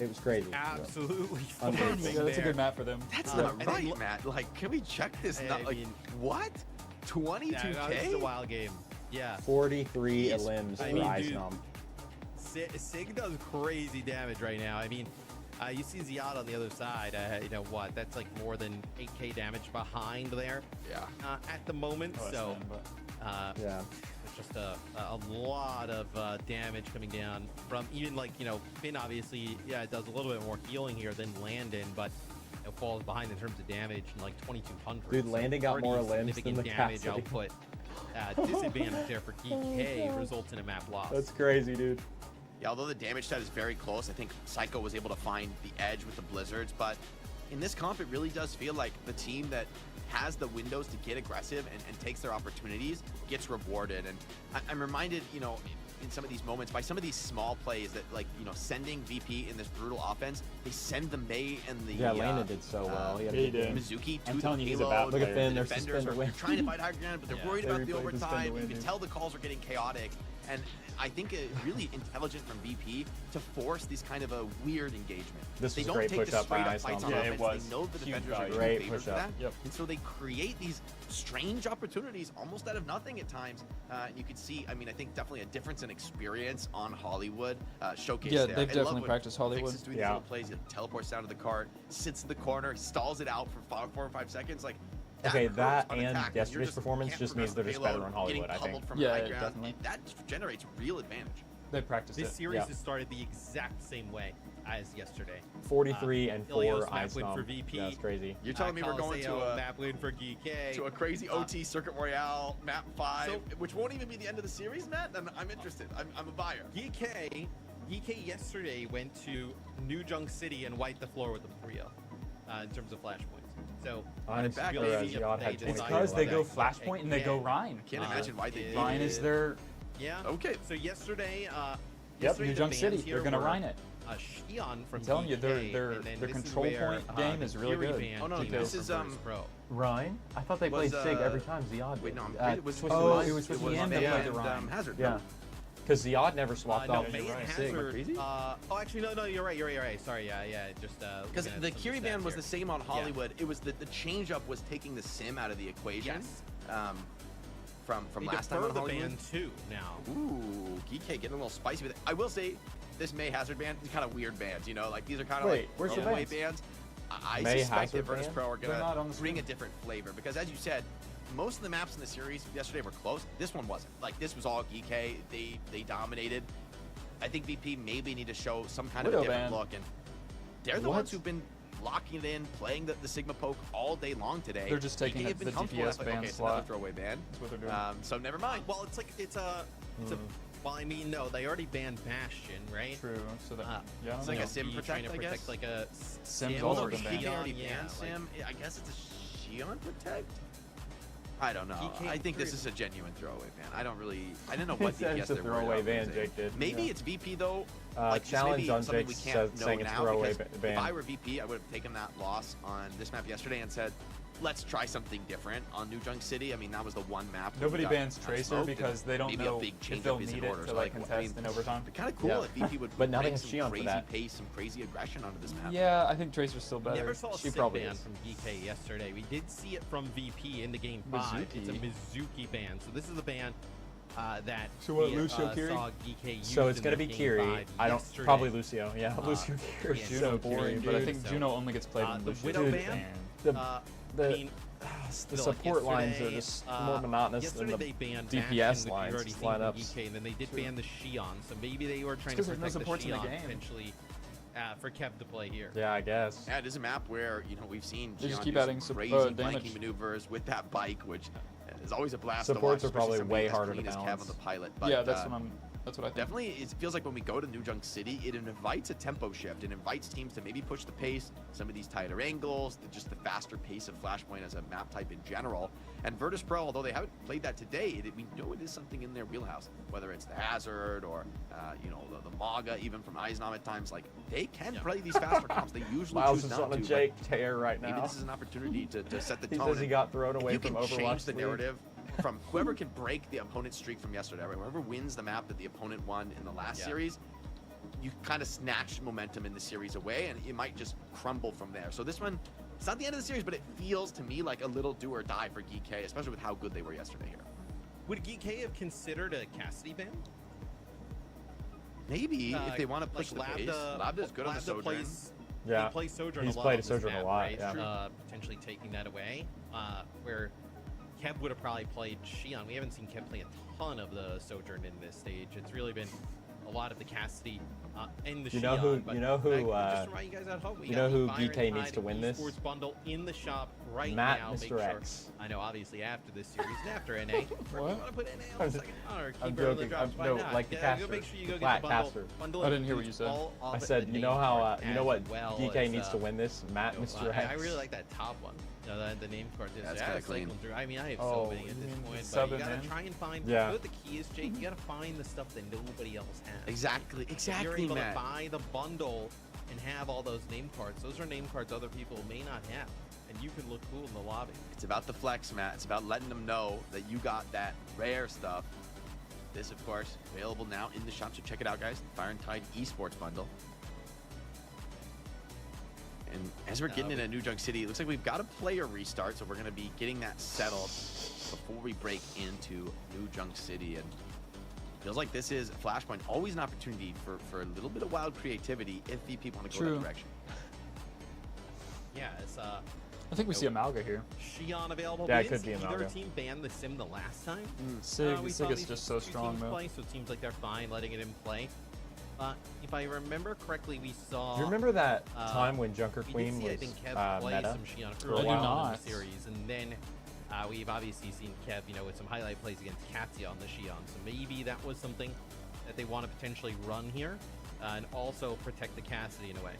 It was crazy. Absolutely Unbelievable. Yeah, that's a good map for them. That's not right, Matt. Like, can we check this? Like, what? 22K? Yeah, no, this is a wild game. Yeah. 43 elims for dude, Icenom. Sig does crazy damage right now. I mean, you see Ziad on the other side. You know what? That's like more than 8k damage behind there. Yeah. At the moment, so yeah. it's just a lot of damage coming down from even like Finn. Obviously, yeah, it does a little bit more healing here than Landon, but falls behind in terms of damage, and like 2,200. Dude, Landon got Pretty more limbs than significant the damage Cassidy. output. Disadvantage there for GK results in a map loss. That's crazy, dude. Yeah, although the damage stat is very close, I think Psycho was able to find the edge with the Blizzards, but in this comp, it really does feel like the team that has the windows to get aggressive and takes their opportunities gets rewarded. And I'm reminded, you know, in some of these moments by some of these small plays that, like, you know, sending VP in this brutal offense, they send the May and the Landon did so well. He did. Mizuki to I'm the telling you, he's a payload. bad Look at Finn, The they're defenders suspended are win. trying to fight high ground, but they're worried They about the replayed the overtime. suspend You win, can yeah. tell the calls are getting chaotic. And I think it really intelligent from VP to force these kind of a weird engagement. This They was don't great take push the up by straight up Ice fights on on Yeah, it offense. was. They know the Huge defenders are value. going to Great be favored push for up. that. Yep. And so they create these strange opportunities almost out of nothing at times. And you could see, I mean, I think definitely a difference in experience on Hollywood showcased Yeah, there. they've I love definitely when practiced Hollywood. Vix is doing these little plays. He teleports down to the cart, sits in the corner, stalls it out for 4 or 5 seconds. Like, Okay, hurts that on and attack when yesterday's you're performance can't just progress means they're the just better payload, on Hollywood, getting I think. pummeled from Yeah, high yeah, ground. definitely. That generates real advantage. They practiced This it. series Yeah. has started the exact same way as yesterday. 43 and Ilios 4 map Ice win Dom. for VP. Yeah, that's crazy. You're telling me we're going to Coliseo a map win for GK. to a crazy OT Circuit Royale map 5, which won't even be the end of the series, Matt? Then I'm interested. I'm a buyer. GK yesterday went to New Junk City and wiped the floor with a 3-0 in terms of flashpoints. So Honest, back, really or see Ziad if had they It's 20. because they go decide Flashpoint and they go Rhine. Can't imagine why they did Rhine it. is their Yeah. Okay. So yesterday, Yep, yesterday New the Junk bans City. here They're gonna were, Rhine it. Shion from I'm telling you, DK, their and then their this is control where, point game the is really Fury good. ban Oh, no, came this out is, from Virtus Pro. Rhine? I thought they Was, played Sig every time Ziad did. Wait, no, it was Twisted Oh, Minds. it was Twisted Minds May that played the and Rhine. Hazard. Yeah. Because Ziad never swapped No, off. May you're and right. Hazard. Crazy? Oh, actually, no, you're right. Sorry, yeah, just Because looking at the some Kiri stats ban was here. the same on Hollywood. It was the change up was taking the sim out of the equation. Yes. From They last time defer on the Hollywood. ban too now. Ooh, GK getting a little spicy with it. I will say, this May Hazard ban is kind of weird bans. You know, like these are kind of Wait, like where's the throwaway bans? bans. I May suspect that Hazard Virtus ban? Pro are They're not on gonna the bring a screen. different flavor because, as you said, most of the maps in the series yesterday were close. This one wasn't. Like this was all GK. They dominated. I think VP maybe need to show some kind of a Widow different ban. look, and they're the What? ones who've been locking it in, playing the Sigma poke all day long today. They're just taking GK have been the comfortable DPS with, ban okay, it's another slot. throwaway ban. That's what they're doing. So never mind. Well, it's a well, I mean, no, they already banned Bastion, right? True. So that yeah, I It's don't like know. a sim You're trying to protect, I protect guess? like a Sim's Sim also or been banned. GK already yeah, banned like- Sim. I guess it's a Shion protect. I don't know. GK I think this threw- is a genuine throwaway ban. I didn't know what He said DPS it's a they're worried throwaway about ban, losing. Jake did. Maybe Yeah. it's VP though. Challenge this may be on something Jake we can't know saying it's now throwaway because ban. if I were VP, I would have taken that loss on this map yesterday and said, let's try something different on New Junk City. I mean, that was the one map. where we Nobody got bans kinda Tracer smoked, because and they don't maybe know a big if change they'll up isn't need it order. to So, like I contest mean, in overtime. kind of cool Yeah. if VP would But now they bring have some Shion for crazy that. pace, some crazy aggression onto this map. Yeah, I think Tracer's still better. Never saw a She Sig probably ban is. from GK yesterday. We did see it from VP in the game 5. It's a Mizuki ban. So this is the ban that So what, we, Lucio Kiri? saw GK use So it's in gonna their be game Kiri. 5 I don't yesterday. probably Lucio. Yeah, Lucio Kiri. yeah, Juno So boring, boring, but I dude, think so- Juno only gets played in the Lucio. Widow Dude, ban. The I mean, the like support lines are yesterday, just more monotonous than yesterday the they banned DPS Bastion, which you lines, already just seen from lineups. GK, and then they did ban the Shion. So maybe they were trying to 'cause there's no protect the supports in the Shion game. potentially for Kev to play here. Yeah, I guess. Yeah, it is a map where we've seen They just Gion keep do adding some damage. crazy flanking maneuvers with that bike, which is always a blast Supports to are watch. probably especially way somebody as harder to clean as Kev balance. on the pilot. But, Yeah, that's what I think. definitely, it feels like when we go to New Junk City, it invites a tempo shift. It invites teams to maybe push the pace, some of these tighter angles, just the faster pace of Flashpoint as a map type in general. And Virtus Pro, although they haven't played that today, we know it is something in their wheelhouse. Whether it's the Hazard or the Maga, even from Eisnom at times, like they can play these faster comps. They usually Miles choose is not on a to. Jake tear right Maybe now. this is an opportunity to set the He tone. says he and got thrown away if you from can Overwatch change the League. narrative from whoever can break the opponent's streak from yesterday, right? Whoever wins the map that the opponent won in the last series, you kind of snatch momentum in the series away, and it might just crumble from there. So this one, it's not the end of the series, but it feels to me like a little do or die for GK, especially with how good they were yesterday here. Would GK have considered a Cassidy ban? Maybe if they want to push the pace. Labda's good on the Sojourn. Yeah, he plays Sojourn he's a lot played on this Sojourn a map, lot, right? yeah. Potentially taking that away, where Kev would have probably played Shion. We haven't seen Kev play a ton of the Sojourn in this stage. It's really been a lot of the Cassidy and the You know who? Shion, You know who? just remind you guys at home, we You got know the who Byron GK needs Tide to win this? Esports bundle in the shop right Matt, now. Mr. X. I know, obviously after this series and after NA. What? You want to put NA on the second or I'm keep it on the joking. drops? Why No, not? like the Go caster. make sure you go The get the flat bundle. caster. Bundle I didn't hear what you includes said. all I of said, the you know name how? cards You know what? as well GK as, needs to win this. Matt, Mr. X. I really like that top one. The name card is That's kinda clean. cycling through. I mean, I have Oh, so many at you this mean point, the but you 7 gotta man? try and find. Yeah. What the key is, Jake? You gotta find the stuff that nobody else has. Exactly. If you're Exactly, able Matt. to buy the bundle and have all those name cards, those are name cards other people may not have, and you can look cool in the lobby. It's about the flex, Matt. It's about letting them know that you got that rare stuff. This, of course, available now in the shop, so check it out, guys. Byron Tide Esports Bundle. And as we're getting into New Junk City, it looks like we've got a player restart, so we're going to be getting that settled before we break into New Junk City. And feels like this is Flashpoint, always an opportunity for a little bit of wild creativity if VP want to go True. that direction. Yeah, it's I think we see Amalga here. Shion available. Yeah, We it could didn't be see either Amalga. team ban the sim the last time. Sig We saw is these just so two strong, teams though. play, so it seems like they're fine letting it in play. If I remember correctly, we saw. Do you remember that time when Junker we Queen did see, I was think, Kev play meta? some Shion for a early I do while? on in not. the series, and then we've obviously seen Kev, with some highlight plays against Katya on the Shion. So maybe that was something that they want to potentially run here, and also protect the Cassidy in a way.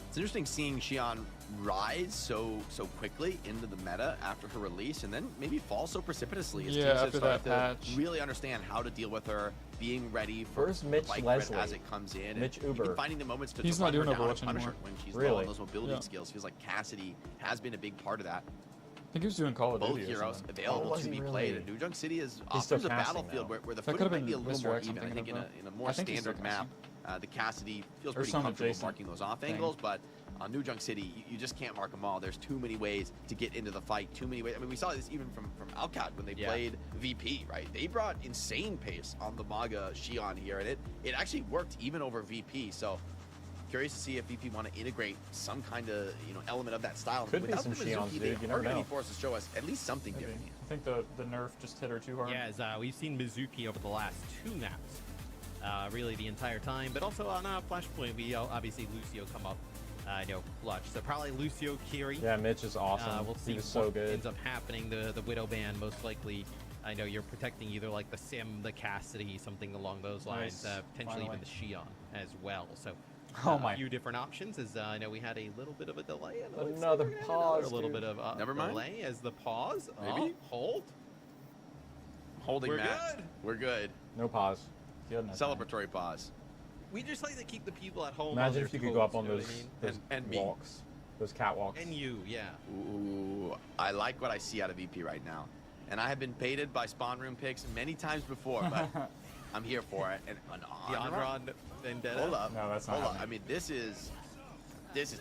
It's interesting seeing Shion rise so quickly into the meta after her release, and then maybe fall so precipitously. As Yeah, teams have after started that to patch. really understand how to deal with her, being ready for Where's the Mitch bike Leslie? as it comes in, Mitch and Uber. even finding the moments to He's run not doing her down Overwatch and punish her anymore. when she's Really? low on those mobility Yeah. skills. Feels like Cassidy has been a big part of that. I think he was doing Call of Both Duty or heroes something. available was to he be played, really? and New Junk City is He's still offers a passing, battlefield though. where the That footing could have might been be a little Mr. more X, I'm even. I think thinking in of, a more I think he's standard still map, the Cassidy feels Or pretty some comfortable adjacent marking those off thing. angles, but on New Junk City, you just can't mark them all. There's too many ways to get into the fight, too many ways. I mean, we saw this even from Alcad when they played VP, right? They brought insane pace on the Maga Shion here, and it actually worked even over VP. So curious to see if VP want to integrate some kind of element of that style. Could be Without some the Mizuki, Shions, they dude. You are never gonna be know. forced to show us at least something Maybe. different. I think the nerf just hit her too hard. Yeah, as we've seen Mizuki over the last 2 maps, really the entire time. But also on Flashpoint, we obviously Lucio come up, clutch. So probably Lucio, Kiri. Yeah, Mitch is awesome. We'll see he was what so good. ends up happening. The Widow ban, most likely. I know you're protecting either like the Sim, the Cassidy, something along those lines. Nice. Potentially Finally. even the Shion as well. So Oh my. a few different options. As I know we had a little bit of a delay. And it looks like Another we're gonna have pause, a little dude. bit of Never mind. delay as the pause. Maybe. Hold. Holding We're Matt. good. We're good. No pause. He had enough time. Celebratory pause. We just like to keep the people at home. Imagine on if you their could go up toes, on you know those, what I mean? those And me. walks, those catwalks. And you, yeah. Ooh, I like what I see out of VP right now. And I have been baited by spawn room picks many times before, but I'm here for it. And an The Onron? Onron Vendetta. Hold up. No, that's not Hold up. I happening. mean, this is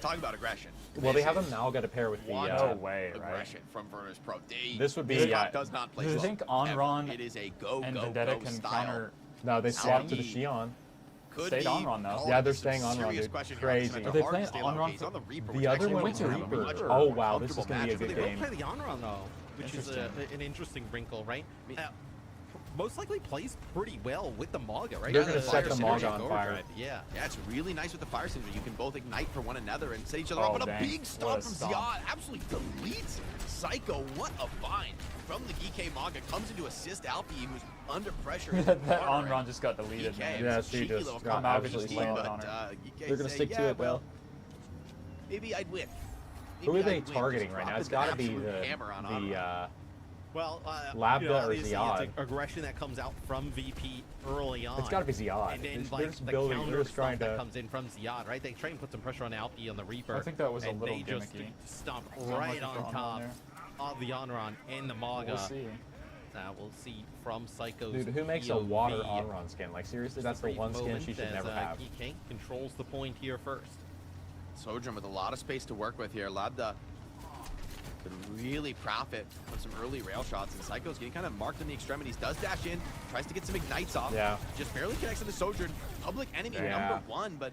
talking about aggression. Well, they This have is Amalga to pair with the. wanted No way, right? aggression from Verner's Pro. This would be, this yeah. map does not play Do you slow, think ever. Onron It is a go and go Vendetta go can style. counter? No, they swapped to the Alchemy Shion. Could Stayed be Onron, though. called Yeah, they're into staying some Onron, serious dude. question here. Crazy. It's gonna Are be they hard playing to stay Onron level. He's for- on the Reaper, The which other actually one makes was him have a Reaper. much Oh more wow, this is comfortable gonna be a matchup good with They game. will play the Onron though, which is an interesting wrinkle, right? Most likely plays pretty well with the Maga, right? They're Yeah, gonna the set fire the synergy Maga on overdrive, fire. Yeah. Yeah, it's really nice with the fire synergy. You can both ignite for one another and set each other Oh, up. But a dang. big What stomp a from stomp. Ziad absolutely deletes Psycho. What a find from the GK Maga. Comes into assist Alfie, who's under pressure. That Onron just got deleted, man. Yeah, she just got absolutely slammed slammed. on her. They're gonna stick to it, well, though. maybe I'd win. Who Maybe are they I'd win. targeting Just right now? dropping It's got to an be absolute hammer on Onron. Well, Lambda or obviously Ziad. it's aggression that comes out from VP early on. It's got to be Ziad. And then, They're like, just the building. counter They're just trying stomp that to. comes in from Ziad, right? They try and put some pressure on Alpi on the Reaper. I think that was a and little they just gimmicky. stomp I'm right looking for on Onron top there. of the Onron and the Maga. We'll see. We'll see from Psycho's Dude, who makes a POV. water Onron skin? Like seriously, that's the Brief one skin moment she should as, never have. EK controls the point here first. Sojourn with a lot of space to work with here. Labda could really profit from some early rail shots, and Psycho's getting kind of marked in the extremities. Does dash in, tries to get some ignites off. Yeah. Just barely connects to the Sojourn. Public enemy Yeah. number 1, but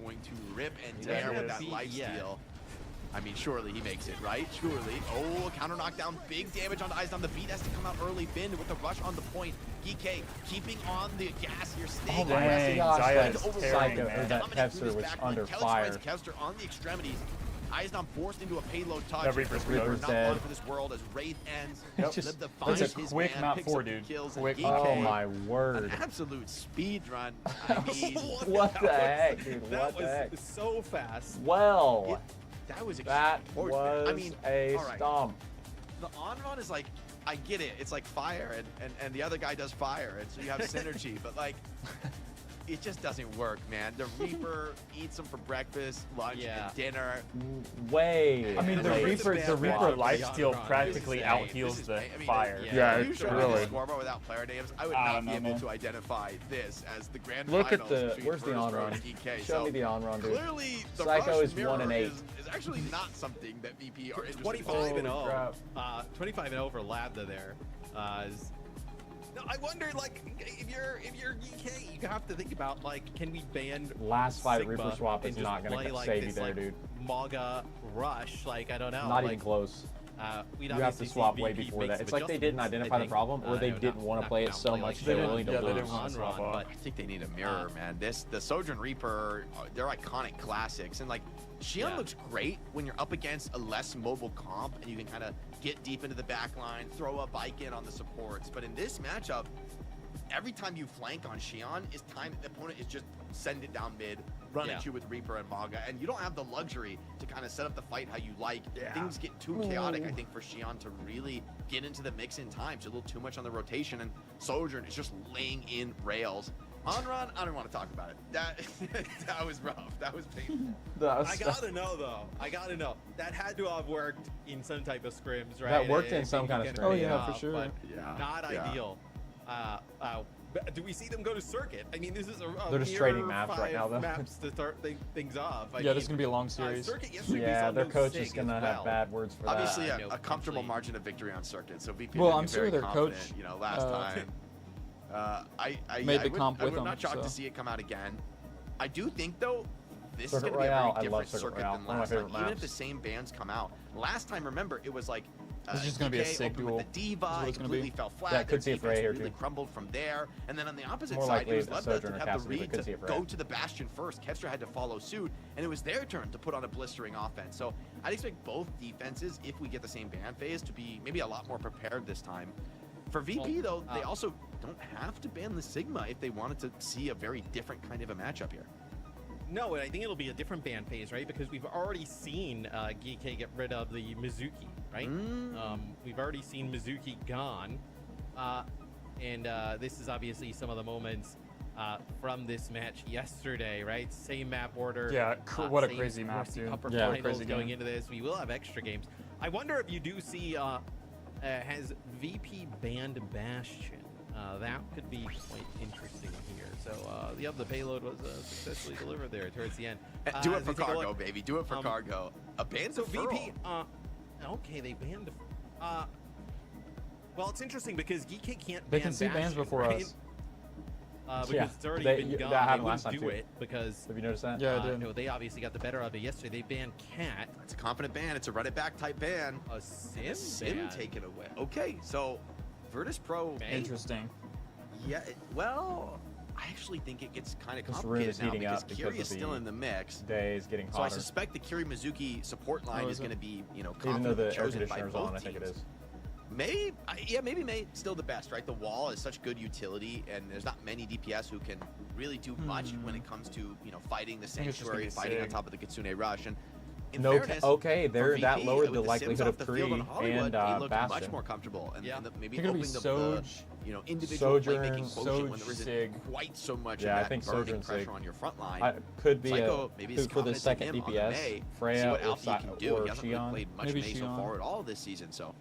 going to rip and tear with that life steal. I mean, surely he makes it, right? Surely. Oh, counter knockdown, big damage on Eyes down. The beat has to come out early. Finn with the rush on the point. GK keeping on the gas here, staying Oh my gosh, Zaya that is tearing, Psycho, or man. that Kevster was under fire. Kevster on the extremities. Eisdom forced into a payload touch. That Reaper's not dead. long for this world as Wraith ends. Yep. Just That's a quick map 4, dude. Quick map. Oh my word. An absolute speed run. I mean, What the heck, dude? That What the heck? was so fast. Well, that was that extraordinary. was I mean, a all right. stomp. The on-run is like, I get it. It's like fire, and the other guy does fire, and so you have synergy. But like, it just doesn't work, man. The Reaper eats them for breakfast, lunch, and dinner. Way. I mean, the Reaper lifesteal practically out heals the fire. Yeah, if you it's showed me really. the scoreboard without player names, I would I not don't be know, able man. to identify this as the grand Look at finals the. between Where's the Virtus Pro on-run? and DK. Show So me the on-run, dude. clearly, the Psycho Rush is 1 mirror and 8. is actually not something that VP are interested 25 and in. 0. 25 and 0 for Lambda there. No, I wonder, like, if you're EK, you have to think about, like, can we ban Last fight Sigma Reaper swap is and just not going play, to like, save you this, there, like, dude. Maga Rush? Like, I don't know. Not like, even close. We'd You have to obviously see swap way VP before make that. some It's like they didn't adjustments, identify I the think. problem, or they No, didn't want to play it so play much like they're that. willing to Yeah, they lose. didn't want to swap off. but I think they need a mirror, man. The Sojourn Reaper, they're iconic classics, and like Xion looks great when you're up against a less mobile comp and you can kind of get deep into the back line, throw a bike in on the supports. But in this matchup, every time you flank on Xion is time the opponent is just send it down mid, run at you with Reaper and Maga, and you don't have the luxury to kind of set up the fight how you like. Things get too chaotic, I think, for Xion to really get into the mix in time. It's a little too much on the rotation, and Sojourn is just laying in rails. On-run, I don't want to talk about it. That was rough. That was painful. I gotta know though. I gotta know. That had to have worked in some type of scrims, right? That worked in Maybe some kind of get it scrim. Oh, yeah, off, for sure. But Yeah, not yeah. ideal. Do we see them go to circuit? I mean, this is a They're just mere trading maps right 5 now, though. Maps to start things off. Yeah, this is gonna be a long series. Circuit yesterday Yeah, was their on no coach sig is gonna as have well. bad words for that. Obviously, I know, a comfortable potentially. margin of victory on circuit. So VP Well, would I'm be sure very their coach, confident, you know, last time. I made the would, comp I with would them, not shocked so. to see it come out again. I do think though, this Circuit is going to be a Royale, I very love different Circuit circuit Royale. than One of my last time. favorite Even if maps. the same bands come out. Last time, remember, it was like This is just gonna be a DK sig opened duel. with the Is Diva, what it it's gonna completely be. fell flat. Yeah, could see their it for A here, defense really too. crumbled from there. And then on the opposite More side, likely it was the left Sojourner to have the Cassidy, but read could see it to for A. go to the Bastion first. Kevstra had to follow suit, and it was their turn to put on a blistering offense. So I'd expect both defenses, if we get the same ban phase, to be maybe a lot more prepared this time. For VP, though, they also don't have to ban the Sigma if they wanted to see a very different kind of a matchup here. No, I think it'll be a different ban phase, right? Because we've already seen GK get rid of the Mizuki, right? We've already seen Mizuki gone. And this is obviously some of the moments from this match yesterday, right? Same map order. Yeah, what a same crazy map, Mercy dude. Upper Yeah, finals crazy going game. into this. We will have extra games. I wonder if you do see, has VP banned Bastion? That could be quite interesting here. So the payload was successfully delivered there towards the end. Do it as for we take a cargo, look- baby. Do it for cargo. A ban So deferral. VP, okay, they banned. Well, it's interesting because GK can't. They ban can see bans Bastion, before right? us. Because Yeah, it's already they- been that gone. happened They last wouldn't time, do too. it because Have you noticed that? Yeah, I did. no, they obviously got the better of it yesterday. They banned Cat. It's a confident ban. It's a run it back type ban. A sim, Sim ban. taken away. Okay, so Virtus Pro. Interesting. Yeah, well, I actually think it gets kind of This room complicated is now heating because up because Kiri of is still the in the mix. Day is getting So I hotter. suspect the Kiri Mizuki support line Oh, is is going to it? be, you know, Even though confidently the air chosen by conditioner's both on, I think it teams. is. May, maybe May still the best, right? The wall is such good utility, and there's not many DPS who can really do much when it comes to, you know, fighting the think it's just Sanctuary, gonna be fighting on Sig. top of the Kitsune Rush. And in No, fairness, okay, for there that VP, lowered with the Sims likelihood off of the field on Kree Hollywood, and he looked much Bastion. more comfortable, and, Yeah. and maybe They're gonna be opening up the, Soj, you know, individual Sojourn, playmaking quotient when there Soj, isn't Sig. quite so much Yeah, of I that think burning Sojourn pressure Sig. on your front line. Could be Psycho, maybe his for the confidence in second him on the DPS, May, see Freya what or, Alfie can do. or He hasn't really Xion. played much Maybe May so Xion. far at all this season, so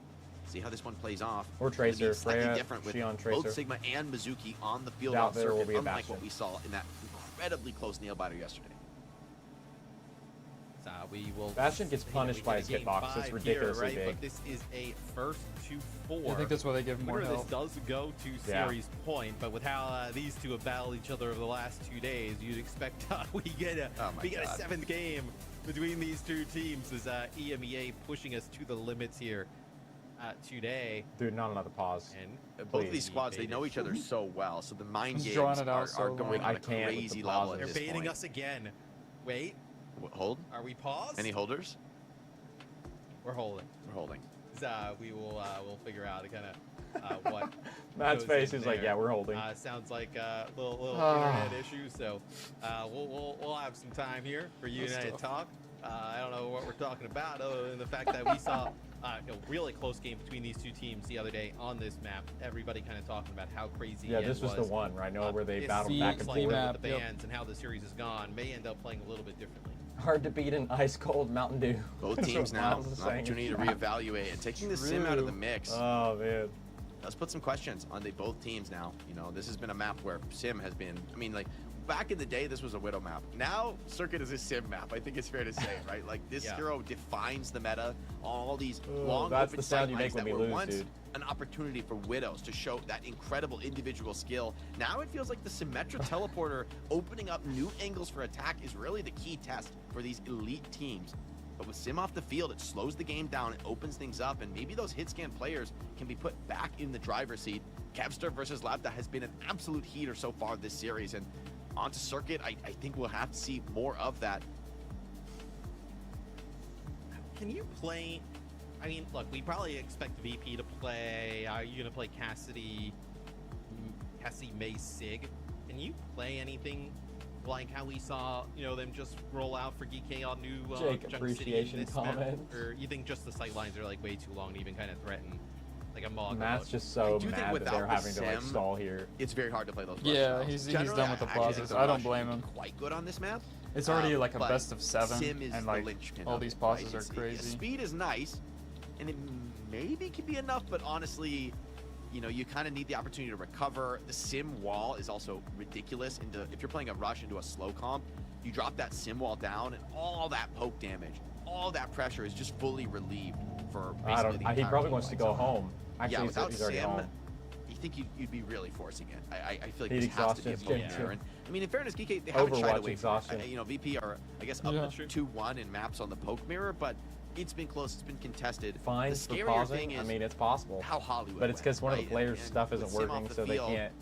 see how this one plays off. Or It's gonna be Tracer, slightly Freya, different with Xion, both Tracer. Sigma and Mizuki on the field Doubt on there will circuit, be a unlike Bastion. what we saw in that incredibly close nail biter yesterday. We will. Bastion gets see punished if we by get his a game hitbox. It's 5 ridiculously here, right? big. But this is a first to 4. I think that's why they give him more Winner of health. this does go to Yeah. series point, but with how these two have battled each other over the last 2 days, you'd expect we get a Oh my a God. 7th game between these two teams as EMEA pushing us to the limits here today. Dude, not another pause. And Both of these Please. squads, they know each other so well, so the mind He's games drawing it out are so going long. on I a can't with crazy the level pauses. at they're this baiting point. us again. Wait, Hold. are we paused? Any holders? We're holding. We're holding. We will we'll figure out kind of what. Matt's goes face in is like, there. yeah, we're holding. Sounds like a little internet issue, so we'll have some time here for you and I to talk. I don't know what we're talking about other than the fact that we saw a really close game between these two teams the other day on this map. Everybody kind of talking about how crazy. Yeah, this was the one, right? Where they battled back and forth forth. with the bands and how the series has gone may end up playing a little bit differently. Hard to beat an ice cold Mountain Dew. Both teams now an opportunity to reevaluate and taking the sim out of the mix. Oh man. Let's put some questions on both teams now. You know, this has been a map where sim has been. I mean, like back in the day, this was a Widow map. Now Circuit is a sim map. I think it's fair to say, right? Like this hero defines the meta. All these long that's open the sound you make sightlines when that we were lose, once dude. an opportunity for Widows to show that incredible individual skill. Now it feels like the Symmetra teleporter opening up new angles for attack is really the key test for these elite teams. But with Sim off the field, it slows the game down, it opens things up, and maybe those hit scan players can be put back in the driver's seat. Kevster versus Labda has been an absolute heater so far this series, and onto Circuit, I think we'll have to see more of that. Can you play? I mean, look, we probably expect VP to play. Are you gonna play Cassidy, May, Sig? Can you play anything like how we saw, them just roll out for GK on new Jake Junk appreciation City comment. or you think just the sight lines are like way too long to even kind of threaten like a Mog? Matt's just so mad that they're having to like stall here. It's very hard to play those. Yeah, he's done with the pauses. I don't blame him. Quite good on this map. It's already like a but best of 7, Sim is and the like linchpin all of these it, pauses right? are crazy. Speed is nice, and it maybe can be enough, but honestly, you kind of need the opportunity to recover. The Sim wall is also ridiculous. If you're playing a rush into a slow comp, you drop that Sim wall down, and all that poke damage, all that pressure is just fully relieved for basically the He entire probably team. wants to go home. Actually, Yeah, without he's already Sim, home. you think you'd be really forcing it. I feel like Heat this has to be a exhaustion, poke there. And, I mean, in fairness, GK, they haven't shied Overwatch away exhaustion. from it. VP are, I guess, up 2-1 in maps on the poke mirror, but it's been close. It's been contested. Fine The for scarier pausing. thing is I mean, it's possible. how Hollywood But it's because went, one of the players' And stuff isn't with Sim working, off the so they field, can't.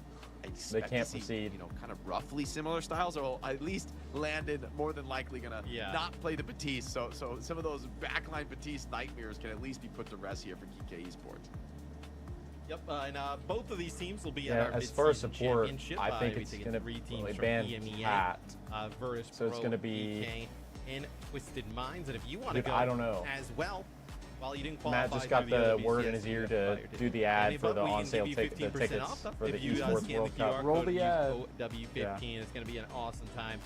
I expect can't to see, proceed. kind of roughly similar styles, or at least Landon more than likely gonna not play the Batiste. So some of those backline Batiste nightmares can at least be put to rest here for GK Esports. Yep, and both of these teams will be at our as far as mid-season support, championship. I think We it's take going to 3 teams really from ban EMEA, Cat. Virtus So it's Pro, going to be. PK, and Twisted Minds. And if you want to go I don't know. as well, well, you didn't qualify. Matt just got through the OWCS word in his ear to do the ad for the on-sale tickets for the Esports World Cup. Roll the ad. W15. It's going to be an awesome time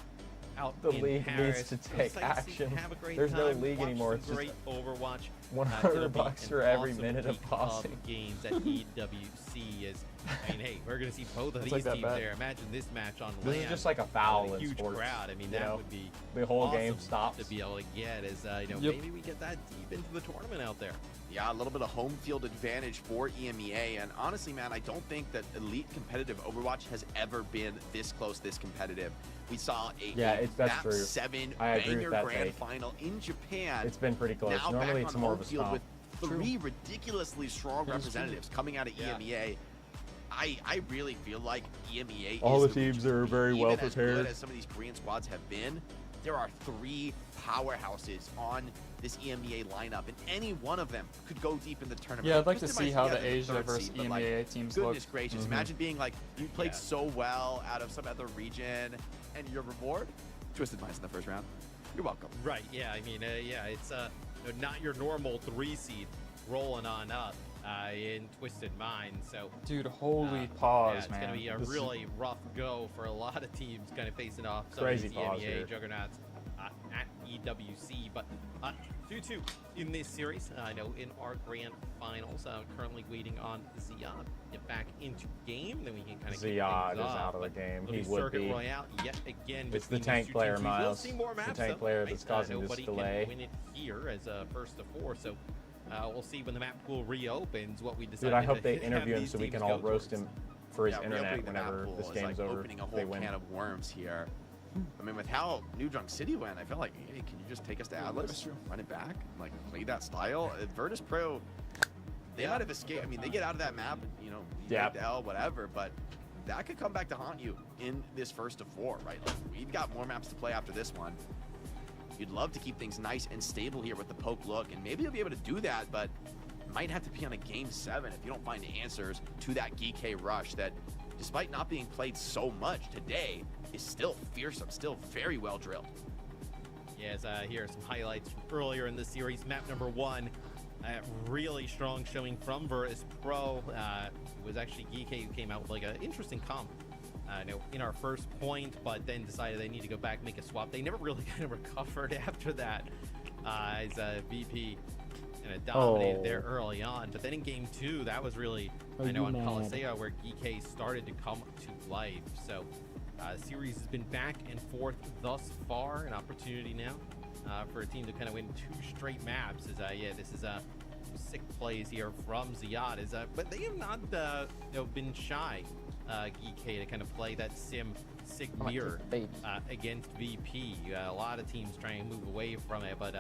out The in league Paris. needs to take action. Have a great There's no time. league Watch anymore. some It's just great Overwatch. $100 for every awesome minute of week pausing. Games at EWC is. I mean, hey, we're gonna see both of It's these like that teams bet. there. Imagine this match on This land. is just like a foul with a in huge sports, crowd. I mean, you that know? would be The whole awesome game stops. to be able to get. As maybe we get that deep into the tournament out there. Yeah, a little bit of home field advantage for EMEA. And honestly, man, I don't think that elite competitive Overwatch has ever been this close, this competitive. We saw that's map true. 7 I agree banger with that grand take. final in Japan. It's been pretty close. Now Normally back it's on more home of a field stomp. with 3 ridiculously strong representatives coming out of EMEA. I really feel like EMEA All is the teams are very even well as prepared. good as some of these Korean squads have been, there are 3 powerhouses on this EMEA lineup, and any one of them could go deep in the tournament. Yeah, I'd like to Twisted see Minds how together the in Asia third versus seed, but, like, EMEA teams look. goodness gracious, imagine being like, you played so well out of some other region, and your reward? Twisted Minds in the first round. You're welcome. Right. Yeah. I mean, it's not your normal 3 seed rolling on up in Twisted Minds. So, dude, holy pause, it's man. gonna be a This really rough go for a lot of teams, kind of facing off some Crazy of these pause EMEA here. juggernauts at EWC. But 2-2 in this series. I know in our grand finals, currently waiting on Ziad get back into game. Then we can kind of Ziad is out of the game. He would Circuit be. Royale yet again. It's the between tank these two player, teams. We will Miles. see more It's the maps, tank though, player right? that's causing this Nobody delay. can win it here as a first to 4. So we'll see when the map pool reopens what we decide. Dude, I hope to they have interview him these so we teams can all go roast towards. him for his Reopening internet the map whenever pool this is game's like over. opening a They whole win. can of worms here. I mean, with how New Junk City went, I felt like, hey, can you just take us to Atlas, run it back, and, like, play that style? Virtus Pro, they might have escaped. I mean, they get out of that map, take the L, whatever, but that could come back to haunt you in this first of 4, right? Like, we've got more maps to play after this one. You'd love to keep things nice and stable here with the poke look, and maybe you'll be able to do that, but might have to be on a game 7 if you don't find answers to that GK rush that, despite not being played so much today, is still fearsome, still very well drilled. Yes, here are some highlights from earlier in the series. Map number 1, really strong showing from Virtus Pro. It was actually GK who came out with like an interesting comp in our first point, but then decided they need to go back, make a swap. They never really kind of recovered after that, as VP kind of dominated there early on. But then in game 2, that was really, on Coliseum, where GK started to come to life. So series has been back and forth thus far. An opportunity now for a team to kind of win 2 straight maps. This is sick plays here from Ziyad. But they have not been shy, GK, to kind of play that sig mirror against VP. A lot of teams trying to move away from it, but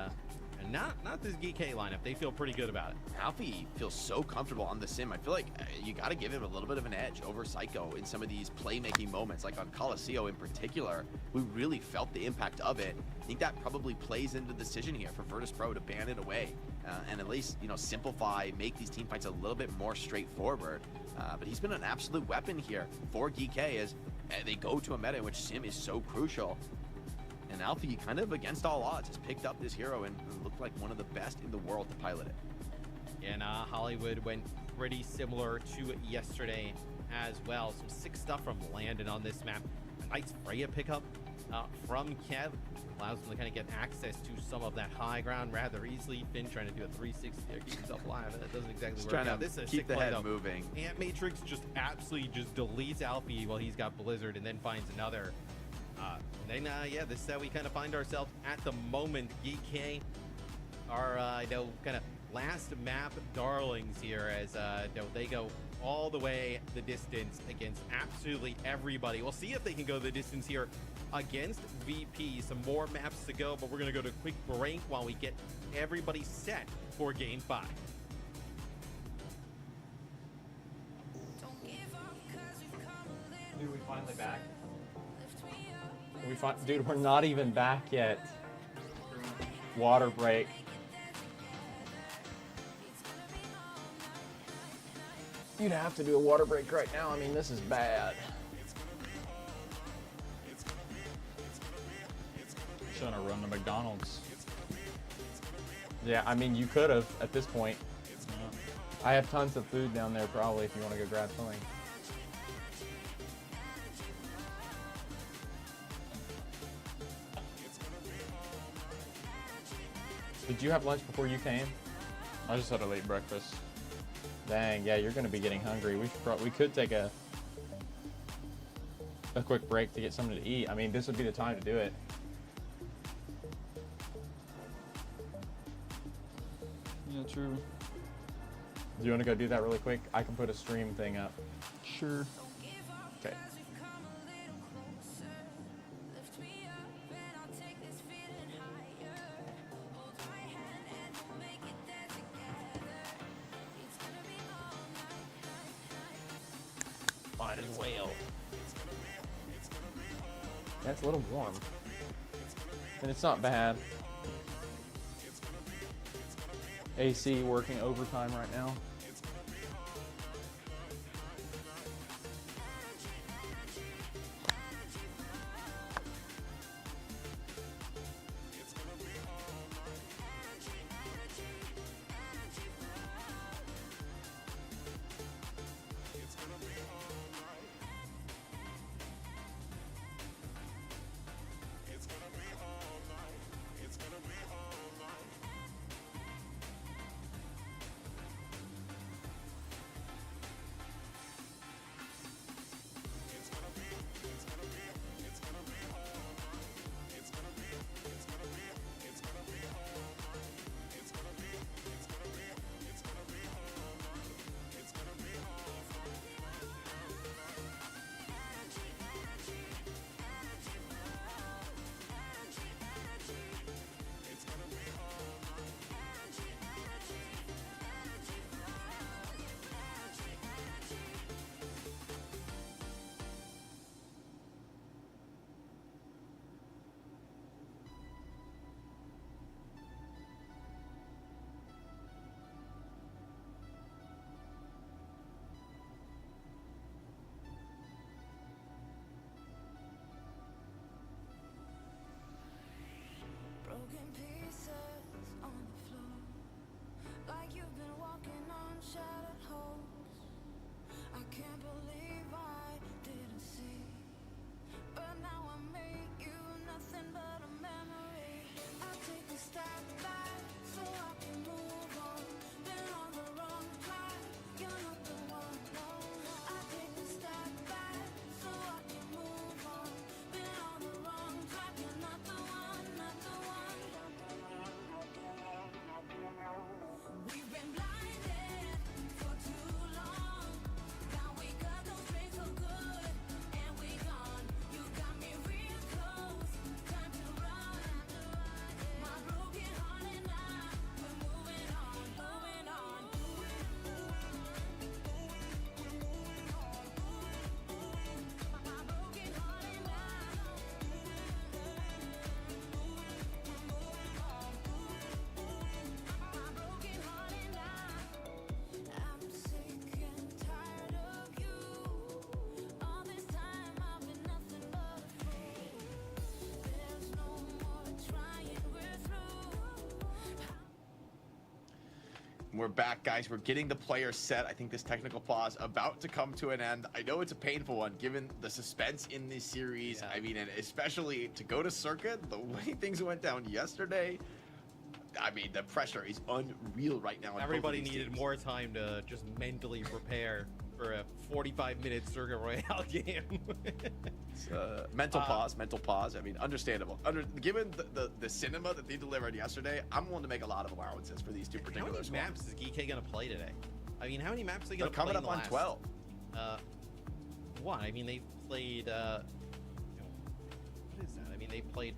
not this GK lineup. They feel pretty good about it. Alfie feels so comfortable on the sim. I feel like you got to give him a little bit of an edge over Psycho in some of these playmaking moments, like on Coliseum in particular. We really felt the impact of it. I think that probably plays into the decision here for Virtus Pro to ban it away and at least, simplify, make these team fights a little bit more straightforward. But he's been an absolute weapon here for GK as they go to a meta in which sim is so crucial. And Alfie, kind of against all odds, has picked up this hero and looked like one of the best in the world to pilot it. And Hollywood went pretty similar to yesterday as well. Some sick stuff from Landon on this map. A nice Freya pickup from Kev. Allows him to kind of get access to some of that high ground rather easily. Finn trying to do a 360 there, keep himself alive. That doesn't exactly work out. This is a keep sick the play, head though. moving. Ant Matrix just absolutely just deletes Alfie while he's got Blizzard and then finds another. Then this is how we kind of find ourselves at the moment. GK are kind of last map darlings here as they go all the way the distance against absolutely everybody. We'll see if they can go the distance here against VP. Some more maps to go, but we're going to go to a quick break while we get everybody set for game 5. Dude, we finally back. Dude, we're not even back yet. Water break. You'd have to do a water break right now. I mean, this is bad. Shouldn't have run to McDonald's. Yeah, I mean, you could have at this point. Yeah. I have tons of food down there probably if you want to go grab something. Did you have lunch before you came? I just had a late breakfast. Dang, yeah, you're gonna be getting hungry. We could take a quick break to get something to eat. I mean, this would be the time to do it. Yeah, true. Do you want to go do that really quick? I can put a stream thing up. Sure. Okay. Might as well. That's a little warm. And it's not bad. AC working overtime right now. We're back, guys. We're getting the players set. I think this technical pause about to come to an end. I know it's a painful one, given the suspense in this series. Yeah. I mean, and especially to go to Circuit, the way things went down yesterday. I mean, the pressure is unreal right now. Everybody needed more time to just mentally prepare for a 45-minute Circuit Royale game. Mental pause. I mean, understandable. Given the cinema that they delivered yesterday, I'm willing to make a lot of allowances for these two particular How many maps is GK going to play today? I mean, how many maps are they going to play coming up on 12. What? I mean, they've played, what is that? I mean, they've played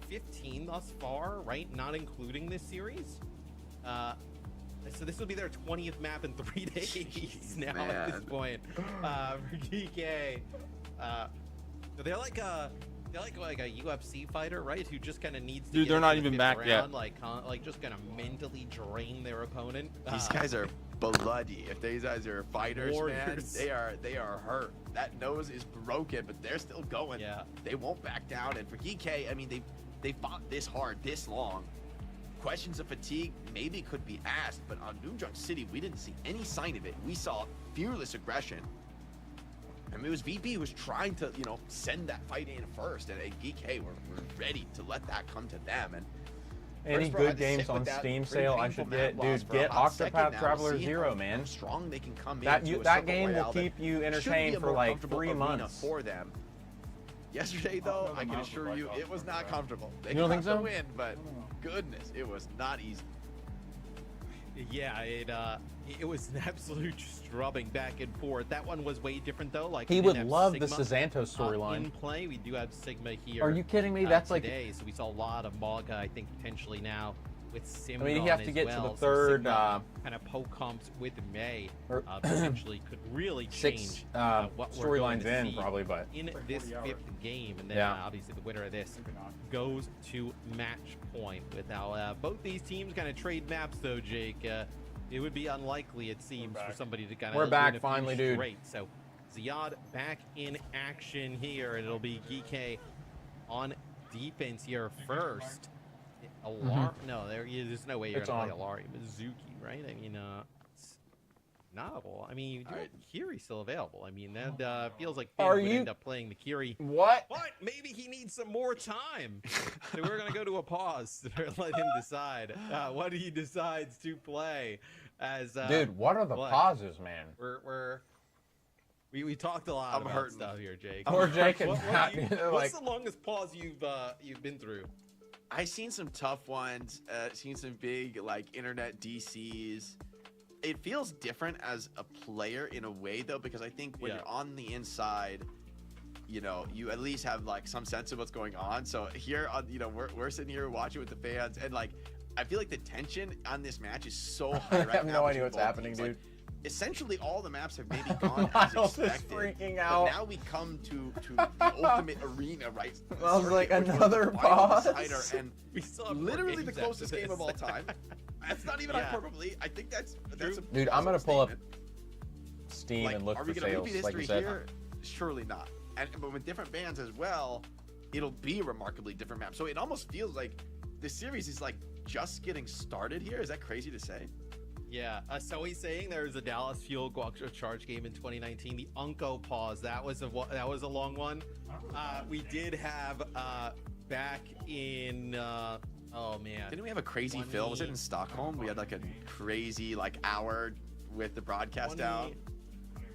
15 thus far, right? Not including this series. So this will be their 20th map in 3 days. Jeez, now man. At this point for GK. They're like a UFC fighter, right? Who just kind of needs to. Dude, they're not even back yet. Like just gonna mentally drain their opponent. These guys are bloody. If these guys are fighters, warriors. Man, they are hurt. That nose is broken, but they're still going. Yeah. They won't back down. And for GK, I mean, they fought this hard, this long. Questions of fatigue maybe could be asked, but on New York City, we didn't see any sign of it. We saw fearless aggression. I mean, it was VP who was trying to, send that fight in first, and GK were ready to let that come to them. And any good games on Steam sale I should get? Dude, get Octopath Traveler 0, man. Strong they can come that in. That game will keep you entertained for like 3 months. For them. Yesterday, though, I can assure you, it was not comfortable. They don't think so? Win, but goodness, it was not easy. Yeah, it was an absolute just rubbing back and forth. That one was way different though. Like he would love the Santos storyline. In play, we do have Sigma here. Are you kidding me? That's today, so we saw a lot of Maga, I think, potentially now with Sim. I mean, you have to get to the third kind of poke comps with May. Potentially could really change what storylines in probably, but in this 5th game, and then obviously the winner of this goes to match point. Without both these teams kind of trade maps, though, Jake, it would be unlikely, it seems, for somebody to kind of. We're back finally, dude. Great. So Ziad back in action here, and it'll be GK on defense here first. Alarm? No, there's no way you're gonna play Alarm. Mizuki, right? I mean, it's novel. I mean, you do have Kiri still available. I mean, that feels like Finn would end up playing the Kiri. What? But maybe he needs some more time. So we're gonna go to a pause to let him decide what he decides to play. As dude, what are the pauses, man? We talked a lot about stuff here, Jake. Poor Jake. What's the longest pause you've been through? I've seen some tough ones, seen some big internet DCs. It feels different as a player in a way though, because I think when you're on the inside, you at least have some sense of what's going on. So here on, we're sitting here watching with the fans, and I feel like the tension on this match is so high right now. I have no idea what's happening, dude. Essentially, all the maps have maybe gone as expected. Freaking out. But now we come to the ultimate arena, right? I was like, another pause. And we still have literally the closest game of all time. That's not even hyperbole. I think that's dude, I'm gonna pull up Steam and look for sales. Are we gonna repeat history like here? Surely not. But with different bands as well, it'll be a remarkably different map. So it almost feels like the series is just getting started here. Is that crazy to say? Yeah, so he's saying there was a Dallas Fuel Charge game in 2019. The Unco pause, that was a long one. We did have back in oh man, didn't we have a crazy film? Was it in Stockholm? We had a crazy hour with the broadcast out.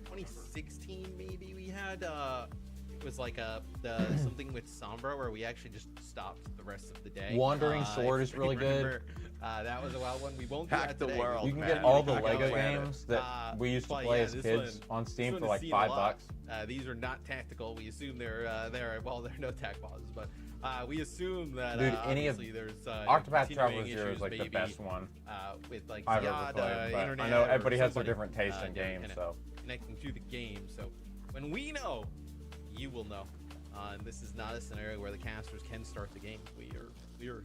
2016 maybe we had it was something with Sombra where we actually just stopped the rest of the day. Wandering Sword is really good. That was a wild one. We won't do that today. World. You can get all the Lego games that we used to play as kids on Steam for $5. These are not tactical. We assume they're well, there are no tac pauses, but we assume that dude, any of there's Octopath Traveler 0 is the best one with I've ever played. But I know everybody has their different taste in games, so connecting to the game. So when we know, you will know. And this is not a scenario where the casters can start the game. We're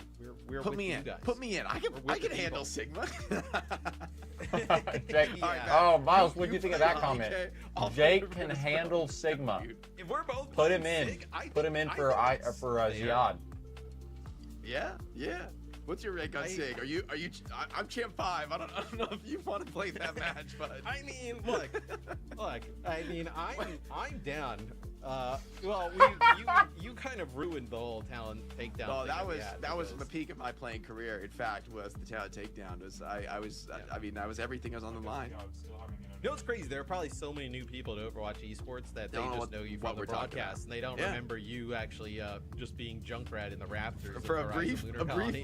put with me you in. guys. Put me in. I can handle Sigma. Jake, oh, Miles, what do you think of that comment? Jake can handle Sigma. If we're both put him in. Put him in for Ziad. Yeah. What's your rank on Sig? I'm champ 5. I don't know if you want to play that match, but I mean, look. I mean, I'm down. Well, you kind of ruined the whole talent takedown. No, thing that was the peak of my playing career. In fact, was the talent takedown. I mean, that was everything that was on the line. You know what's crazy? There are probably so many new people to Overwatch esports that they just know you from the broadcast, and they don't remember you actually just being Junkrat in the Raptors. For a brief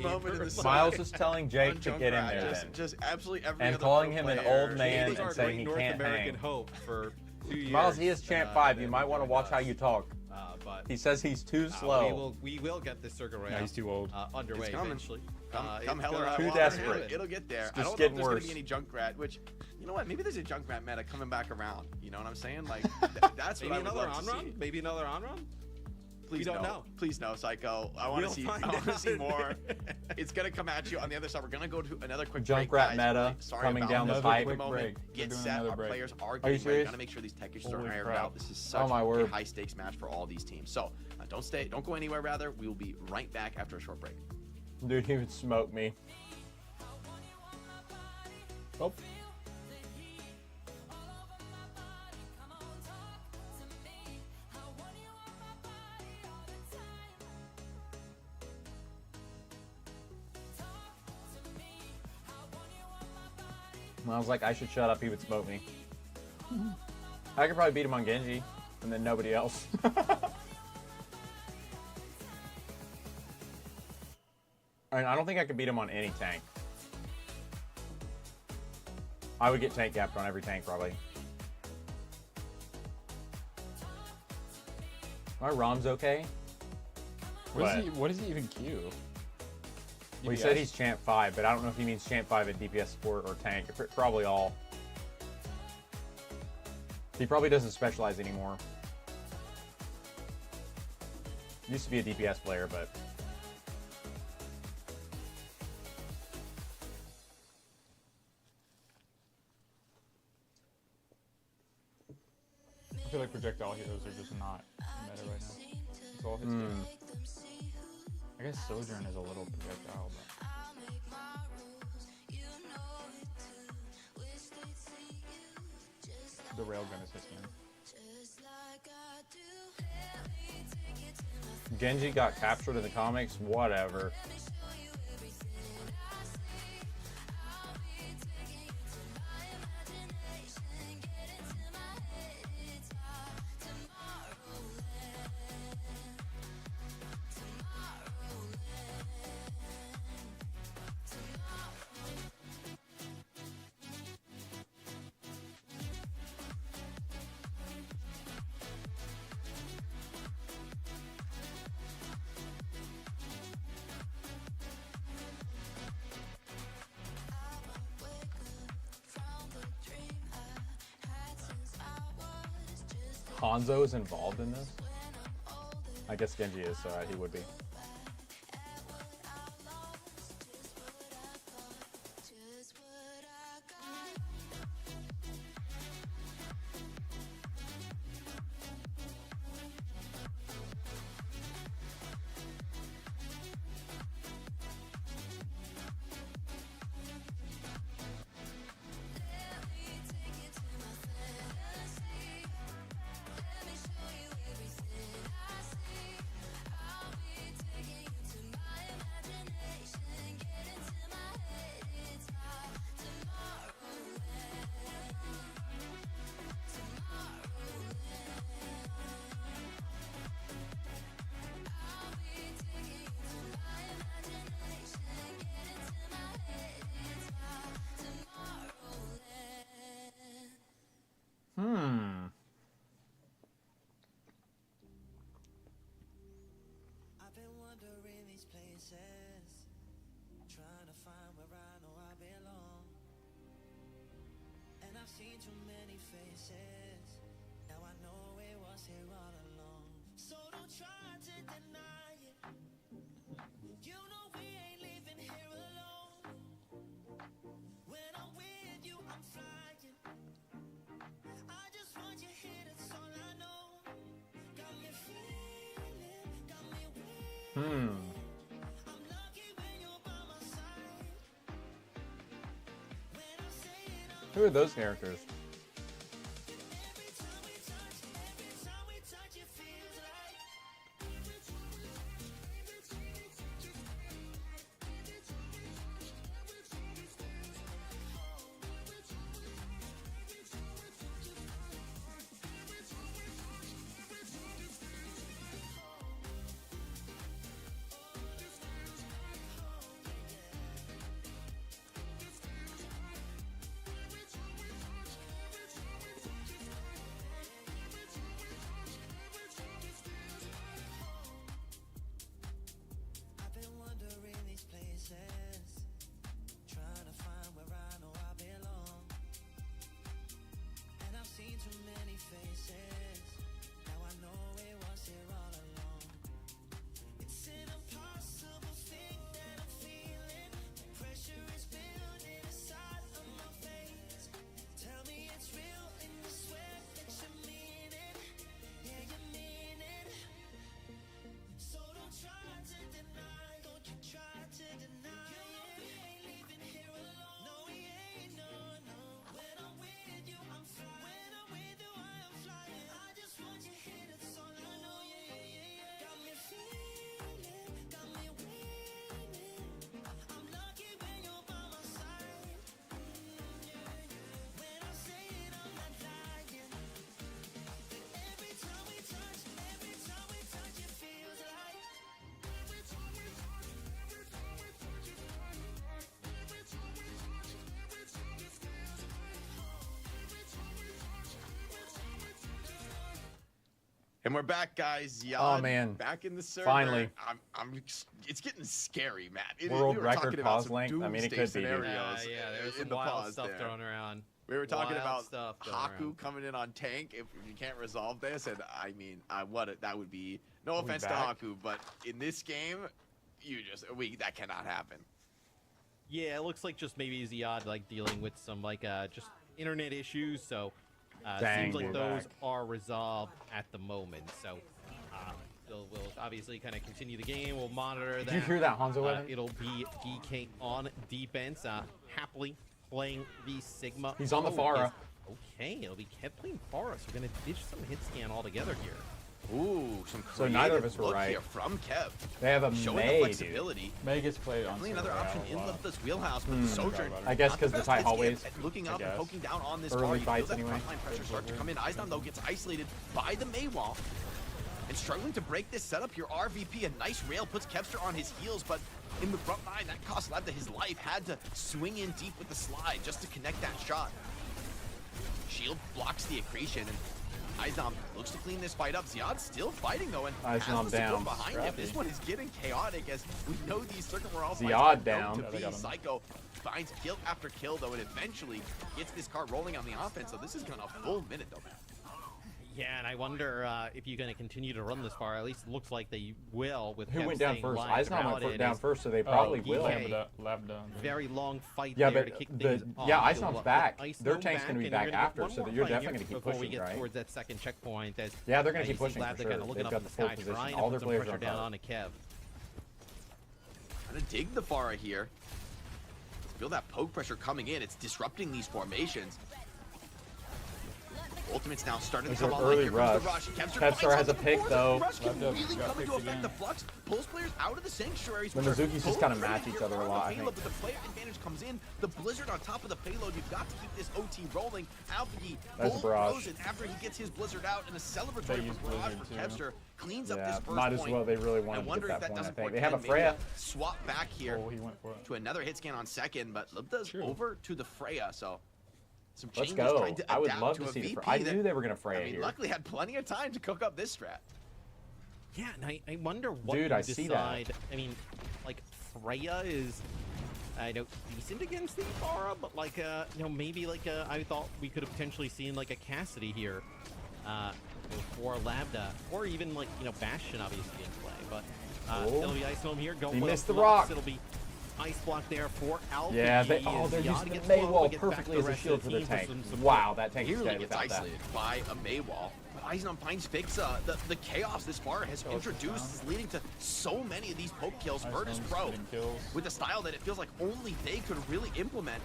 moment in the sun. Miles is telling Jake to get in there. Just absolutely every and other calling him an old man He's and our saying he North can't American hang. hope for 2 years. Miles, he is champ 5. You might want to watch how you talk. But he says he's too slow. We will get this circuit round. Yeah, he's too old. Underway eventually. Come hell or high too water. desperate. It'll get there. It's I just don't know getting if there's worse. gonna be any Junkrat, which, you know what? Maybe there's a Junkrat meta coming back around. You know what I'm saying? Like, that's what Maybe I would another love on to run? see. Maybe another on run? Please don't no. know. Please no, Psycho. I want to We'll see. find I want to see out. more. It's gonna come at you on the other side. We're gonna go to another quick Junkrat break, guys. meta Really sorry coming about down the this. pipe. Take a Quick moment. break. We're Get doing set. another Our break. players are Are you getting ready. serious? Gotta make sure these tech issues are Holy ironed crap. out. This is such my a word. high stakes match for all these teams. So don't go anywhere. Rather, we will be right back after a short break. Dude, he would smoke me. Oh. I was like, I should shut up, he would smoke me. I could probably beat him on Genji, and then nobody else. I mean, I don't think I could beat him on any tank. I would get tank gapped on every tank, probably. My ROM's okay. What does he even queue? Well, he said he's champ 5, but I don't know if he means champ 5 at DPS support or tank. Probably all. He probably doesn't specialize anymore. Used to be a DPS player, but... I feel like projectile heroes are just not meta right now. It's all his game. I guess Sojourn is a little projectile, but... The railgun is his game. Genji got captured in the comics? Whatever. Hanzo is involved in this? I guess Genji is, so he would be. I've been wandering these places, trying to find where I know I belong. And I've seen too many faces, now I know it was here all along. So don't try to deny it, you know we ain't leaving here alone. When I'm with you, I'm flying, I just want you here, that's all I know. Got me feeling, got me waiting. I'm lucky when you're by my Who are those characters? And we're back, guys. Yad, Oh, man. back in the server. Finally. It's getting scary, Matt. World we were record talking about pause some length? I mean, it doomsday could be, dude. scenarios Yeah, there's in some the wild pause stuff there. thrown around. We were talking Wild about stuff going Haku around. coming in on tank. If you can't resolve this, and I mean, that would be no offense to back? Haku, but in this game, that cannot happen. Yeah, it looks like just maybe Ziad like dealing with some just internet issues. So Dang, seems like we're those back. are resolved at the moment. So we'll obviously kind of continue the game. We'll monitor that. Did you hear that, Hanzo? Evan? It'll be DK on defense, happily playing the Sigma. He's on the Pharah. Okay, it'll be Kev playing Pharah. So we're gonna ditch some hit scan altogether here. Ooh, some So neither of creative us were look right. here from Kev. They have a Showing May, the dude. flexibility. May gets played on Definitely another server option a in lot. this wheelhouse, but the Sojourn. I guess not 'cause the best tight hit hallways, scan at looking I up and guess. poking down on this Early car. You feel fights that anyway. frontline pressure start to come in. Eisdom, though, gets isolated by the May wall. And struggling to break this setup here, RVP, a nice rail, puts Kevster on his heels, but in the front line, that cost Labda his life. Had to swing in deep with the slide just to connect that shot. Shield blocks the accretion, and Eisdom looks to clean this fight up. Ziad's still fighting, though, and has Eisdom the support down. behind him. Scrappy. This one is getting chaotic, as we know these circuit world Ziad fights are down. known Yeah, to they be. got him. Psycho finds kill after kill, though, and eventually gets this car rolling on the offense. So this is going a full minute, though, man. Yeah, and I wonder if you're going to continue to run this far. At least it looks like they will. With Who Kev went down staying first? live Eisdom throughout went it. down It's first, so they probably will. DK. Lambda. Very long fight Yeah, there but to kick the- things off. yeah, You'll Eisdom's let back. Ice Their Gnome tank's gonna be and back you're gonna get after, one so more that you're fight definitely here gonna keep before we pushing, get right? towards that second checkpoint. As Yeah, they're gonna you keep see pushing for Labda sure. kind of looking They've up got in the the full sky, position. trying All to their put some players pressure are down on onto Kev. Trying to dig the Pharah here. Feel that poke pressure coming in. It's disrupting these formations. Ultimate's now starting to There's come an online. early Here comes the rush. rush. Kevstar has a pick, though. The rush can Left up, really got come into picked effect. again. The Flux pulls players out of the sanctuaries. The which are Mizuki's just both kinda great match here each other a on lot, the I payload, think. But the player advantage comes in. The Blizzard on top of the payload. You've got to keep this OT rolling. Alpha That's Barrage. frozen after he gets his Blizzard out, and a They celebratory use from Barrage Blizzard, for too. Kevster cleans up Yeah, this first might as point. well. They really I wanted to wonder get if that that point, I doesn't think. portend They have a maybe Freya. swap back here Oh, he went for it. to another hit scan on second, but Libda's True. over to the Freya, so some Let's changes go. trying to I would adapt love to to a see the VP Freya. I that, knew they were going to Freya I mean, here. luckily had plenty of time to cook up this strat. Yeah, and I wonder what Dude, you I see that. decide. I mean, like Freya is, I know, decent against the Pharah, but like, maybe like I thought we could have potentially seen like a Cassidy here, for Labda, or even like Bastion obviously in play. But Oh. it'll be Ice Gnome here. Go He with missed the Flux. rock. It'll be Ice Block there for Alpha. Yeah, He they're is using gets the May one, wall gets back perfectly the as a rest of shield the for their team tank. some support. Wow, that tank is Nearly dead gets without that. isolated by a May wall. But Eisdom finds Fixa. The chaos this far has introduced is leading to so many of these poke kills. Virtus Eisdom's Pro getting kills. with a style that it feels like only they could really implement.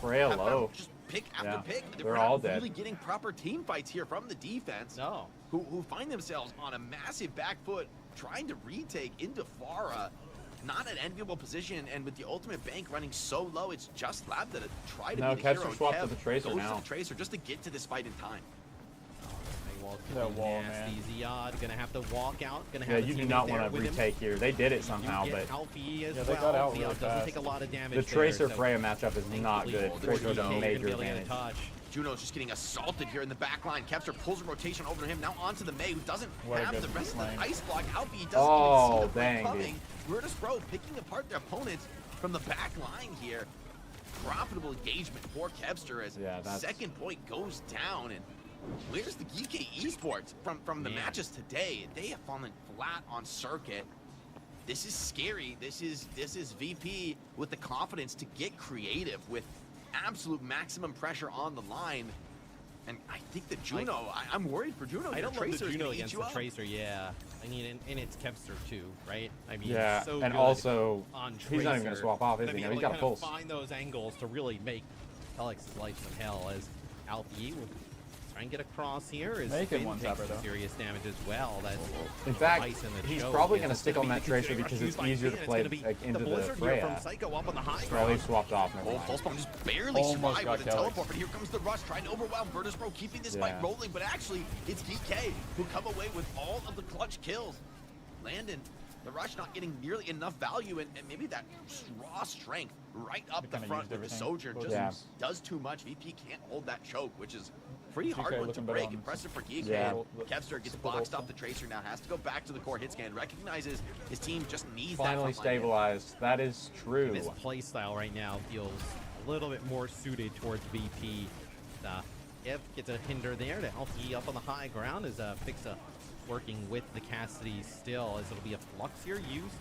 Freya Have low. just pick after pick. They're We're all not dead. really getting proper team fights here from the defense. No. Who find themselves on a massive back foot, trying to retake into Farah. Not an enviable position, and with the ultimate bank running so low, it's just Lab that try to be the hero. swapped to the Tracer goes now. to the Tracer just to get to this fight in time. That wall, nasty. man. Ziad gonna have to walk out. Gonna Yeah, have you a do teammate not there want to with him. retake here. They did it somehow, You but get Alfie as Yeah, well. they got out Ziad really doesn't fast. take a lot of damage the Tracer there, Freya matchup is not good. Tracer has a major advantage. Juno's just getting assaulted here in the back line. Kepster pulls a rotation over to him. Now onto the May, who doesn't What a have good the rest lane. of the ice block. Alfie doesn't Oh, even see the dang, play coming. Virtus Pro picking apart their opponents from the back line here. Profitable engagement for Kepster as second point goes down. And where's the GK Esports from the matches today? They have fallen flat on circuit. This is scary. This is VP with the confidence to get creative with absolute maximum pressure on the line. And I think that Juno, I'm worried for Juno. I don't love the Tracer's Juno gonna eat against you the up. Tracer, yeah. I mean, and it's Kepster too, right? I mean, Yeah, so and good also, on he's not even going to Tracer. swap off, is I he? mean, No, he's like, got a kind of pulse. find those angles to really make Alex's life some hell as Alfie will try and get across here. Is Making Finn one takes tapper, some though. serious damage as well. That's In fact, ice in the he's choke. probably Yeah, going to it's stick gonna on be that Tracer considered because rushed it's by easier to Finn. play It's gonna be into the Blizzard here Freya. from Psycho up on the high Well, ground. they swapped off. Never Oh, mind. Pulse Bomb just barely Almost survived got with a Kelly. teleport, but here comes the rush, trying to overwhelm Virtus Pro, keeping this fight rolling, but actually, it's DK who come away with all of the clutch kills. Landon, the rush not getting nearly enough value, and maybe that raw strength right up the kinda front used with the everything. Sojourn Both just teams. does too much. VP can't hold that choke, which is pretty hard GK one to looking better break. on Impressive for Geek. Yeah. Kepster gets Split boxed also. off the Tracer now, has to go back to the core hit scan, recognizes his team just needs Finally that front line hit. stabilized. That is true. This play style right now feels a little bit more suited towards VP. If gets a hinder there to Alfie up on the high ground as Fixa working with the Cassidy still, as it'll be a flux here used.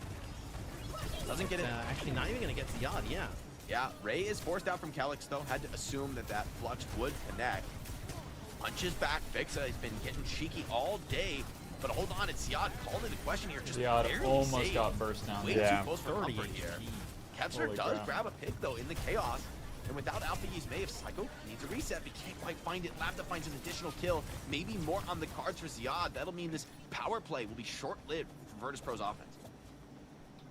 Doesn't get it. Actually, not even going to get Ziad, yeah. Yeah, Ray is forced out from Calyx though. Had to assume that flux would connect. Punches back. Fixa has been getting cheeky all day. But hold on, it's Ziad called into question here. Just Ziad barely almost saved. got burst down. Way Yeah. too close for 30 comfort here. HP. Kepster Holy does crap. grab a pick though in the chaos. And without Alpha use May of Psycho, needs a reset, but can't quite find it. Labda finds an additional kill. Maybe more on the cards for Ziad. That'll mean this power play will be short-lived for Virtus Pro's offense.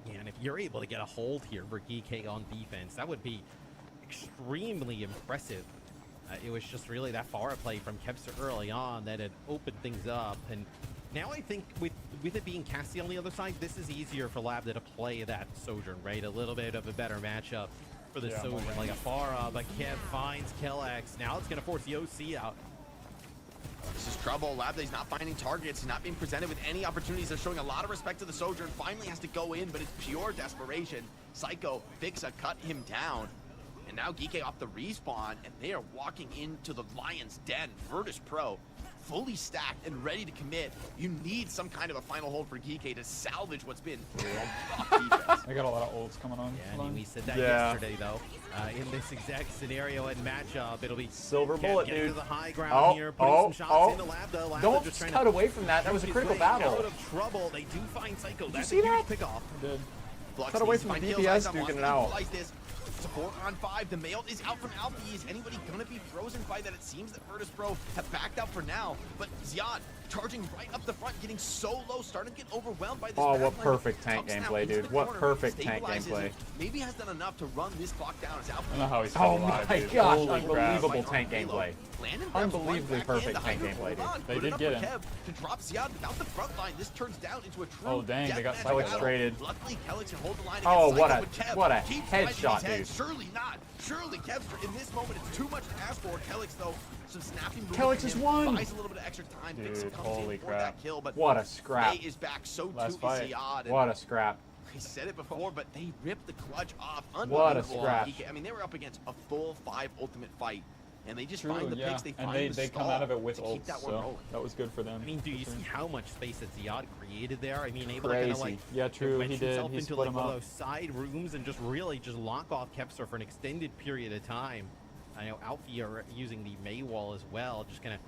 Yeah, and if you're able to get a hold here for GK on defense, that would be extremely impressive. It was just really that power play from Kepster early on that had opened things up. And now I think with it being Cassie on the other side, this is easier for Labda to play that Sojourn, right? A little bit of a better matchup for the Sojourn. Like a Farah, but Kev finds Kellex. Now it's going to force the OC out. This is trouble. Labda's not finding targets. He's not being presented with any opportunities. They're showing a lot of respect to the Sojourn. Finally has to go in, but it's pure desperation. Psycho, Fixa cut him down. And now Geeke off the respawn, and they are walking into the Lion's Den. Virtus Pro, fully stacked and ready to commit. You need some kind of a final hold for Geeke to salvage what's been a rough defense. I got a lot of ults coming on. Yeah, and we said that yesterday, though. In this exact scenario and matchup, it'll be Silver bullet, get dude. to the high ground here, putting some shots into Labda. Labda Don't just trying cut to away from that. That was a keep critical his way battle. Out of trouble. They do find Psycho. That's see a huge that? pick off. Did. Flux Cut away needs to from the find kills. DPS Eyes on duking Lost. it out. Equalize this. It's a 4-on-5. The mail is out from Alfie. Is anybody gonna be frozen by that? It seems that Virtus Pro have backed up for now. But Ziad charging right up the front, getting so low, starting to get overwhelmed by this. Oh, back what line. perfect tank Tucks now gameplay, into dude. the What corner, perfect tank stabilizes gameplay. it. Maybe has done enough to run this clock down as Alfie. I don't know how he's still Oh alive, my dude. gosh, Holy crap. unbelievable tank gameplay. Landon grabs one Unbelievably back perfect in. The tank Hydra gameplay, pulled on, dude. They put it did up get for him. Kev to drop Ziad without the front line. This turns down into a true Oh, dang, they got deathmatch Psycho battle. traded. Luckily, Kellex can hold the line Oh, against what Psycho, a- but Kev what a keeps fighting headshot, his head. dude. Surely not. Surely Kevster, in this moment, it's too much to ask for. Kellex, though, some snapping moves. Kellex from has him, won. Buys a little bit of extra time. Dude, Fix comes holy in for crap. that kill, but What a scrap. Ray is back. So Last too fight. is Ziad. and What a scrap. I said it before, but they ripped the clutch off. What a Unbelievable. scratch. I mean, they were up against a full 5 ultimate fight, and they just True, find the yeah. picks. They And find the they come stall out of it with to keep ults, that one so rolling. that was good for them. I mean, do you for see sure. how much space that Ziad created there? I mean, able to kind of Crazy. like Yeah, true, wedge he did. himself He into split like him one of up. those side rooms and just really just lock off Kepster for an extended period of time. I know Alfie are using the May wall as well, just kind of.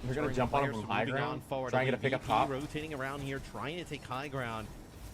They're gonna jump on him from high ground, Forward. try and get a pick up VP top. rotating around here, trying to take high ground.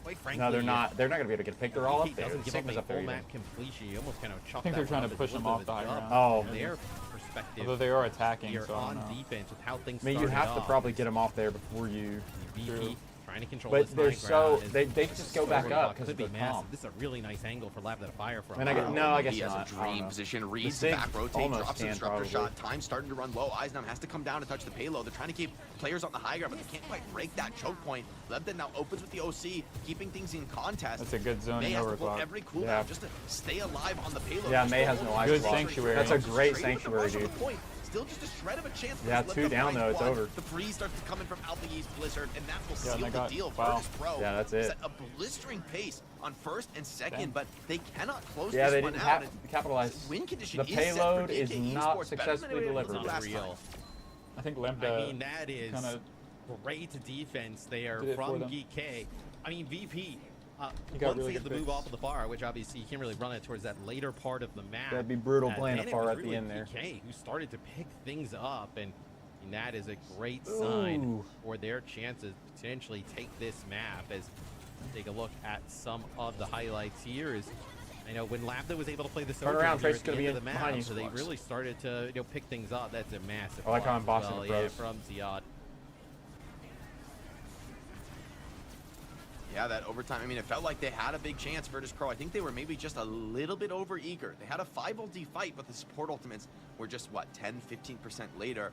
quite frankly, No, they're not. They're not gonna be able to get picked. They're all up there. Doesn't give Sigma's up up a there. full Even. map completion. You almost kind of chalk I think that they're trying one to up as push a them little off bit the of a high job ground. from their perspective. Although they are attacking, You're so I on don't know. defense with how things I mean, you started have to off. probably get them off there before you. VP trying to control But this they're high so ground. they just go back up because could be they're massive. calm. This is a really nice angle for Lab to fire from. And I get, no, I guess He has not. a I don't dream know. position. Reads The the Sig back rotate, almost drops the can, disruptor probably. shot. Time starting to run low. Eisnam has to come down and touch the payload. They're trying to keep players on the high ground, but they can't quite break that choke point. Lebden now opens with the OC, keeping things in contest. That's a good zoning May has to pull overclock. every cooldown Yeah. just to stay alive on the payload. Yeah, Just May to has hold no the ice Good block. sanctuary. That's a Just great straight with the sanctuary, rush on the dude. point. Still just a shred of a chance. for Yeah, this 2 lift up down, rank though, it's one. over. The freeze starts to come in from Alpha East Blizzard, and that will Yeah, seal they the got deal. foul. Virtus Pro Yeah, that's it. set a blistering pace on first and second, Dang. but they cannot close Yeah, this they one didn't out. have capitalize. Win condition The is set for payload GK is not Esports, better than successfully they were able to delivered. last Unreal. time. I think I Lambda mean, that is kind of great defense there did it for from them. GK. I mean, VP, He got once really he had good the move picks. off of the bar, which obviously you can't really run it towards that later part of the map. That'd be brutal playing then a it far was at the really end there. GK who started to pick things up, and that is a great sign Ooh. for their chances to potentially take this map. As take a look at some of the highlights here is, I know when Lambda was able to play the Turn around, Sojourner Trace's at the gonna be end of the behind map, you. so they really started to pick things up. That's a massive. I like how I'm block as bossing well, the yeah, pros. from Ziad. Yeah, that overtime. I mean, it felt like they had a big chance. Virtus Pro, I think they were maybe just a little bit over eager. They had a 5-LD fight, but the support ultimates were just, what, 10, 15% later.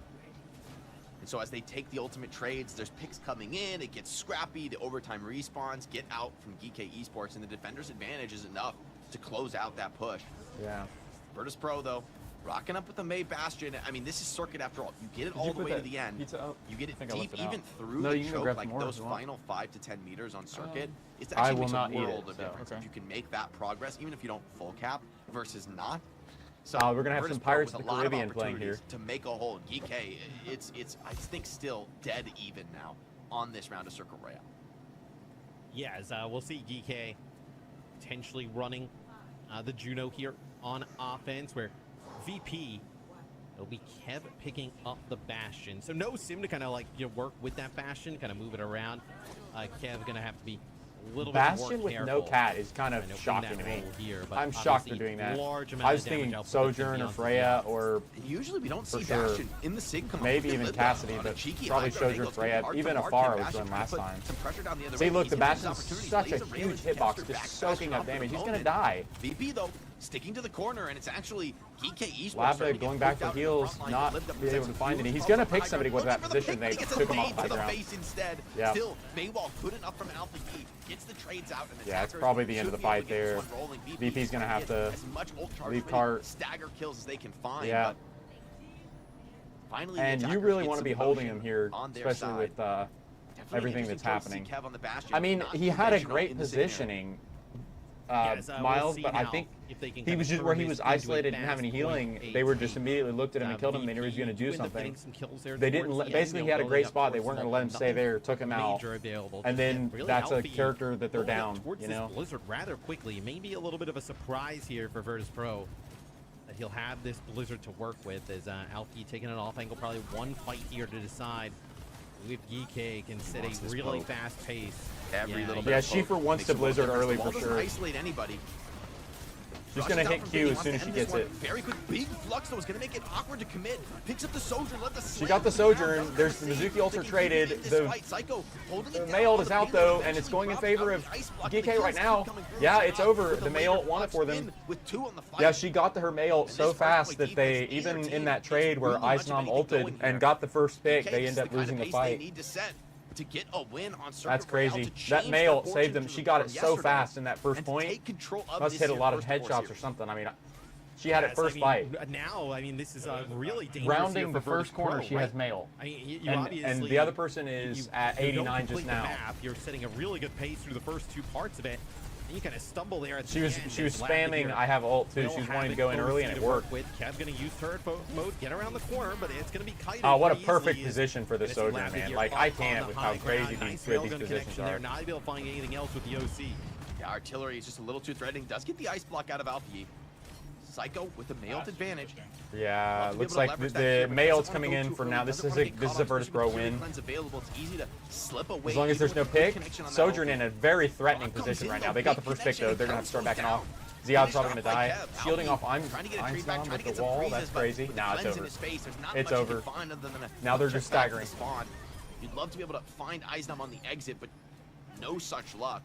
And so as they take the ultimate trades, there's picks coming in, it gets scrappy, the overtime respawns get out from GK Esports, and the defender's advantage is enough to close out that push. Yeah. Virtus Pro, though, rocking up with the May Bastion. I mean, this is Circuit after all. You get it Did all you the put way to that the end. pizza up? You get I it think I deep, left it even out. through No, the you can go choke, grab like some more those if you want. final 5 to 10 meters on Circuit. It I actually will makes not a eat it, world of so, difference okay. if you can make that progress, even if you don't full cap versus not. So We're gonna have Virtus some Pro Pirates with of a the lot of Caribbean playing here. opportunities to make a hold. GK, it's I think still dead even now on this round of Circle Royale. Yeah, as we'll see GK potentially running the Juno here on offense, where VP, it'll be Kev picking up the Bastion. So no Sim to kind of like work with that Bastion, kind of move it around. Kev gonna have to be a little Bastion bit more with careful. no cat is kind of I know, in shocking that to me. role here, but I'm shocked obviously they're doing that. large amount I of was thinking damage output that's Sojourn or beyond Freya the or And usually we don't For see sure. Bastion in the Sig come up maybe with even Lidla Cassidy, on a but cheeky probably high ground Sojourn, angle. It's gonna be Freya. hard to Even mark Afar him. was Bastion run can last put time. some pressure down the other See, way. look, He's the gonna use Bastion's opportunities, such a lays railing, huge hitbox, capture just back, soaking smash up damage. He's opponent. gonna die. VP though sticking to the corner, and it's actually GK Esports Labda starting to going get back pushed for out in the heals, front line. not Lived up being able to presents find huge any. He's problems gonna on the pick high somebody ground. with that Looking for the position. pick, They but he gets a took him off nade the to the ground. face instead. Yeah. Still, Maywall good enough from Alpha E. Gets the trades out, and the Yeah, it's attackers probably the end should of the be able fight to get this there. one rolling. VP's gonna have get to as much ult charge leave ready, cart. stagger kills as they can find. Yeah. But finally, the And you attackers really get want to some be holding motion him here, on their especially side. with Definitely everything an that's interesting happening. choice to see Kev on the Bastion. I mean, Not he had a conventional great in the scenario. positioning, Yes, we'll Miles, see but I now think if they can he kind was of just where turn he this was into a isolated, didn't have any fast healing. 0.8. They were just immediately looked at him and killed him, and he was going to do ended up something. getting some kills there They didn't. towards the end, Basically, he had a building great up spot. They towards weren't the going to let him stay there. Took him out, major available. and then Really that's a healthy, character that they're going up down. towards You this know. Blizzard rather quickly. Maybe a little bit of a surprise here for Virtus Pro that he'll have this Blizzard to work with. As Alfie taking it off angle, probably one fight here to decide if GK can set a really fast pace. Every little bit. Yeah, of Schiefer poke wants makes to a world of Blizzard difference. early The for wall doesn't sure. isolate anybody. She's Rushes gonna out hit from Q Vinny, as wants soon to as she end this gets one. it. Very quick, big flux though is gonna make it awkward to commit. Picks up the Sojourn, let the She got the Sojourn. There's the Mizuki Ultra traded. The May ult is out though, and it's going in favor of GK right now. Yeah, it's over. The May ult won it for them. Yeah, she got her May ult so fast that they, even in that trade where Eisnam ulted and got the first pick, they end up losing the fight. To get a win on That's crazy. That May ult saved them. She got it so fast in that first point. Must hit a lot of headshots or something. I mean, she had it first fight. Now, I mean, this is really dangerous. Rounding here the for Virtus first corner, Pro, she right? has May ult. I mean, And the other person is at 89 just now. You're setting a really good pace through the first two parts of it. And you kind of stumble there at the She was end. she was and Lab spamming. here I have ult too. don't She was have wanting to an go in early, and OC it to work worked. with. Kev's going to use turret mode, get around the corner, but it's going to be kited. Oh, what a pretty perfect easily. position for the And it's Sojourn, Lab man. here Like, up I on can't the with high how ground. crazy Nice good railgun these positions connection there. are. Not able to find anything else with the OC. Yeah, artillery is just a little too threatening. Does get the ice block out of Alfie. Psycho with the mailed advantage. Yeah, looks like the mail's coming in for now. This is a Virtus Pro win. As long as there's no pick, Sojourn in a very threatening position right now. They got the first pick though. They're gonna have to start backing off. Ziad's probably gonna die. Shielding off Einstein with the wall. That's crazy. Nah, it's over. It's over. Now they're just staggering. You'd love to be able to find Eisnam on the exit, but no such luck.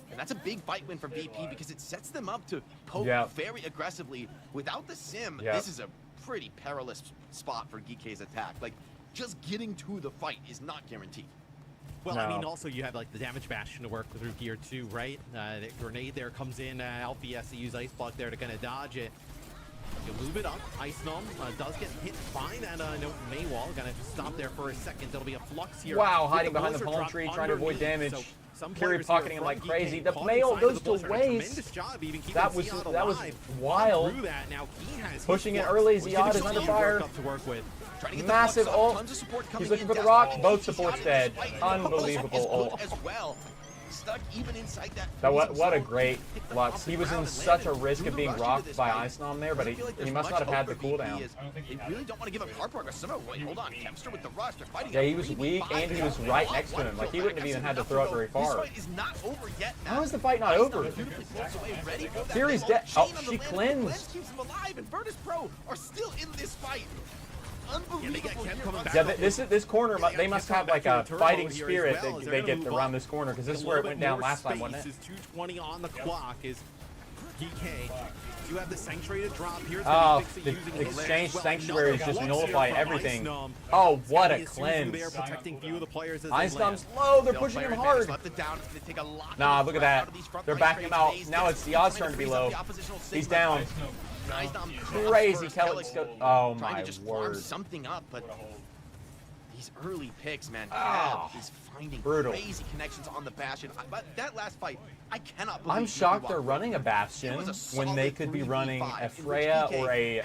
And that's a big fight win for VP because it sets them up to poke very aggressively. Without the sim, this is a pretty perilous spot for Geeke's attack. Like, just getting to the fight is not guaranteed. Well, I mean, also you have like the damage bastion to work through here too, right? The grenade there comes in. Alfie has to use Ice Block there to kind of dodge it. You move it up. Icenom does get hit by that Maywall. Gonna stop there for a second. There'll be a flux here. Wow, hiding behind the palm tree, trying to avoid damage. Carry pocketing him like crazy. The Mail goes to waste. That was wild. Pushing it early. Ziad is under fire. Massive ult. He's looking for the rock. Both supports dead. Unbelievable ult. What a great Lux. He was in such a risk of being rocked by Icenom there, but he must not have had the cooldown. They really don't want to give up hard progress. Wait, hold on. Kempster with the rush. They're fighting. Yeah, he was weak and he was right next to him. Like, he wouldn't have even had to throw it very far. This fight is not over yet. How is the fight not over? Fury's dead. Oh, she cleansed. Keeps him alive, and Virtus Pro are still in this fight. Yeah, this corner, they must have like a fighting spirit that they get around this corner, because this is where it went down last time, wasn't it? 2:20 on the clock is DK. You have the Sanctuary to drop here. Oh, the exchange Sanctuary is just nullify everything. Oh, what a cleanse. Einsteim's low, they're pushing him hard. Nah, look at that. They're backing him out. Now it's Ziad's turn to be low. He's down. Crazy Kelly. Oh my word. Something up, but these early picks, man. Kev is finding crazy connections on the Bastion. But that last fight, I cannot believe. I'm shocked they're running a Bastion when they could be running a Freya or a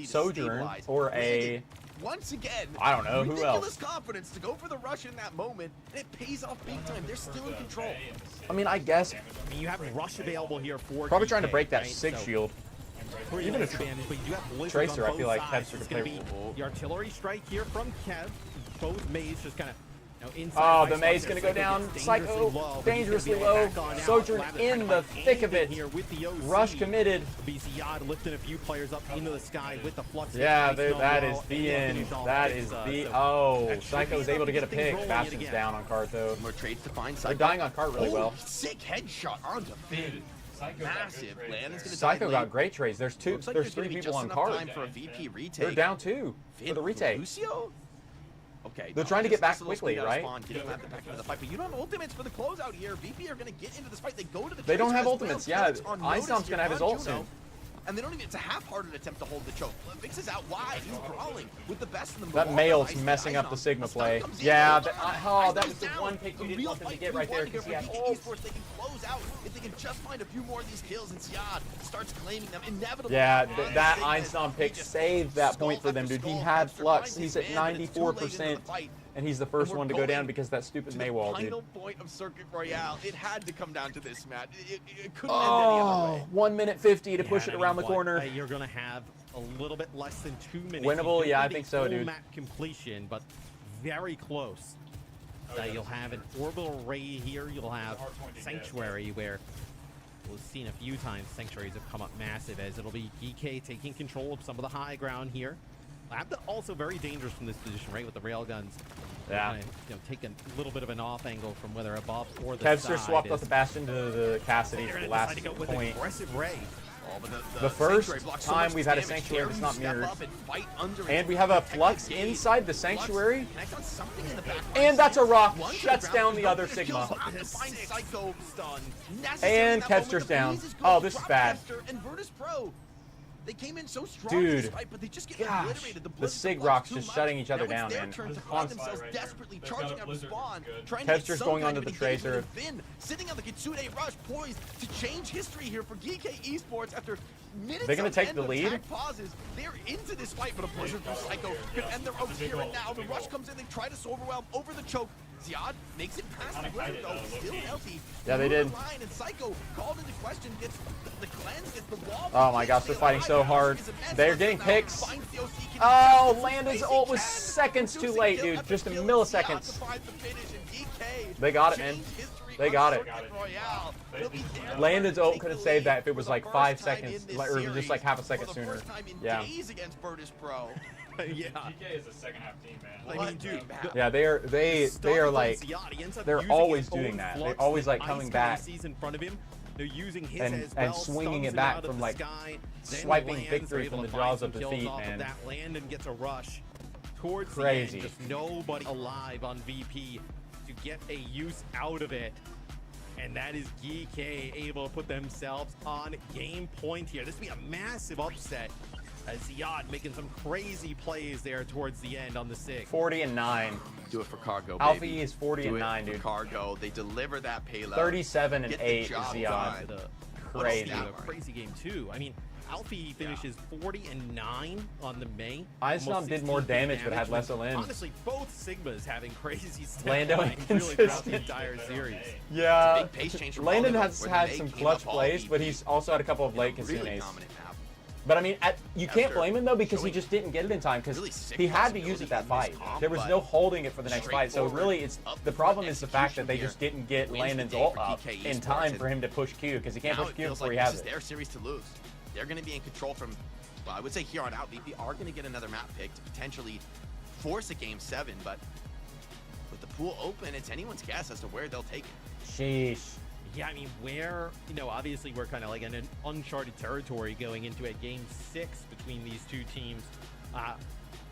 Sojourn or a. Once again, I don't know who ridiculous else. Confidence to go for the rush in that moment, and it pays off big time. They're still in control. I mean, I guess. I mean, you have rush available here for probably trying to break that Sig shield. Even a Tracer, I feel like Kevster could play. The artillery strike here from Kev. Both Mays just kind of. Oh, the May's gonna go down. Psycho, dangerously low. Sojourn in the thick of it. Rush committed. Ziad lifting a few players up into the sky with the flux. Yeah, that is the end. That is the. Oh, Psycho is able to get a pick. Bastion's down on cart though. More trades to find Psycho. They're dying on cart really well. Sick headshot onto Finn. Massive. Psycho got great trades. There's three people on cart. For a VP retake. They're down 2 for the retake. Lucio? Okay. They're trying to get back quickly, right? But you don't have ultimates for the closeout here. VP are going to get into this fight. They go to the. They don't have ultimates. Yeah, Einstein's going to have his ult soon. And they don't even. It's a half-hearted attempt to hold the choke. Vix is out wide. He's brawling with the best in the. That Mail's messing up the Sigma play. Yeah, that was the one pick we didn't want them to get right there. Because he had esports, they can close out if they can just find a few more of these kills, and Ziad starts claiming them inevitably. Yeah, that Einstein pick saved that point for them, dude. He had flux. He's at 94%. And he's the first one to go down because of that stupid Maywall, dude. Final point of Circuit Royale. It had to come down to this, Matt. It couldn't end any other way. 1 minute 50 to push it around the corner. You're going to have a little bit less than 2 minutes. Winnable? Yeah, I think so, dude. Map completion, but very close. You'll have an orbital ray here. You'll have Sanctuary, where we've seen a few times Sanctuaries have come up massive, as it'll be GK taking control of some of the high ground here. Lab also very dangerous from this position, right, with the railguns. Yeah. Take a little bit of an off angle from whether above or the Kevster side. swapped out the Bastion to the Cassidy for the last point. The first time we've had a Sanctuary that's not mirrored. And we have a Flux inside the Sanctuary. And that's a rock. Shuts down the other Sigma. And Kevster's down. Oh, this is bad. They came in so strong dude, this fight, but they just get obliterated. The Sig Rock's just shutting each other down, man. Desperately charging up spawn, Kevster's going onto the Tracer. Sitting on the Kitsune Rush, poised to change history here for GK Esports after minutes. They're gonna take the lead. Pauses. They're into this fight, but a Blizzard from Psycho could end their own here and now. The Rush comes in, they try to overwhelm over the choke. Ziad makes it past the wizard though, still healthy. Yeah, they did. Line, and Psycho called into question, gets the cleanse, gets the wall. Oh my gosh, they're fighting so hard. They're getting picks. Oh, Landon's ult was seconds too late, dude. Just a milliseconds. They got it, man. They got it. Landon's ult could have saved that if it was like 5 seconds, or just like half a second sooner. Yeah. Yeah. GK is a second half team, man. I mean, dude. Yeah, they are like, they're always doing that. They're always like coming back in front of him. They're using his and swinging it back from like swiping victory from the jaws of defeat, man. That Landon gets a rush towards Crazy. the end. Just nobody alive on VP to get a use out of it. And that is GK able to put themselves on game point here. This would be a massive upset. Ziad making some crazy plays there towards the end on the 6. 40-9. Do it for Cargo, Alpha baby. E is 40-9, dude. Cargo, they deliver that payload. 37-8 is Ziad. Crazy. A crazy game too. I mean, Alfie finishes 40-9 on the May. Eisnom did more damage but had less limbs. Honestly, both Sigmas having crazy stat Lando lines really throughout the inconsistent. entire series. Yeah, Big pace change from Landon Oliver, has where had they some came clutch up all plays, but VP. he's also had a couple of late Really Kasunes. dominant map. But I mean, you can't After blame him though because he showing just didn't get it in time because really sick he had to use it that possibility fight. in this comp, There was but no holding it for the next fight. So really, it's up the problem is the fact that they execution just didn't get wins the Landon's day ult for up DK in Esports, time and for him to push Q because he can't Now push it Q feels before like he this has is it. their series to lose. They're going to be in control from, well, I would say here on out, VP are going to get another map pick to potentially force a game 7, but with the pool open, it's anyone's guess as to where they'll take it. Sheesh. Yeah, I mean, obviously we're kind of like in an uncharted territory going into a game 6 between these two teams.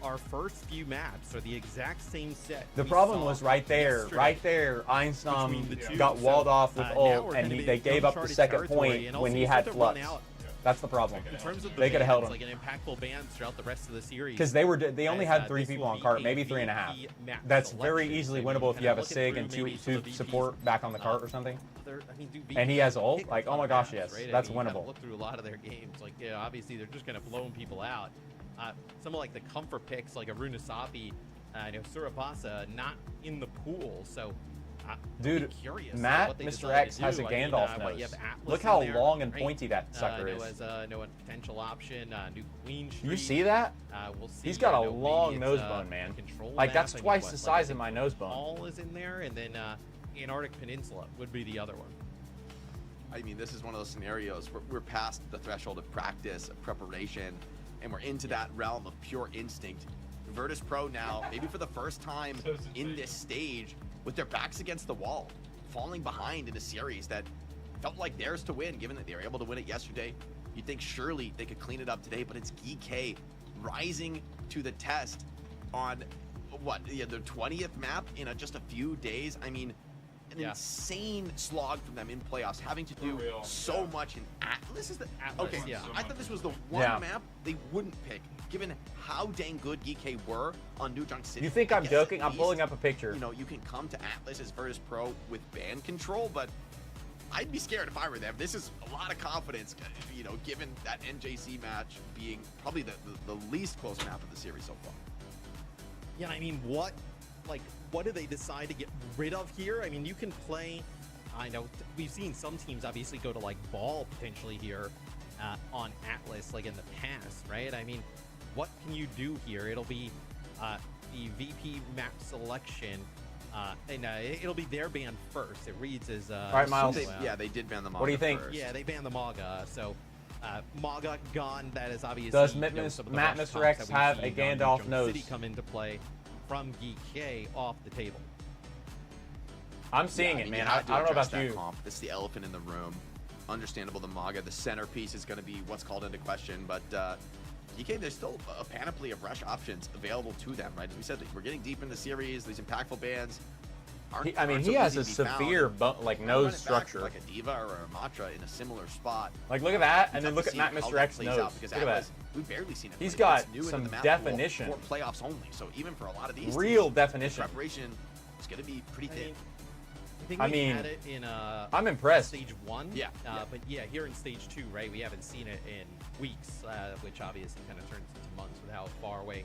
Our first few maps are the exact same set. The we problem saw was right there. yesterday. Right there, Between the Eisnom two. got walled So, off with now ult, we're and gonna be they gave up the uncharted second territory, point and when also he you had start to run flux. out. That's the problem. In terms of the They could have held bans, him. like an impactful bans throughout the rest of the series. Because they only as, had 3 this people will on be cart, a maybe 3.5. VP map That's very selection. easily So you winnable if you have a kinda SIG look and through maybe some of two the support VPs. back on the cart or something. Do And he has ult? pick Like, a oh my ton of gosh, maps, yes. right? That's I mean, you kinda winnable. look through a lot of their games. Like, obviously they're just kind of blowing people out. Some of like the comfort picks, like a Runasapi, Surapasa, not in the pool. So, Dude, curious Matt, what they Mr. decide X to has do. a I mean, Gandalf what, you nose. have Atlas Look in how there, long and right? pointy that sucker I know is. as a potential option, new Queen Street. You see that? We'll see. He's got a Maybe long it's, nose bone, man. control Like, map. that's I mean, twice what, the like, size I of my think nose bone. All is in there, and then Antarctic Peninsula would be the other one. I mean, this is one of those scenarios where we're past the threshold of practice, of preparation, and we're into that realm of pure instinct. Virtus Pro now, maybe for the first time in this stage, with their backs against the wall, falling behind in a series that felt like theirs to win, given that they were able to win it yesterday. You'd think surely they could clean it up today, but it's GK rising to the test on, their 20th map in just a few days. I mean, an insane slog from them in playoffs, having to do so much in Atlas. Okay, I thought this was the one map they wouldn't pick, given how dang good GK were on New Junk City. You think I'm Yes, joking? at I'm pulling least, up a picture. You can come to Atlas as Virtus Pro with ban control, but I'd be scared if I were them. This is a lot of confidence, given that NJC match being probably the least close map of the series so far. Yeah, I mean, what do they decide to get rid of here? I mean, you can play. I know we've seen some teams obviously go to like ball potentially here on Atlas, like in the past, right? I mean, what can you do here? It'll be the VP map selection, and it'll be their ban first. It reads as all right, Miles. They did ban the Maga. What do you think? First. Yeah, they banned the Maga, so. Maga gone. That is obviously. Does some of the Matt rush Mr. comps X that we've have a seen on Gandalf Junk nose? City come into play from GK off the table. I'm seeing I it, mean, man. you I have to don't know address about that you. Comp. This is the elephant in the room. Understandable, the Maga, the centerpiece is going to be what's called into question, but GK, there's still a panoply of rush options available to them, right? As we said, we're getting deep in the series. These impactful bans. He has a severe nose structure. Like a Diva or a Matra in a similar spot. Like, look at that, and then look at Matt Mr. X's nose. Look at that. We've barely seen it. He's got new some into the map definition. for playoffs only. So even for a lot of these Real teams, definition. Preparation is going to be pretty thin. I mean, we had it in I'm impressed. Stage 1. Yeah. But yeah, here in stage 2, right? We haven't seen it in weeks, which obviously kind of turns into months with how far away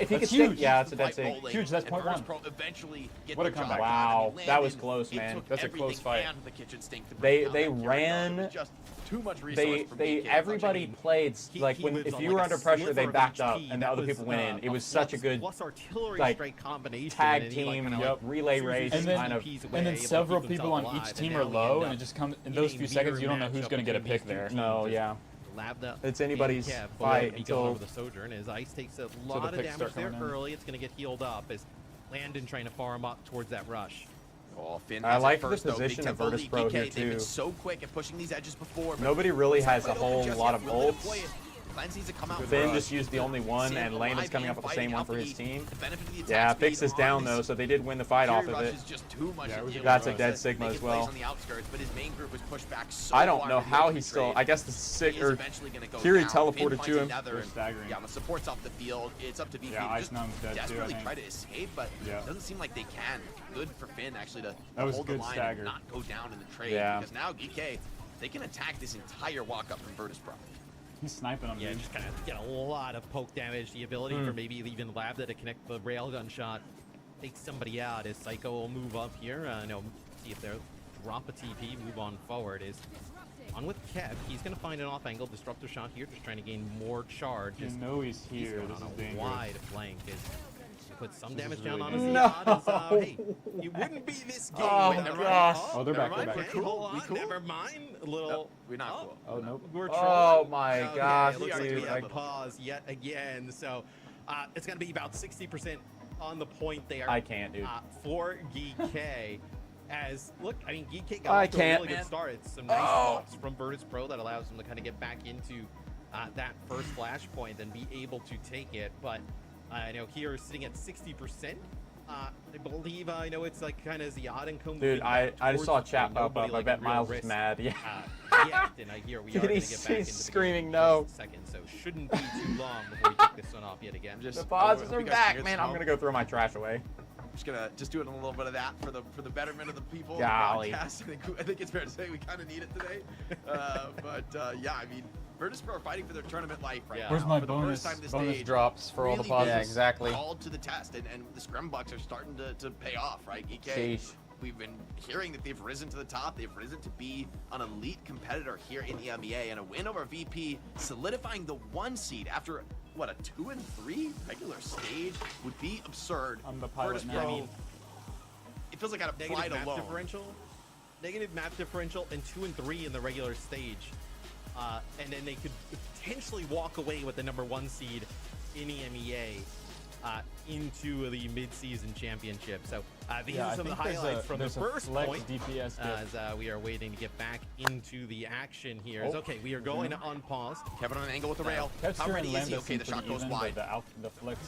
if he could That's stick, huge. yeah, that's a dead Fight stake. rolling, Huge, that's and point Virtus one. Pro eventually get What a the job comeback. done, Wow, and he that was landed. close, It man. took That's a close everything fight. and the kitchen sink to They bring down that carry. ran. It was just too much resource They from they BK. everybody played like when if you were under pressure, they backed up and the other people went in. It was such a good plus artillery like strike combination. tag and he, like, team kinda, like, relay threw race his kind of. EPs away, And then able to several keep people himself on alive, each and team now are he low, ended and up it just comes in getting those few seconds. You don't know mirror who's going to get a matchup pick between there. these two No, teams. yeah. Labda. It's anybody's and Kev fight both until over the Sojourn as Ice takes a lot of picks damage start there coming in. early. It's going to get healed up as Landon trying to farm up towards that rush. Oh, Finn I has it like first, the though. Big position of tempo Virtus lead. Pro GK, here, they've been too. so quick at pushing these edges before. but Nobody really has a it's not whole quite open lot just of yet. Will they ults. deploy it? Cleanse needs to come out Finn first. just used the only one, Sam and Landon's alive coming and up with the same fighting one out for his the team. benefit of the attack Yeah, speed Fix is on down this. though, so they did win the fight off Fury of Rush it. is just too much to deal That's a with. dead Sigma as Making plays well. on the outskirts, but his main group was pushed back so I don't hard know with the how open he's still. trade. I guess the He sick is or eventually gonna go Fury down. teleported Finn to finds him. another, They're and, staggering. yeah, on the support's off the field. It's up to VP. Yeah, Ice Just Numb's dead too, I desperately think. try to escape, but Yeah. it doesn't seem like they can. Good for Finn actually to That was hold good the line stagger. and not go down in the trade. Yeah. Because now GK, they can attack this entire walk up from Virtus Pro. He's sniping him, Yeah, dude. just kind of get a lot of poke damage. The ability for maybe even Labda to connect the railgun shot, take somebody out as Psycho will move up here. See if they'll drop a TP, move on forward. Is on with Kev. He's going to find an off-angle disruptor shot here, just trying to gain more charge. You as know he's he's here. going This on is a dangerous. wide flank. Put some This damage is down really on dangerous. us. Hey, it wouldn't be this game. Oh, without- gosh. Oh, they're back, Never they're mind, back. we're cool. Hold We on, cool? never mind. A little. Nope, we're not cool. Oh, nope. We're Oh trolling. my Okay, gosh, it looks like we dude. have a pause yet again. So it's going to be about 60% on the point there. I can't, dude. For GK. As look, I mean, GK got I off to a can't, really man. good start. It's some nice blocks from Virtus Pro that allows them to kind of get back into that first flashpoint and be able to take it. But I know here sitting at 60%. I believe I know it's like kind of Ziad and Kum. Dude, I just saw a chat pop up. I bet Miles is mad. Yeah. And I hear we Dude, are going to he's- get back he's into the screaming game in no. just a second, so shouldn't be too long before we kick this one off yet again. The pauses are back, man. I'm gonna go throw my trash away. Just gonna do it a little bit of that for the betterment of the people. on the Golly. broadcast. I think it's fair to say we kind of need it today. Yeah, I mean, Virtus Pro are fighting for their tournament life right now. Where's my for the bonus, first time this bonus stage, drops for all the really pauses? Yeah, exactly. Called to the test, and the scrum bucks are starting to pay off, right? EK, Sheesh. we've been hearing that they've risen to the top. They've risen to be an elite competitor here in the EMEA, and a win over VP, solidifying the 1 seed after what, a 2-3 regular stage would be absurd. I'm the pilot Virtus now. Pro, I mean, it feels like out of Negative pride map alone. differential. Negative map differential and 2-3 in the regular stage. And then they could potentially walk away with the #1 seed in EMEA into the mid-season championship. So these Yeah, are I some of the think there's highlights a- from the there's a first flex point DPS dip. as we are waiting to get back into the action here. Oh. Okay, we are going on pause. Kevin on an angle with the rail. Kev's How here ready and is he? Lambda Okay, seem the shot pretty goes even, wide. but the flex.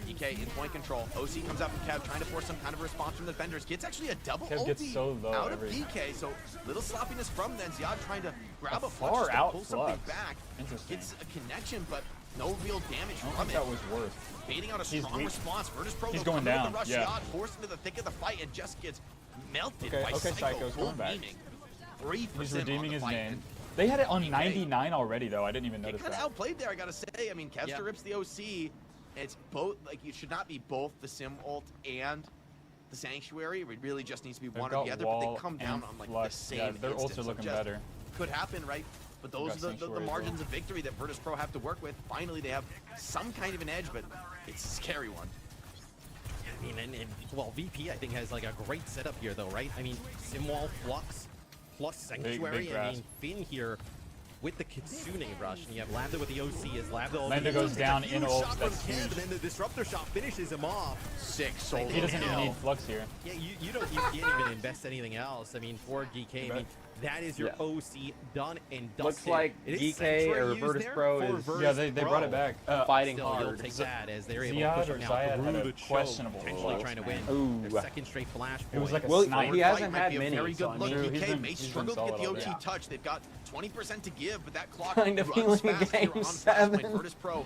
EK in point control. OC comes out from Kev, trying to force some kind of response from the defenders. Gets actually a double Kev ulti gets so low out of every- DK, so little sloppiness from then. Ziad trying to grab a far flux just to out pull something flux. back. Interesting. Gets a connection, but no real damage I don't from think it. that was worth. Baiting out a He's strong weak. response. Virtus Pro He's though, going coming down, with the rush. yeah. Ziad forced into the thick of the fight and just gets melted Okay, by okay, Psycho. Psycho's coming back. Redeeming. 3% He's on redeeming the his fight. name. They had it on 99 already, though. I didn't even It notice kind of that. outplayed there, I gotta say. I mean, Kevster Yeah. rips the OC. It's both, like, it should not be both the Sim ult and the Sanctuary. It really just needs to be They've one or got the other, but wall they come down and on, like, the flux. same Yeah, their ults instant. are So looking just better. Could happen, right? But those got are the Sanctuary as margins well. of victory that Virtus Pro have to work with. Finally, they have some kind of an edge, but it's a scary one. I mean, well, VP I think has like a great setup here though, right? I mean, Simwall, Flux, plus Sanctuary. big I grasp. mean, Finn here with the Kitsune rush, and you have Lambda with the OC as Lambda. Lambda goes down in ult, Shot that's from Kev, huge. and then the disruptor shot finishes him off. Sick soul. He doesn't even need flux here. Yeah, you can't even invest anything else. I mean, for GK, I mean, that is your Yeah. OC done and dusted. Looks like It is GK Sanctuary or used Virtus there Pro for is- Virtus Yeah, they brought it Pro. back. Fighting Still, you'll hard. take that as they're able Ziad to push or them now Ziad had through a the choke, questionable potentially ult, trying to man. win their Ooh. second straight flash It was like a Well, sniper. he hasn't Might had be a many, very so good I look. mean- True, UK he's been- may he's been struggle to get the solid OT all day. touch. They've got 20% to give, but that clock Kinda runs feeling fast here game on 7. Flashpoint. Virtus Pro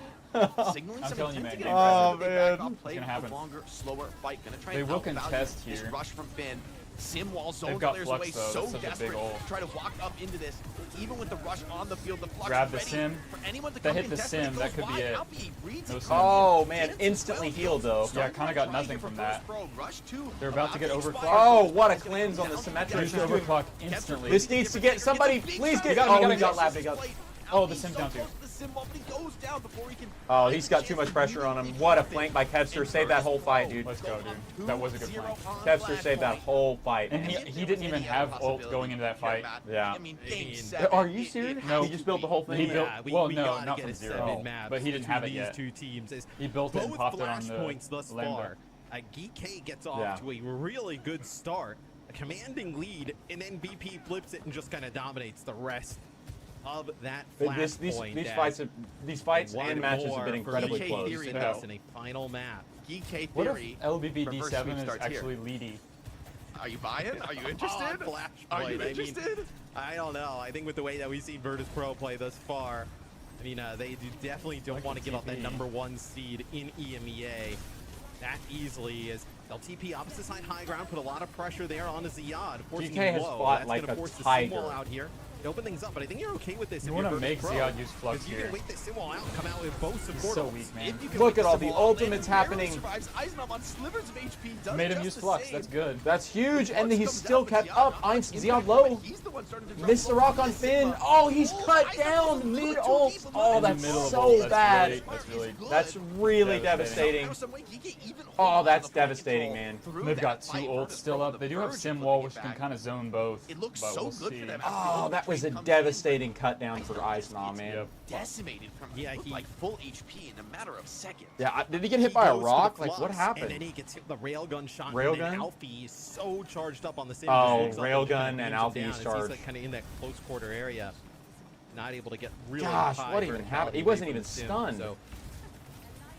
signaling I'm some telling you, intent man, to get game aggressive, seven. but they back Oh, off, man. play It's gonna a happen. longer, slower fight. Gonna try They and will outvalue contest this here. rush from Finn. Sim wall They've zone got players flux, away, though. so That's such a big desperate ult. to try to walk up into this. Even with the rush on the field, the flux Grab the ready sim. for anyone to They come hit the contest, sim, but that it could goes be wide. it. Alpi reads No it. sim. Oh man, Dances instantly well. healed though. Yeah, kinda got Trying nothing for from Virtus that. Pro. Rush two, They're about to get expire. overclocked. Oh, what a He's gonna cleanse go on the down. symmetric. Used overclock instantly. This needs to get somebody. Please get. We got him, Oh, we we got got him. Lab. Oh, the Sim down too. The Sim wall, but he goes down before he can. Oh, he's got too much pressure on him. What a flank by Kevster. Saved that whole fight, dude. Let's go, dude. That was a good flank. Kevster saved that whole fight. And he didn't even have ult going into that fight. Yeah. I mean, game 7. Are you serious? No. He just built the whole thing? He built, well, we no, gotta not get from a zero, mid-map but he didn't have it between yet. these two teams. Is He built it and both popped it on the flashpoints thus Lambda. far. GK gets off to a really good start, a commanding lead, and then BP flips it and just kind of dominates the rest of that These fights and matches have been incredibly close. Theory in a final map. GK What if Theory. LBB-D7 is actually leady? Are you buying? Are you interested? Are you interested? I don't know. I think with the way that we've seen Virtus Pro play thus far, I mean, they definitely don't want to give up that #1 seed in EMEA that easily. As they'll TP opposite side high ground, put a lot of pressure there on Ziad. GK has fought like a tiger out here. Open things up, but I think you're okay with this. You want to make Ziad use Flux here. You here. can wait this Simwall out and come out with both support. He's so weak, man. Look at all the ultimates happening. Made him use Flux. That's good. That's huge, and he's still kept up. Ziad low. Missed the rock on Finn. Oh, he's cut down mid-ult. Oh, that's so bad. That's really devastating. Oh, that's devastating, man. They've got 2 ults still up. They do have Sim Wall, which can kind of zone both. It looks but so we'll good see. for them. Oh, that was a devastating cut down for Eisner, man. Yep. Decimated from like full HP in a matter of seconds. Yeah, did he get hit by a rock? Like, what happened? And then he gets hit with the railgun shot. Railgun? And Alfie is so charged up on the Sim. Oh, railgun and Alfie's charged. He's like kind of in that close quarter area. Not able to get really Gosh, high what even happened? He wasn't even stunned. So,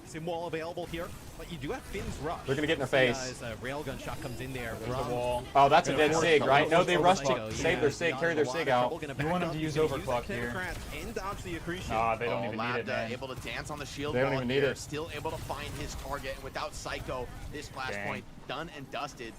Sim wall available here, but you do have Finn's rush. They're gonna get in their face. As a railgun shot comes in there There's from the wall. Oh, that's a dead sig, right? No, they rushed to save their sig, carry their sig out. You want them to use overclock here. And dodge the accretion. Nah, they don't even need it, Labda man. able to dance on the shield. They don't wall even need here, it. Still able to find his target, and without Psycho, this flashpoint done and dusted.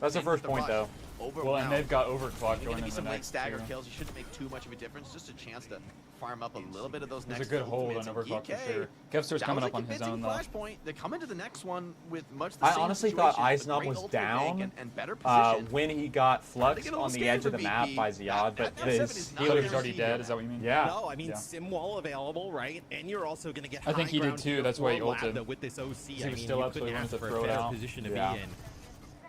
That's the first point, though. Well, and they've got overclock Going going to be in the some late next stagger two. kills. You shouldn't make too much of a difference. Just a chance to farm up a little bit of those There's next a good hold on ultimates. overclock for GK, sure. Kevster's that coming was up on his convincing own, though. Flashpoint. They come into the next one with much the I same honestly thought situation, but Eisner great was ultimate down bank and better position. when he got fluxed get a little on the scared edge of for the map BP. by Ziad, but That F7 his is not Healer's healer's already dead, is that what you mean? Yeah. No, I mean Yeah. Sim wall available, right? And you're also going to get. I think high he did ground too, here that's why he for ulted. Labda with this OC. He I was mean, still you up, so couldn't he wanted ask to for a throw it better out. position to Yeah. be in.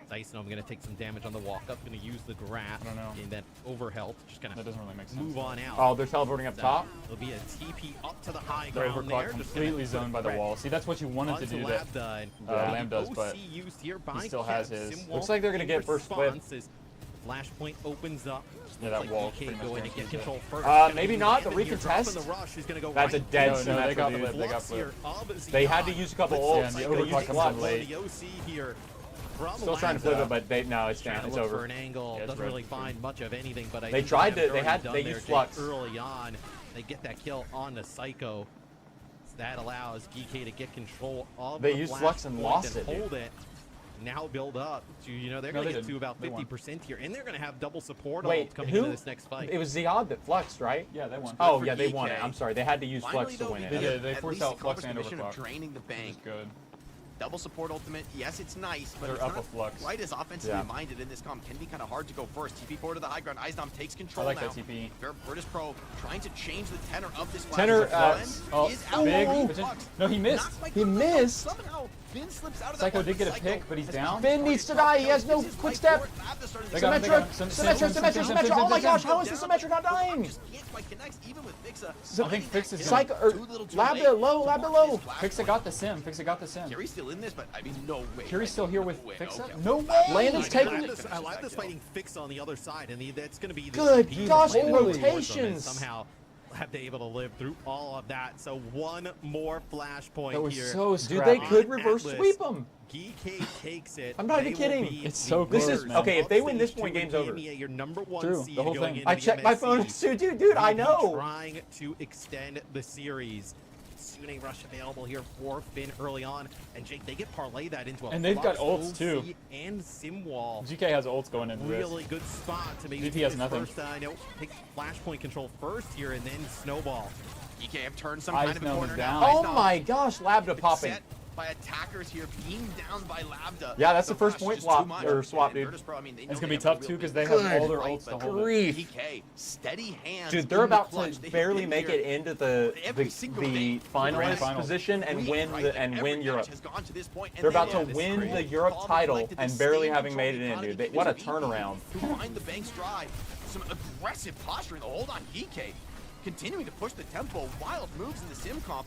Dyson, I'm going to take some damage on the walk up. Going to use the grab I don't know. in that overhealth. Just going That to doesn't really make sense. move on out. Oh, they're teleporting up top? It'll be a TP up to the high The ground overclock there. completely zoned by the wall. See, that's what you wanted to Onto do that Labda, and Lamb does, OC but used here by he still has Kev. his. Sim Looks wall like they're gonna in get first flip. response as Flashpoint opens up. Yeah, that Like wall DK pretty much going to get guarantees it. control first. Maybe not. The Landon here dropping recontest. the rush. He's gonna go That's a right dead No, symmetra, they got the dude. flip. They got Flux here flip. of They had to Ziad. use a couple But ults. Yeah, and the They used overclock comes flux. in late. The OC here from Still trying to flip Lambda. it, but they no, it's Trying down. to It's look over. for an angle. Yeah, it's Doesn't red. really find much of anything, but I They think tried have to- they already had- done they their used Jake flux. early on. They get that kill on the Psycho. That allows GK to get control of They the used flux and Flashpoint lost it, dude. hold it. Now build up to, you know, they're No, going to they get to didn't. about They won. 50% here, and they're going to have double support Wait, ult coming who? into this next fight. It was Ziad that fluxed, right? Yeah, they won. Oh, for yeah, they DK. won it. I'm sorry. They had to use Finally, flux to though, win we it. They get did. They at forced least out the Flux and confirmation of overclock. draining the bank. Which is good. Double support ultimate, yes, it's nice, but They're it's up not a flux. quite as offensively Yeah. minded in this comp. Can be kind of hard to go first. TP forward to the high ground. Eisdom takes I control like now. that TP. Virtus Pro trying to change the tenor of this flash. Tenor, Oh, is out big. of But flux. no, he missed. Not quite He good enough. missed. Somehow, Finn slips out of Psycho that did get a Psycho pick, but he's has down. Finn needs to die. He has no This is quick life step. forward. Labda starting to They got him, they Symmetra, got him. Symmetra. Oh my gosh, how is the Symmetra not dying? Just can't quite connect, even with Fixa. I think Fix is Psycho, gonna. Labda low, Labda low. Fixa got the sim. Fixa got the sim. Cury's still in this, but I mean, no way. Cury's still here with No way. Fixa? Okay. No way! Landon's taking it. I like this fighting Fix on the other side, and that's going to be the Good CP gosh, playing holy. towards them, and rotations. Somehow have they able to live through all of that. So one more flashpoint That was here. so Dude, scrappy. they could reverse Atlas. sweep him. GK takes it. I'm not even They will kidding. be It's the so This close, is man. okay. If they win this Stage point, two game's in over. EMEA, your number one True, seed the whole going thing. into I the checked my phone MSC. too, dude. I know. Trying to extend the series. Sune rush available here for Finn early on, and Jake, they get parlay that into a And they've got Flux, ults, too. OC, and Simwall. GK has ults going into this. Really good spot to maybe VP has take nothing. First, take flashpoint control first here, and then snowball. EK have turned some kind of a Eisner was corner down. now. Oh Eisdom my gosh, Labda popping. set. by attackers here, being down by Lambda. Yeah, that's the first point swap, dude. It's gonna be tough too because they have all their ults to hold it. DK, steady hands. Dude, they're about to barely make it into the finalist position and win Europe. They're about to win the Europe title and barely having made it in, dude. What a turnaround. Find the Banks drive. Some aggressive posturing. Hold on, DK. Continuing to push the tempo. Wild moves in the sim comp.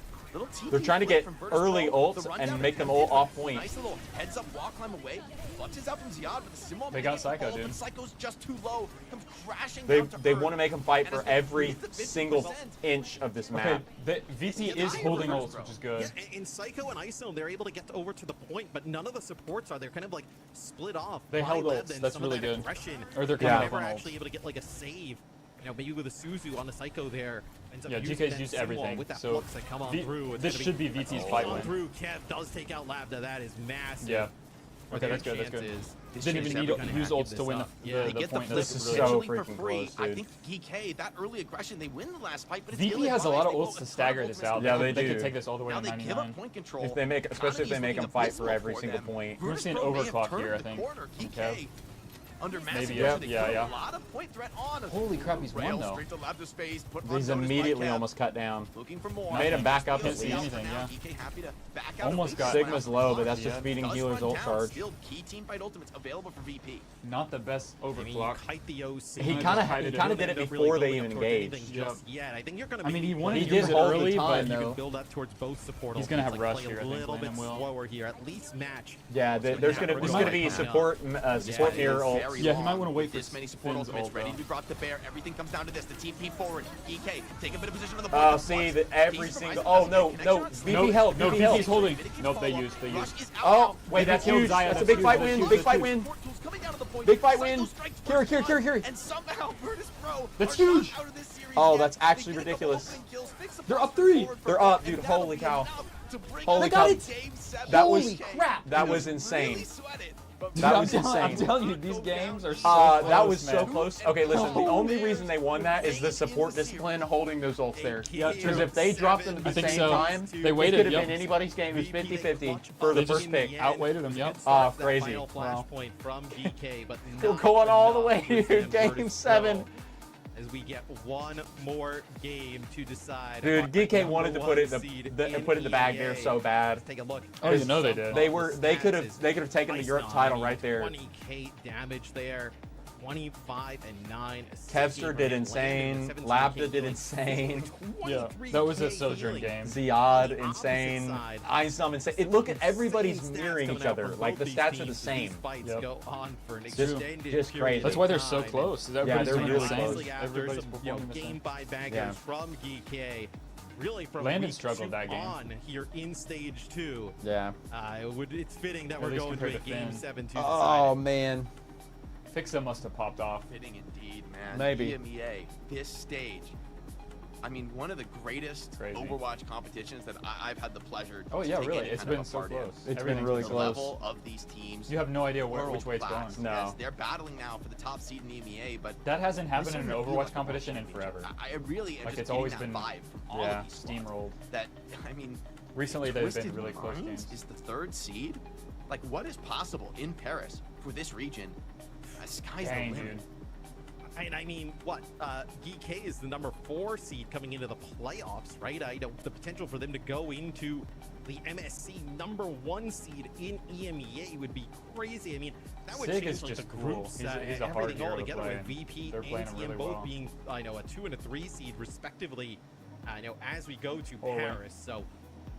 They're trying to get early ults and make them all off point. Nice little heads up wall climb away. Clutches out from Ziad, but the sim wall they got Psycho, dude. Psycho's just too low. Comes crashing They down want to make him fight for every single inch of this map. Okay, VP is holding ults, which is good. Yeah, in Psycho and ISO, they're able to get over to the point, but none of the supports are. They're kind of like split off. They held ults. That's really good. Or they're coming up on ults. Actually able to get like a save. You know, maybe with a Suzu on the Psycho there. Yeah, GK's used everything. So this should be VT's fight win. Through, Kev does take out Lambda. That is massive. Yeah. Okay, that's good. That's good. Didn't even need to use ults to win the point. This is so freaking close, dude. I think DK, that early aggression, they win the last fight, but it's VP has a lot of ults to stagger this out. Yeah, they do. They could take this all the way to 99. If they make, especially if they make them fight for every single point. We're seeing overclock here, I think. Okay. Under maybe, yeah. A lot of point threat on. Holy crap, he's won though. He's immediately almost cut down. Looking for more. Made him back up. Can't see anything, yeah. Almost got Sigma's low, but that's just beating healer's ult charge. Still key team fight ultimates available for VP. Not the best overclock. He kind of did it before they even engaged. Yeah, I think you're going to. I mean, he wanted to did use it hold early, the time, but you can build up towards both support. He's going to have rush play here. A I think little bit will. slower here. At least match. Yeah, there's gonna be support mirror ults. Yeah, he might want to wait for this many support ultimates ready to be brought to bear. Everything comes down to this. The TP forward. EK take a bit of position on the board. Oh, see that every single. Oh no, VP held. No, VP's holding. Nope, they used. Oh wait, that's huge. That's a big fight win. Big fight win. Big fight win. Kiri. And somehow Virtus Pro. That's huge. Oh, that's actually ridiculous. They're up 3. They're up, dude. Holy cow. Holy cow. That was insane. That was insane. I'm telling you, these games are so close, that was man. so close. Okay, listen, the only reason they won that is the support discipline holding those ults there. Because if they dropped them at the same time, they waited. It could have been anybody's game. It was 50-50 for the first pick. Outweighted them, yep. Oh, crazy. Wow. From DK, but Still going all the way to Game 7. As we get one more game to decide. Dude, DK wanted to put it in the bag there so bad. Let's take a look. Oh, you know they did. They could have taken the Europe title right there. 20k damage there. 25 and 9. Kevster did insane. Lambda did insane. Yeah, that was a Sojourn game. Ziad insane. Einstein insane. Look at everybody's mirroring each other. Like the stats are the same. Just crazy. That's why they're so close. Yeah, they're really close. Everybody's performing game by baggers from GK. Really from Landon struggled that game. On here in stage 2. Yeah. It's fitting that we're going to a game 7 to decide. Oh man. Fixa must have popped off. Fitting indeed, man. Maybe. EMEA, this stage. I mean, one of the greatest Overwatch competitions that I've had the pleasure to yeah, take really. any It's kind of been a so part in. close. It's been really The close. level of these teams. You have no idea which way it's going. No. They're battling now for the top seed in EMEA, but that hasn't happened in an Overwatch competition in forever. I really am like just it's always getting been that vibe from all of these steamrolled. That I mean, recently they've been Twisted really close Minds games. is the 3rd seed. Like, what is possible in Paris for this region? Sky's the limit. Dude. And I mean, what? GK is the number 4 seed coming into the playoffs, right? The potential for them to go into the MSC number 1 seed in EMEA would be crazy. I mean, that would Sig change is like, just the cool. groups, He's a hard everything hero all to together play. with VP They're playing and him TM really both well. being, a 2 and a 3 seed respectively. As we go to Paris, so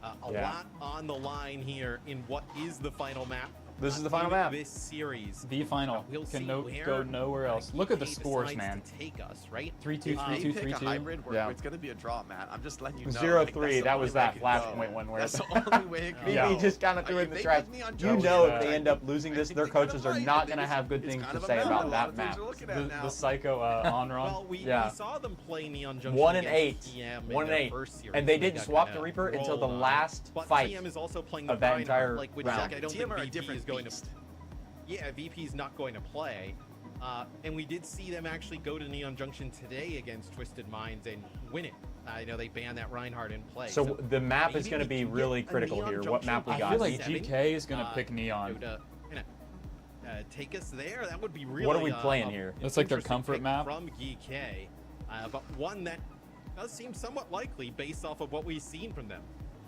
a lot on the line here in what is the final map. This is the final map. This series. The final. We'll Can see go nowhere else. Look at the scores, man. To take us, right? 3-2, 3-2, 3-2. Hybrid where Yeah. it's going to be a draw, Matt. I'm just letting you know. 0-3. That was that flashpoint one where that's the only way it can he go. just kind of threw in the trash. You know, if they end up losing this, their coaches are not going to have good things to say about that map. The Psycho on run. Well, we saw them play Neon Junction 1 and 8. TM 1 and 8. first series, And they didn't swap the Reaper until the last fight TM is also playing the of that Reinhardt, entire which round. I don't TM think are a VP different is going beast. to. Yeah, VP's not going to play. And we did see them actually go to Neon Junction today against Twisted Minds and win it. I know they banned that Reinhardt in play. So the map is maybe going to we be can really get a critical Neon here. jump What map we shot got? I feel like seven, GK is gonna pick Neon. to take us there. That would be really. What are we playing here? It's like their interesting comfort pick map. from GK, but one that does seem somewhat likely based off of what we've seen from them.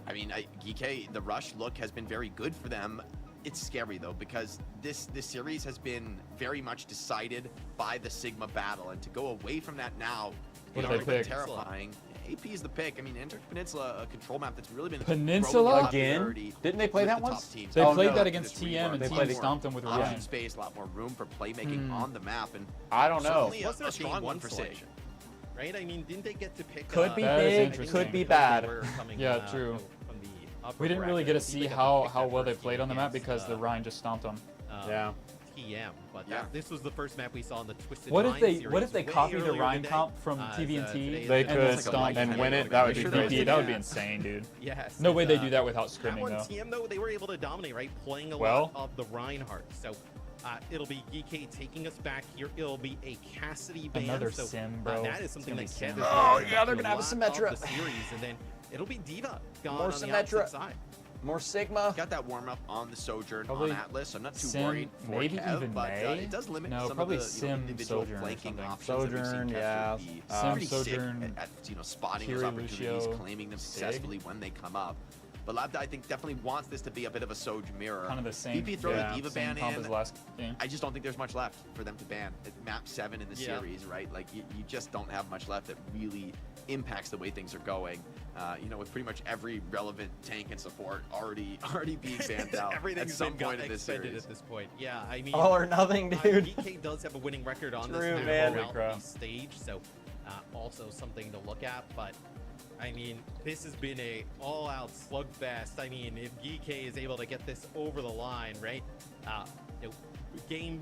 I mean, GK, the rush look has been very good for them. It's scary though, because this series has been very much decided by the Sigma battle, and to go away from that now, What you do know, they pick? terrifying. AP is the pick. I mean, enter Peninsula, a control map that's really been Peninsula? growing in Again? popularity Didn't they play with that the top once? teams. They Oh, played no. that against This TM, and rework, TM lot more stomped them with option Ryan. space, a lot more room for playmaking on the map, and I don't know. certainly Wasn't a strong game one for selection, Sig. right? I mean, didn't they get to pick? Could be That is big, interesting. could be bad. Yeah, true. From the upper We didn't really bracket. get to I think see they got to how pick that well they first played game on the map against, because the Ryan just stomped them. Yeah. TM, but Yeah. this was the first map we saw in the Twisted What if Minds they series what if they way copied the earlier Ryan today. comp from Today TVNT? is They the- and could then stomp and win it. That would be VP? crazy. That would be insane, dude. Yes. No way they it's, do that without That scrimming one though. TM though, they were able to dominate, right? Playing a Well- lot of the Reinhardt. So it'll be GK taking us back here. It'll be a Cassidy ban. Another so, sim, bro. that is It's something gonna that be Kev sim. is Oh, doing yeah, they're to gonna have a lot Symmetra. of the series, and then it'll be Diva gone More on the Symmetra. opposite side. More Sigma. Got that warm up on the Sojourn Probably on Atlas. So I'm not too Sim, worried for maybe Kev, even but May? it does limit No, some probably of the Sim, individual Sojourn or flanking something. options that we've Sojourn, seen yeah. Kevster be pretty Sojourn, sick at spotting Kiri, those opportunities, Lucio, claiming them Sig. successfully when they come up. But Labda, I think, definitely wants this to be a bit of a Soj mirror. Kind of the same. VP throwing yeah, a Diva same ban comp in. as last game. I just don't think there's much left for them to ban. At map 7 in the Yeah. series, right? Like, you just don't have much left that really impacts the way things are going. You know, with pretty much every relevant tank and support already being banned out at Everything's some been point in this expended series. at this point. Yeah, I mean, All or nothing, dude. GK does have a winning record on True, this man. map Holy crap. throughout the stage, so also something to look at. But I mean, this has been a all-out slugfest. I mean, if GK is able to get this over the line, right? You know, game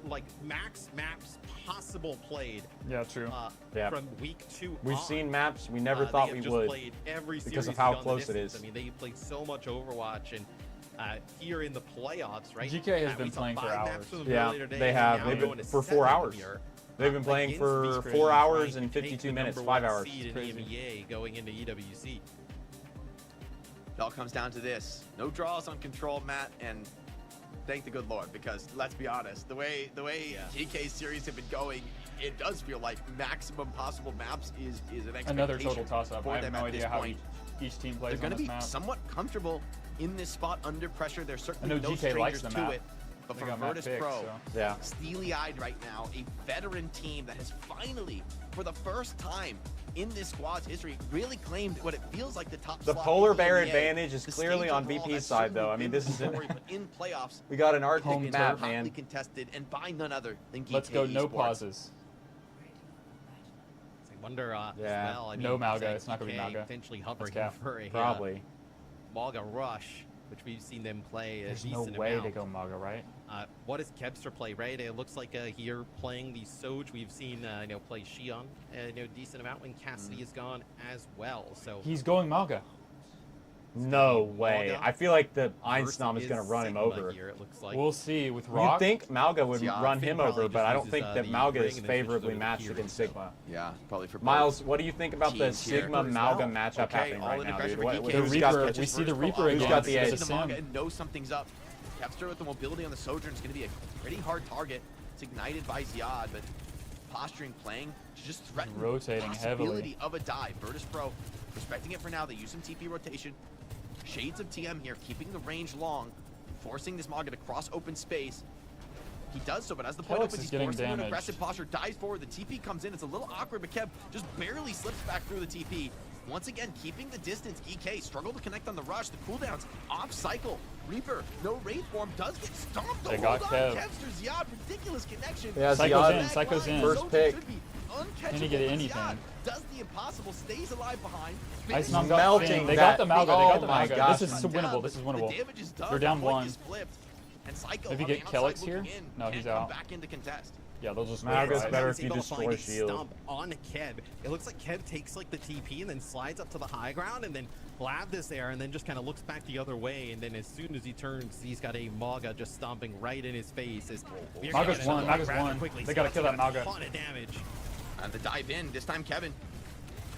like max maps possible played. Yeah, true. Yeah. From week 2 We've on. seen maps we never They thought have we just would played every because of series how beyond the close it distance. is. I mean, they played so much Overwatch, and here in the playoffs, right? GK has we been saw playing for 5 hours. maps from them Yeah, earlier today, they and have. now They've going been to for 4 7 hours. here. They've been playing Against for these 4 crazy hours trying and to take 52 the minutes, number 5 1 hours. seed in Crazy. EMEA going into EWC. It all comes down to this. No draws on control, Matt, and thank the good Lord, because let's be honest, the way GK series have been going, it does feel like maximum possible maps is an expectation. Another total toss-up. for I have them no at idea this how point. each team They're plays on going to this be map. somewhat comfortable in this spot under pressure. There's I certainly know no GK likes strangers the to map. it. But They for got map Virtus picks, Pro, so. Yeah. steely-eyed right now, a veteran team that has finally, for the first time in this squad's history, really claimed what it feels like the top The slot polar in the bear NBA. advantage is The clearly stage on overall VP's has side, though. certainly I mean, been this the is story, but in playoffs, we got an Arctic Home map, turf. hotly man. contested and by none other than Let's GK go, no Esports. pauses. I wonder Yeah. as well. I No mean, Malga, saying it's not gonna be GK Malga. Potentially hovering cap. for a Probably. Malga rush, which we've seen them play a There's no decent way amount. to go Maga, right? What does Kebster play, right? It looks like here playing the Soj, we've seen play Shion decent amount when Cassidy is gone as well. So He's going Maga. No way. Malga I feel like the versus Einstam is going to run him Sigma over. Here, it looks like. We'll see with You'd Rock. think Malga would Yeah, I run think him probably over, but just I don't uses, think that the Malga ring is and then switches favorably over to matched Kiri, against so- Sigma. Yeah, probably for both Miles, what do you think about the teams here. Sigma As Malga well. matchup Okay, happening all right in the now, pressure dude? for What, DK. The who's got Reaper, the- we see the Virtus Reaper Pro again. Who's got the because edge? of the Maga Sim. and know something's up. Kepster with the mobility on the Sojourn is going to be a pretty hard target. It's ignited by Ziad, but posturing, playing to just threaten Rotating possibility heavily. of a dive. Virtus Pro respecting it for now. They use some TP rotation. Shades of TM here, keeping the range long, forcing this Maga to cross open space. He does so, but as the point Kelix opens, is he's getting forced into an damaged. aggressive posture, dives forward, the TP comes in, it's a little awkward, but Kev just barely slips back through the TP. Once again, keeping the distance, EK struggled to connect on the rush, the cooldowns off cycle. Reaper, no raid form, does get stomped. They Hold got on, Kev. Kevster's Ziad, ridiculous connection. Yeah, Psycho's Ziad, in, Psycho's in. First pick. Can he get anything? Ziad does the impossible, stays alive behind. Ice finishes Nom the got melting Finn. They that- got the Malga. They got the oh my Malga. gosh, This is man. winnable. This is The winnable. damage is done, They're down the point one. is flipped, and Psycho Maybe on the get outside Kelix looking here? in, No, can't he's come out. back into contest. Yeah, they'll just Malga's wait. better He's if you able to destroy find shield. Stomp on Kev. It looks like Kev takes like the TP and then slides up to the high ground and then Blab this there and then just kind of looks back the other way, and then as soon as he turns, he's got a Malga just stomping right in his face. Maga's won. Maga's won. They gotta kill that Malga. A ton of damage. And the dive in, this time Kevin.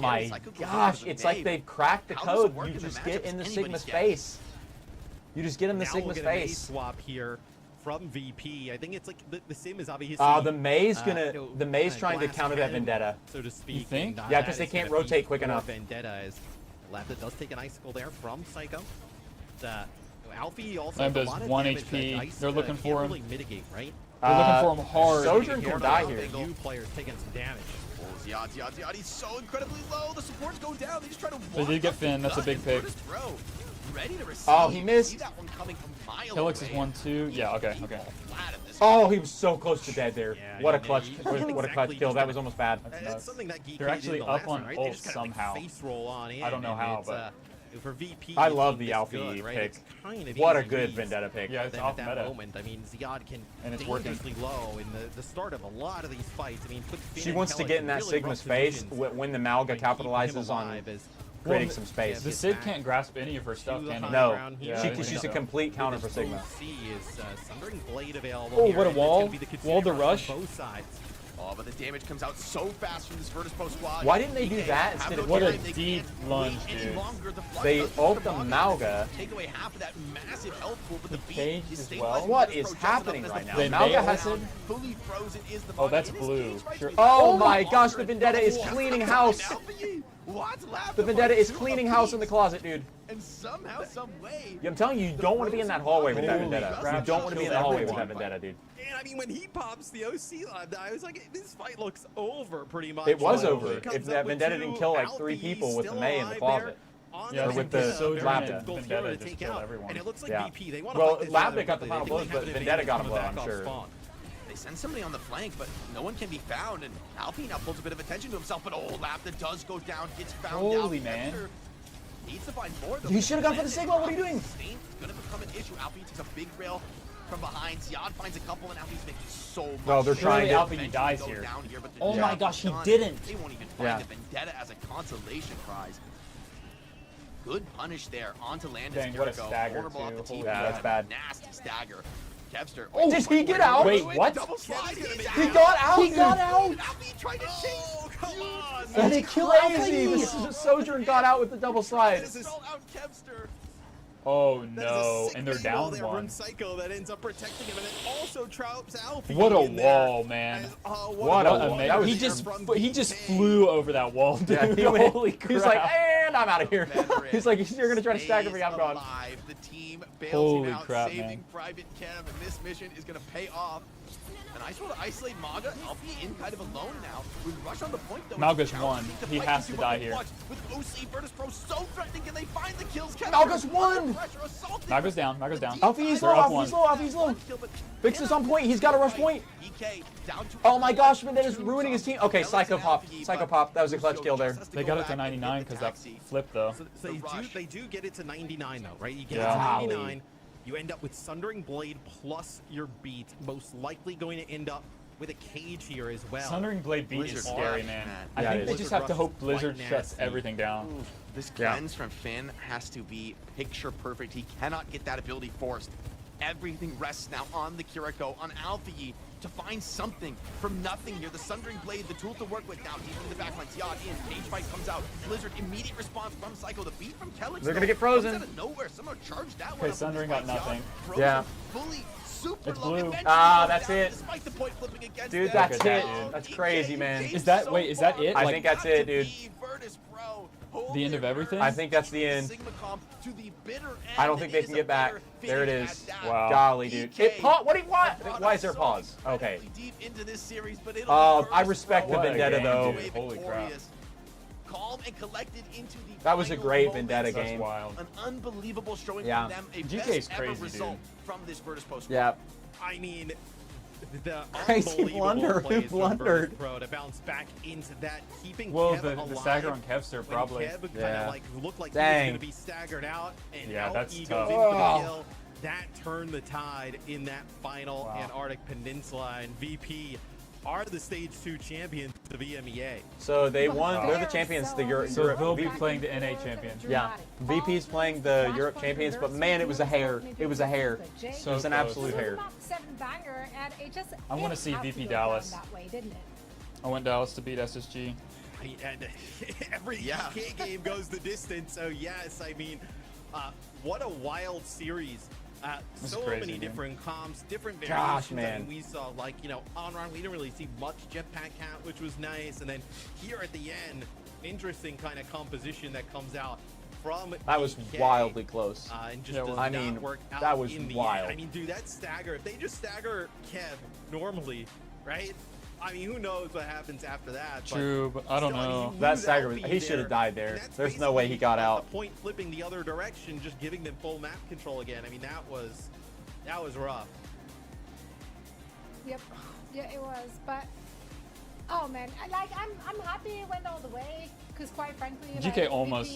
my gosh, it's like they've cracked the code. You just get in the Sigma's face. You just get him the now Sigma's we'll get a face. Maze swap here from VP. I think it's like the sim is obviously. The Maze the Maze trying to counter that Vendetta. So to speak. You think? Yeah, because they can't rotate quick enough. Vendetta is Lambda does take an icicle there from Psycho. Alfie also Lambda's has a lot of 1 damage HP. that Ice, They're looking can't for him. really mitigate, right? They're looking for him hard. Sojourn can die here. You players taking some damage. Ziad, he's so incredibly low. The supports go down. They just try to They did get Finn. That's a big pick. Ready to receive. Oh, he missed. See that one coming a mile Helix is away. 1-2. Yeah, okay. Oh, he was so close to dead there. Yeah, What a yeah, clutch! you What can't a clutch exactly kill. just That kinda- was almost bad. It's something that Geek They're actually did in the up last on one, right? ult They just kinda, like, somehow. face roll on in, I don't know and how, it's, but for VP, I it's love the this Alfie good, right? pick. It's kind of What a easy good reads. Vendetta pick. Yeah, it's Then off at that meta. moment, I mean, Ziad can And it's working. dangerously low in the start of a lot of these fights. I mean, put Finn She and wants to Helix get in that really Sigma's rough face positions when the Malga by keeping him capitalizes on alive as creating some space. The Sid can't grasp any of her stuff, can he? No, Yeah, I didn't she's think a so. complete counter for Sigma. OC is Sundering Blade available. Oh, here, what a and it's gonna wall. be the Wall to continued rush. on both sides. Oh, but the damage comes out so fast from this Virtus Pro squad. Why didn't they do DK that have instead no of What a time. They deep can't lunge, wait any dude. longer. The flood They does ult push the Malga. Malga. Take away half of that massive health pool, but the beat caged is as stabilizing well? What Virtus is Pro just happening enough right as now? the They Malga may has ult. fully frozen is the Oh, bug. that's It is blue. caged right Sure. through the Oh wall. my gosh, the Vendetta is cleaning house. What? The Vendetta is cleaning house in the closet, dude. And somehow, some way. I'm telling you, you don't want to be in that hallway with that Holy Vendetta. You crap, don't want to be in the hallway with that everyone. Vendetta, dude. And I mean, when he pops the OC line, I was like, this fight looks over pretty much. It was Well, over. it comes If up that with Vendetta two, didn't kill like 3 Alfie's people with the still May in the alive closet. there on Yeah, the or with Vendetta, the very Lambda. difficult Vendetta hero to just take killed out. everyone. And it looks like Yeah. VP, they want to Well, fight this Lambda out, got the they final really blows, have but an Vendetta got a advantage blow, on I'm the back sure. off spawn. They send somebody on the flank, but no one can be found, and Alfie now pulls a bit of attention to himself, but Lambda does go down, gets found out. Holy man. Kepster needs to find more. You should have gone for the Sigma. What are you doing? It's going to become an issue. Alfie takes a big rail from behind. Ziad finds a couple, and Alfie's making so much. Well, they're trying to- Alfie dies go here. down here, but the Oh job my is gosh, he done. didn't. They won't even find Yeah. the Vendetta as a consolation prize. Good punish there onto Landis. Dang, what a Jericho, stagger, vulnerable off too. the Holy TV. Yeah, that's bad. Nasty stagger. Kepster. Oh, did he get out? Wait, what? Double slide. He got out. He got out. Alfie tried to chase. Oh, come on! And they That's kill crazy. Alfie. The Sojourn got out with the double slide. This is- Throw out Kepster. Oh That is a no, sick and they're angle down there one. from Psycho that ends up protecting him, and it also traps Alfie. What a in there. wall, man. As- What What a a wall. man. That was- He just from he just DK. flew over that wall, dude. Yeah, he went- Holy crap. He's like, and I'm out of here. Veteran He's like, you're gonna try to stagger me. I'm stays gone. alive. The team bails Holy him out, crap, saving man. Private Kev, and this mission is going to pay off. And I just want to isolate Maga. Alfie in kind of alone now. We rush on the point though. Malga's It's won. challenging He fight has into to what die they here. want. With OC, Virtus Pro so threatening, can they find the kills? Malga's won. Malga's down. Malga's down. Alfie's They're low. up Alfie's one. low. Alfie's low. Fix this on point. He's got to rush point. Oh my gosh, Vendetta's ruining his team. Okay, Psycho Pop. Psycho Pop. That was a clutch kill there. They got it to 99 because that flip though. So they do get it to 99 though, right? You get Yeah. it to 99. You end up with Sundering Blade plus your beat, most likely going to end up with a cage here as well. Sundering Blade beat is Blizzard scary, Rush, man. man. I Yeah, think it they is. just have to Blizzard hope Rush is Blizzard quite shuts nasty. everything down. This Yeah. cleanse from Finn has to be picture perfect. He cannot get that ability forced. Everything rests now on the Kiriko, on Alfie, to find something from nothing here. The Sundering Blade, the tool to work with now, deep in the backline. Ziad in, cage fight comes out. Blizzard, immediate response from Psycho. The beat from Kelix. They're gonna get frozen. Comes out of nowhere. Somehow charged that one. Okay, up in Sundering this got fight. Ziad nothing. frozen, Yeah. Fully super It's low. blue. Eventually Ah, goes that's down it. Despite the point flipping against Dude, them. that's Look at it. that, dude. That's crazy, man. Is that- wait, is that it? I Like- think that's it, dude. The end of everything? I think that's the end. I don't think they can get back. There it is. Wow. Golly, dude. It paused. What do you want? Why is there a pause? Okay. I respect the What a Vendetta, game, though. dude. Holy crap. Calm and collected into the That was a final great moments. Vendetta That's game. wild. An unbelievable showing Yeah. from them. A GK's best ever crazy, result dude. from this Virtus Pro squad. Yeah. I mean, the Crazy unbelievable blunder. plays Who from blundered? Virtus Pro to bounce back into that, keeping Well, Kev the alive stagger on Kevster when probably. Kev kind Yeah. of like looked like Dang. he was going to be staggered out, and Yeah, out that's he tough. goes in for Oh. the kill. That turned the tide in that final Wow. Antarctic Peninsula, and VP are the Stage 2 champions of EMEA. So they won. They're the champions. The Europe. So they'll be playing the NA champion. Yeah. VP's playing the Europe champions, but man, it was a hair. It was a hair. So It was an close. absolute hair. I wanna see VP Dallas. That way, didn't it? I went Dallas to beat SSG. And every EK game goes the distance, so yes, I mean, What a wild series. So crazy, many dude. different comps, different Gosh, variations. I man. mean, we saw, like, you know, on run, we didn't really see much jetpack count, which was nice. And then here at the end, interesting kind of composition that comes out from That was DK, wildly close. And just Yeah, does I not mean, work out that was in the wild. end. I mean, dude, that stagger, if they just stagger Kev normally, right? I mean, who knows what happens after that? True, but I don't still, know. you That lose stagger, LP he should have died there. and that's There's no way he basically got at out. The point flipping the other direction, just giving them full map control again. I mean, that was rough. Yep. Yeah, it was. But oh man, I'm happy it went all the way because quite frankly, GK like,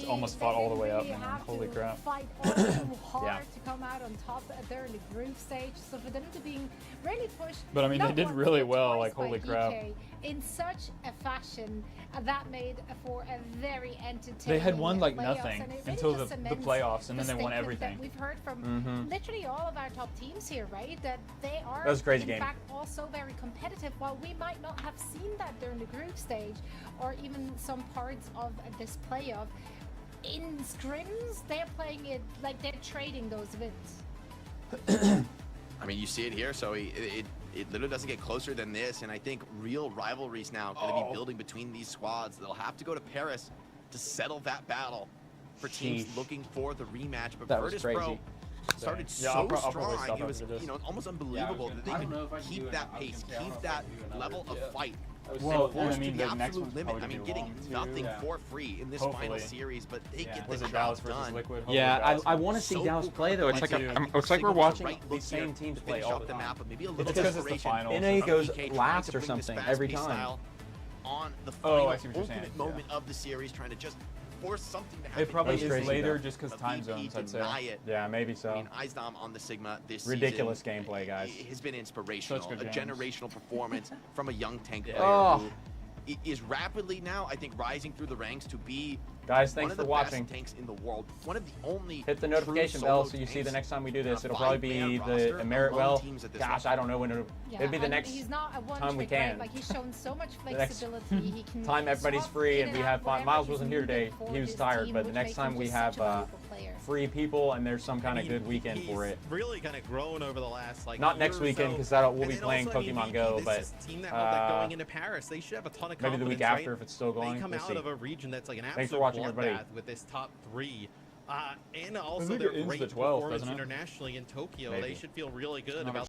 almost fought all the way up, really man. have Holy to crap. Fight all too hard Yeah. to come out on top there in the group stage. So for them to be really pushed. But I mean, they not did once, really but well, twice like, by holy crap. GK in such a fashion that made for a very entertaining. They had won like playoffs, nothing and it really until just the cements playoffs, and the then they won statement everything. That we've heard from Mhm. literally all of our top teams here, right? That they are That was a crazy in game. fact also very competitive. While we might not have seen that during the group stage or even some parts of this playoff, in scrims they're playing it like they're trading those wins. I mean, you see it here, so it literally doesn't get closer than this, and I think real rivalries now going to be building between these squads. They'll have to go to Paris to settle that battle for teams Sheesh. looking for the rematch. But That was Virtus Pro crazy. started Yeah, so I'll probably strong. stop It was, after this. you know, almost unbelievable that they could keep that pace, keep that level of fight. Well, and and I forced mean, to the the next absolute one's limit. probably I mean, gonna be getting long, too. nothing Yeah. for free in this final Hopefully. series, but they get Was the it Dallas job versus done. Liquid? Hopefully Yeah, Dallas I wins. want to see So Dallas cool. play though. It's Me like too. it's like we're watching Right the look same here teams to play finish all up the the time. map, but maybe a little It's 'cause it's the desperation finals. NA from goes DK trying last to or bring this something fast every pace time. style on the Oh, final I see what you're saying, ultimate yeah. moment of the series, trying to just force something to happen. It probably That's is crazy, later though. just because But time VP zones, I'd deny say. it. Yeah, maybe I so. mean, Izdam on the Sigma this Ridiculous season gameplay, guys. has been inspirational. Such A good games. generational performance from a young tank player Oh. who is rapidly now, I think, rising through the ranks to be Guys, one thanks of for the watching. best tanks in the world. One of the only Hit the true notification solo bell so you see tanks the next time we do this. on a It'll probably be five-man the roster Emerit. among Well, teams at this gosh, level. I don't know when it'll be the and next he's not a one time we trick, right? can. Like he's shown so much The next flexibility. He can time everybody's swap free in and we out have fun. whenever Miles he's wasn't here needed today. for He was his tired, team, but the which next makes him time we just have such a valuable player. free people and there's some kind I of mean, good weekend for he's it. really kind of grown over the last like Not year next or weekend so. because we'll And be then playing also, I mean, Pokemon Go, this but is a team that like going into Paris, they should have a ton of maybe confidence. the week right? after if it's still going. They come We'll out see. of a region that's like an Thanks for absolute watching, everybody. bloodbath with this top three. And I also think their it ends great the 12th, performance doesn't it? internationally in Tokyo. Maybe. They should feel really good Not about